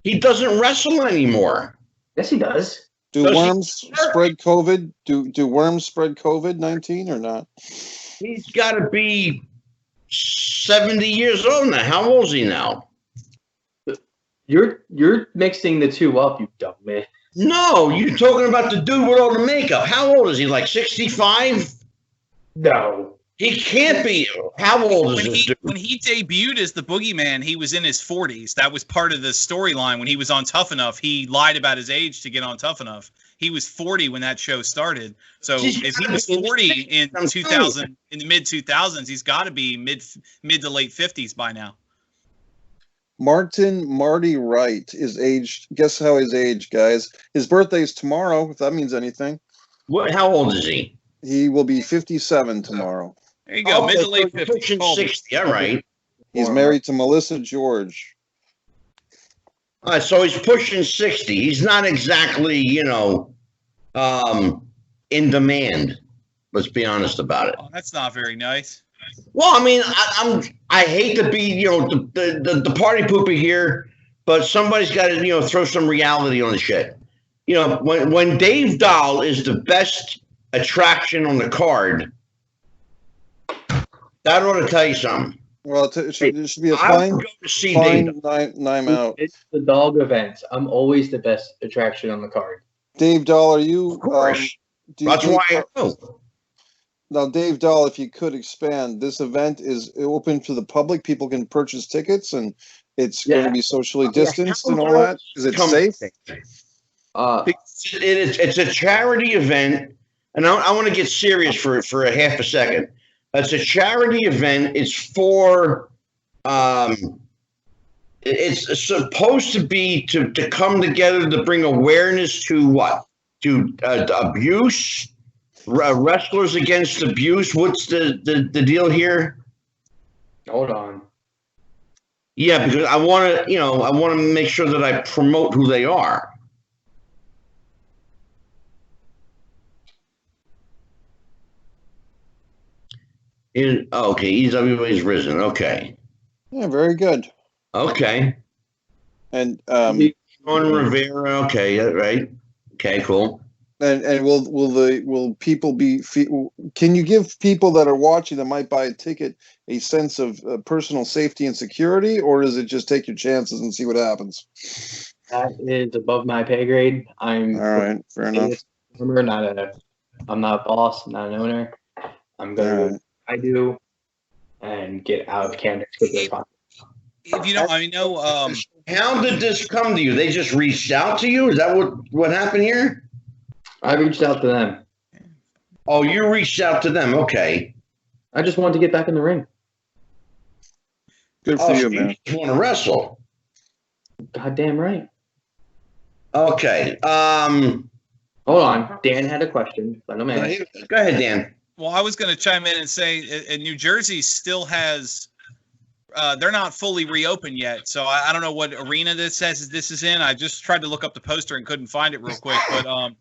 He doesn't wrestle anymore. Yes, he does. Do worms spread COVID? Do worms spread COVID-19 or not? He's got to be 70 years old now. How old is he now? You're mixing the two up, you dumb man. No, you're talking about the dude with all the makeup. How old is he? Like 65? No. He can't be. How old is this dude? When he debuted as the Boogeyman, he was in his 40s. That was part of the storyline. When he was on Tough Enough, he lied about his age to get on Tough Enough. He was 40 when that show started. So if he was 40 in 2000, in the mid 2000s, he's got to be mid to late 50s by now. Marty Wright is aged. Guess how his age, guys? His birthday's tomorrow, if that means anything. What? How old is he? He will be 57 tomorrow. There you go, mid to late 50s. Pushing 60, all right. He's married to Melissa George. All right, so he's pushing 60. He's not exactly, in demand. Let's be honest about it. Oh, that's not very nice. Well, I mean, I hate to be, the party pooper here, but somebody's got to, throw some reality on the shit. When Dave Dahl is the best attraction on the card, that ought to tell you something. Well, it should be a fine nine out. It's the dog event. I'm always the best attraction on the card. Dave Dahl, are you? Of course. That's why I know. Now, Dave Dahl, if you could expand, this event is open to the public. People can purchase tickets, and it's going to be socially distanced and all that. Is it safe? It's a charity event, and I want to get serious for a half a second. It's a charity event. It's for, it's supposed to be to come together to bring awareness to what? To abuse, wrestlers against abuse. What's the deal here? Hold on. Yeah, because I want to make sure that I promote who they are. Okay, EWA's risen. Okay. Yeah, very good. Okay. And on Rivera. Okay, right. Okay, cool. And will people be? Can you give people that are watching that might buy a ticket a sense of personal safety and security, or is it just take your chances and see what happens? That is above my pay grade. I'm all right. Fair enough. I'm not a boss. I'm not an owner. I'm gonna. Right. I do, and get out of Canada as quickly as possible. If you don't, I know. How did this come to you? They just reached out to you? Is that what happened here? I reached out to them. Oh, you reached out to them. Okay. I just wanted to get back in the ring. Good for you, man. You just want to wrestle. Goddamn right. Okay. Hold on. Dan had a question. Let him ask. Go ahead, Dan. Well, I was going to chime in and say New Jersey still has they're not fully reopened yet. So I don't know what arena this says this is in. I just tried to look up the poster and couldn't find it real quick. But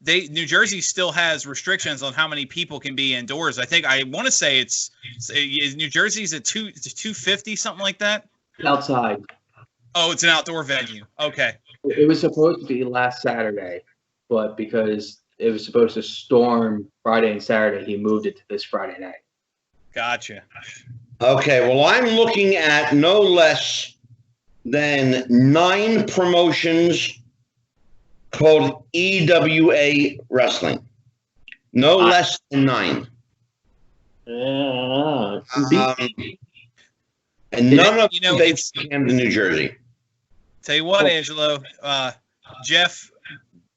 New Jersey still has restrictions on how many people can be indoors. I want to say it's New Jersey's at 250, something like that. Outside. Oh, it's an outdoor venue. Okay. It was supposed to be last Saturday, but because it was supposed to storm Friday and Saturday, he moved it to this Friday night. Gotcha. Okay, well, I'm looking at no less than 9 promotions called EWA Wrestling. No less than 9. And none of them they came to New Jersey. Tell you what, Angelo, Jeff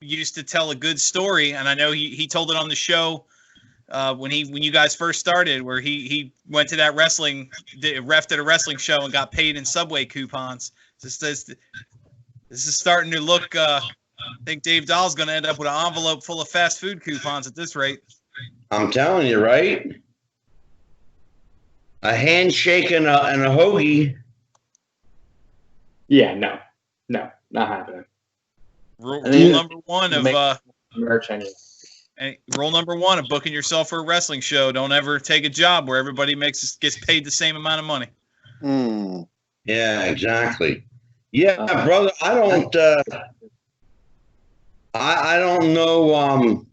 used to tell a good story, and I know he told it on the show when you guys first started, where he went to that ref at a wrestling show and got paid in Subway coupons. This is starting to look. I think Dave Dahl's going to end up with an envelope full of fast food coupons at this rate. I'm telling you, right? A handshake and a hoagie. Yeah, no, not happening. Rule number one of merch. Rule number one of booking yourself for a wrestling show: don't ever take a job where everybody gets paid the same amount of money. Yeah, exactly. Yeah, brother. I don't. I don't know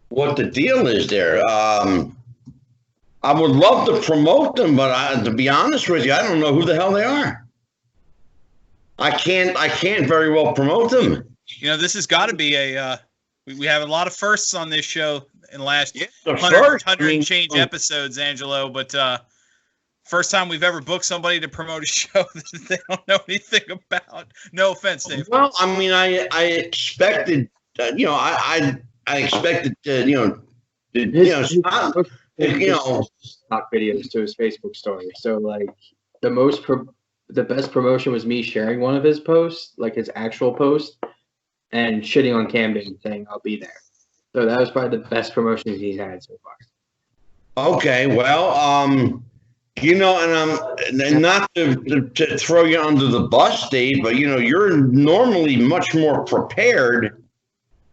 what the deal is there. I would love to promote them, but to be honest with you, I don't know who the hell they are. I can't very well promote them. You know, this has got to be a. We have a lot of firsts on this show in the last 100 and change episodes, Angelo. But first time we've ever booked somebody to promote a show that they don't know anything about. No offense, Dave. Well, I mean, I expected, I expected, stock videos to his Facebook story. So like the best promotion was me sharing one of his posts, like his actual post, and shitting on Camden saying I'll be there. So that was probably the best promotion he's had so far. Okay, well, and not to throw you under the bus, Dave, but you're normally much more prepared,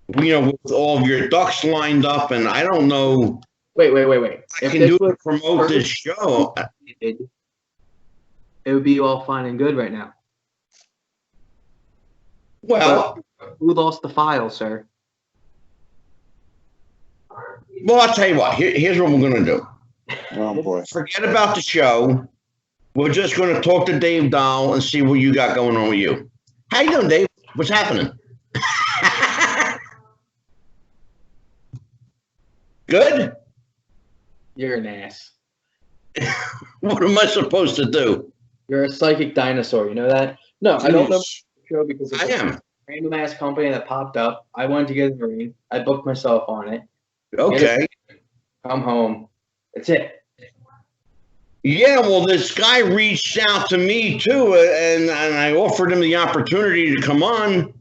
with all of your ducks lined up, and I don't know. Wait. I can do to promote this show. It would be all fine and good right now. Well, but who lost the file, sir? Well, I'll tell you what. Here's what we're going to do. Oh, boy. Forget about the show. We're just going to talk to Dave Dahl and see what you got going on with you. How you doing, Dave? What's happening? Good? You're an ass. What am I supposed to do? You're a psychic dinosaur. You know that? No, I don't know the show because I am. A random ass company that popped up. I wanted to get in the ring. I booked myself on it. Okay. Come home. That's it. Yeah, well, this guy reached out to me too, and I offered him the opportunity to come on,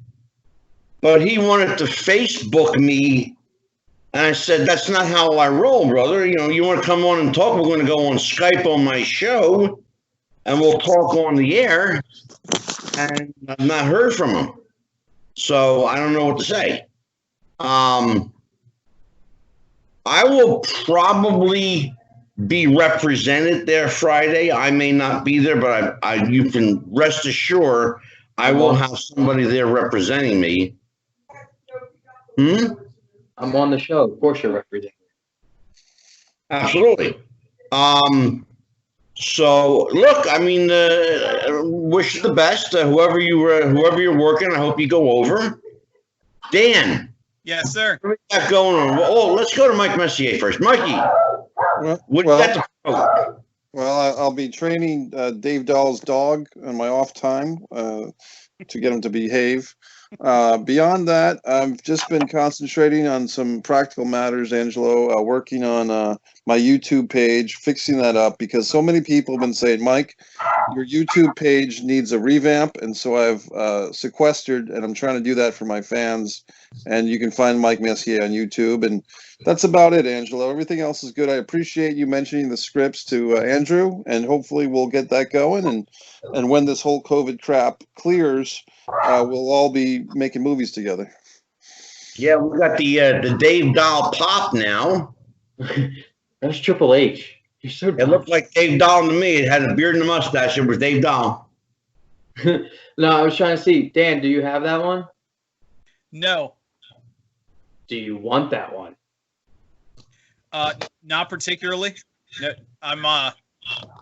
but he wanted to Facebook me, and I said, that's not how I roll, brother. You want to come on and talk, we're going to go on Skype on my show, and we'll talk on the air, and I've not heard from him, so I don't know what to say. I will probably be represented there Friday. I may not be there, but you can rest assured I will have somebody there representing me. I'm on the show. Of course you're representing. Absolutely. So look, I mean, wish you the best. Whoever you're working, I hope you go over. Dan. Yes, sir. What we got going on? Oh, let's go to Mike Messier first. Mikey, what do you got to promote? Well, I'll be training Dave Dahl's dog on my off time to get him to behave. Beyond that, I've just been concentrating on some practical matters, Angelo, working on my YouTube page, fixing that up, because so many people have been saying, Mike, your YouTube page needs a revamp, and so I've sequestered, and I'm trying to do that for my fans, and you can find Mike Messier on YouTube, and that's about it, Angelo. Everything else is good. I appreciate you mentioning the scripts to Andrew, and hopefully we'll get that going, and when this whole COVID crap clears, we'll all be making movies together. Yeah, we got the Dave Dahl pop now. That's Triple H. You're so dumb. It looked like Dave Dahl to me. It had a beard and a mustache. It was Dave Dahl. No, I was trying to see. Dan, do you have that one? No. Do you want that one? Not particularly. No, I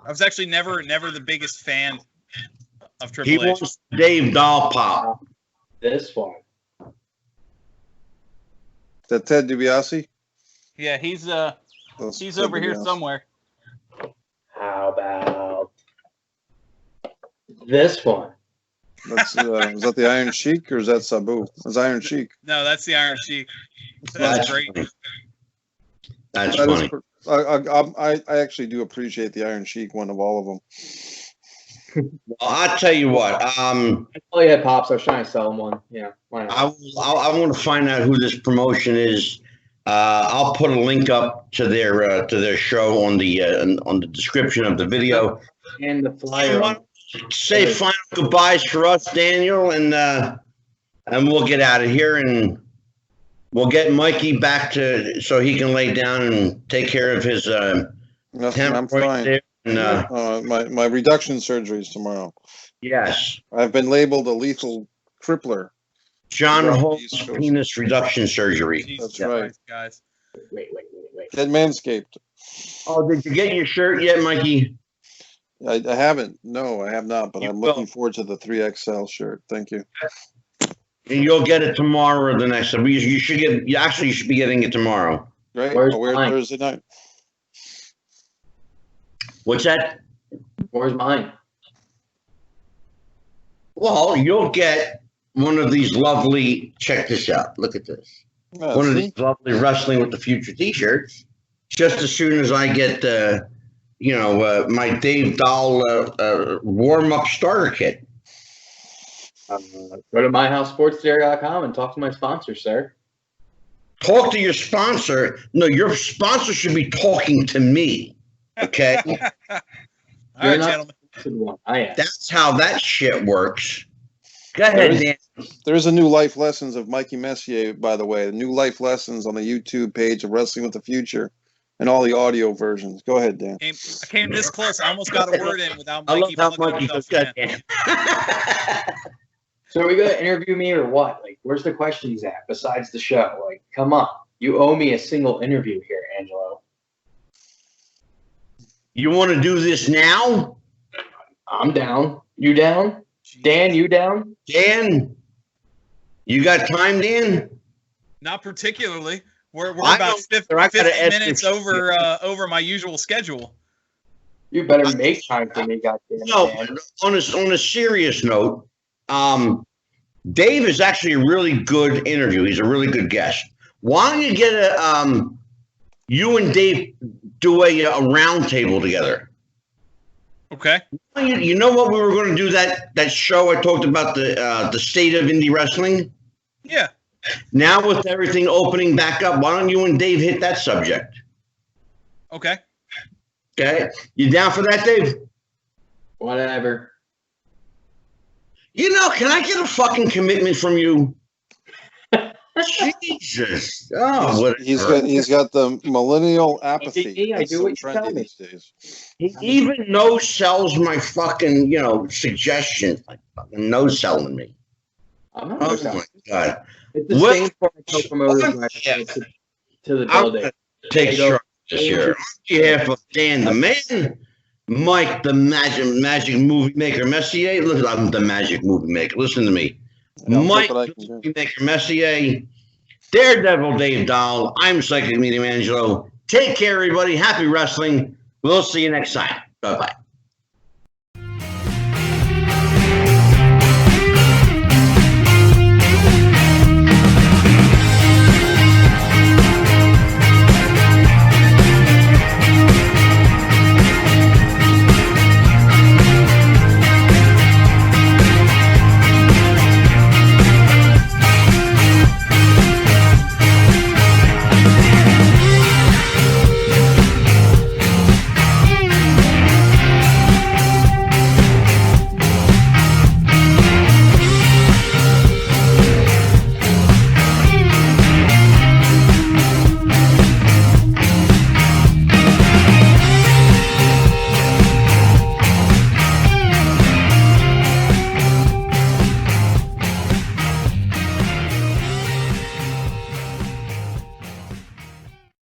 was actually never the biggest fan of Triple H. He wants Dave Dahl pop. This one. That Ted DiBiase? Yeah, he's over here somewhere. How about this one? That's is that the Iron Sheik or is that Sabu? That's Iron Sheik. No, that's the Iron Sheik. That's great. Funny. That's funny. I actually do appreciate the Iron Sheik one of all of them. Well, I'll tell you what. I saw you had pops. I was trying to sell him one. Yeah, why not? I want to find out who this promotion is. I'll put a link up to their show on the description of the video. And the flyer. Say final goodbyes for us, Daniel, and and we'll get out of here, and we'll get Mikey back to so he can lay down and take care of his. I'm fine. And, my reduction surgery is tomorrow. Yes, I've been labeled a lethal crippler. John Holt's penis reduction surgery. That's right, guys. Wait. Get Manscaped. Oh, did you get your shirt yet, Mikey? I haven't. No, I have not. But I'm looking forward to the 3XL shirt. Thank you. And you'll get it tomorrow or the next. You should get. You should be getting it tomorrow. Great. Where's Thursday night. What's that? Where's mine? Well, you'll get one of these lovely. Check this out. Look at this. One of these lovely Wrestling with the Future T-shirts. Just as soon as I get my Dave Dahl warm-up starter kit. Go to myhousesportstheory.com and talk to my sponsor, sir. Talk to your sponsor. No, your sponsor should be talking to me. Okay? All right, gentlemen. I am. That's how that shit works. Go ahead, Dan. There's a new life lessons of Mikey Messier, by the way. New life lessons on the YouTube page of Wrestling with the Future and all the audio versions. Go ahead, Dan. I came this close. I almost got a word in without Mikey. I love how Mikey goes, good, Dan. So are we going to interview me or what? Like, where's the questions at besides the show? Like, come on. You owe me a single interview here, Angelo. You want to do this now? I'm down. You down? Dan, you down? Dan, you got time, Dan? Not particularly. We're about 50 minutes over my usual schedule. You better make time for me, goddamn. No, Dan. on a serious note, Dave is actually a really good interview. He's a really good guest. Why don't you get you and Dave do a round table together? Okay. You know what, we were going to do that show I talked about, the state of indie wrestling? Yeah. Now with everything opening back up, why don't you and Dave hit that subject? Okay. Okay. You down for that, Dave? Whatever. Can I get a fucking commitment from you? Jesus. Oh, he's got the millennial apathy. I do what you tell me. These days. He even no-sells my fucking, suggestions. Like fucking no-selling me. I'm not Oh, my God. It's the same for my co-promoters to the building. Take shots this year. On behalf of Dan the Man, Mike the Magic Movie Maker Messier. Listen, I'm the Magic Movie Maker. Listen to me. Mike the Movie Maker Messier, Daredevil Dave Dahl. I'm Psychic Medium Angelo. Take care, everybody. Happy wrestling. We'll see you next time. Bye-bye.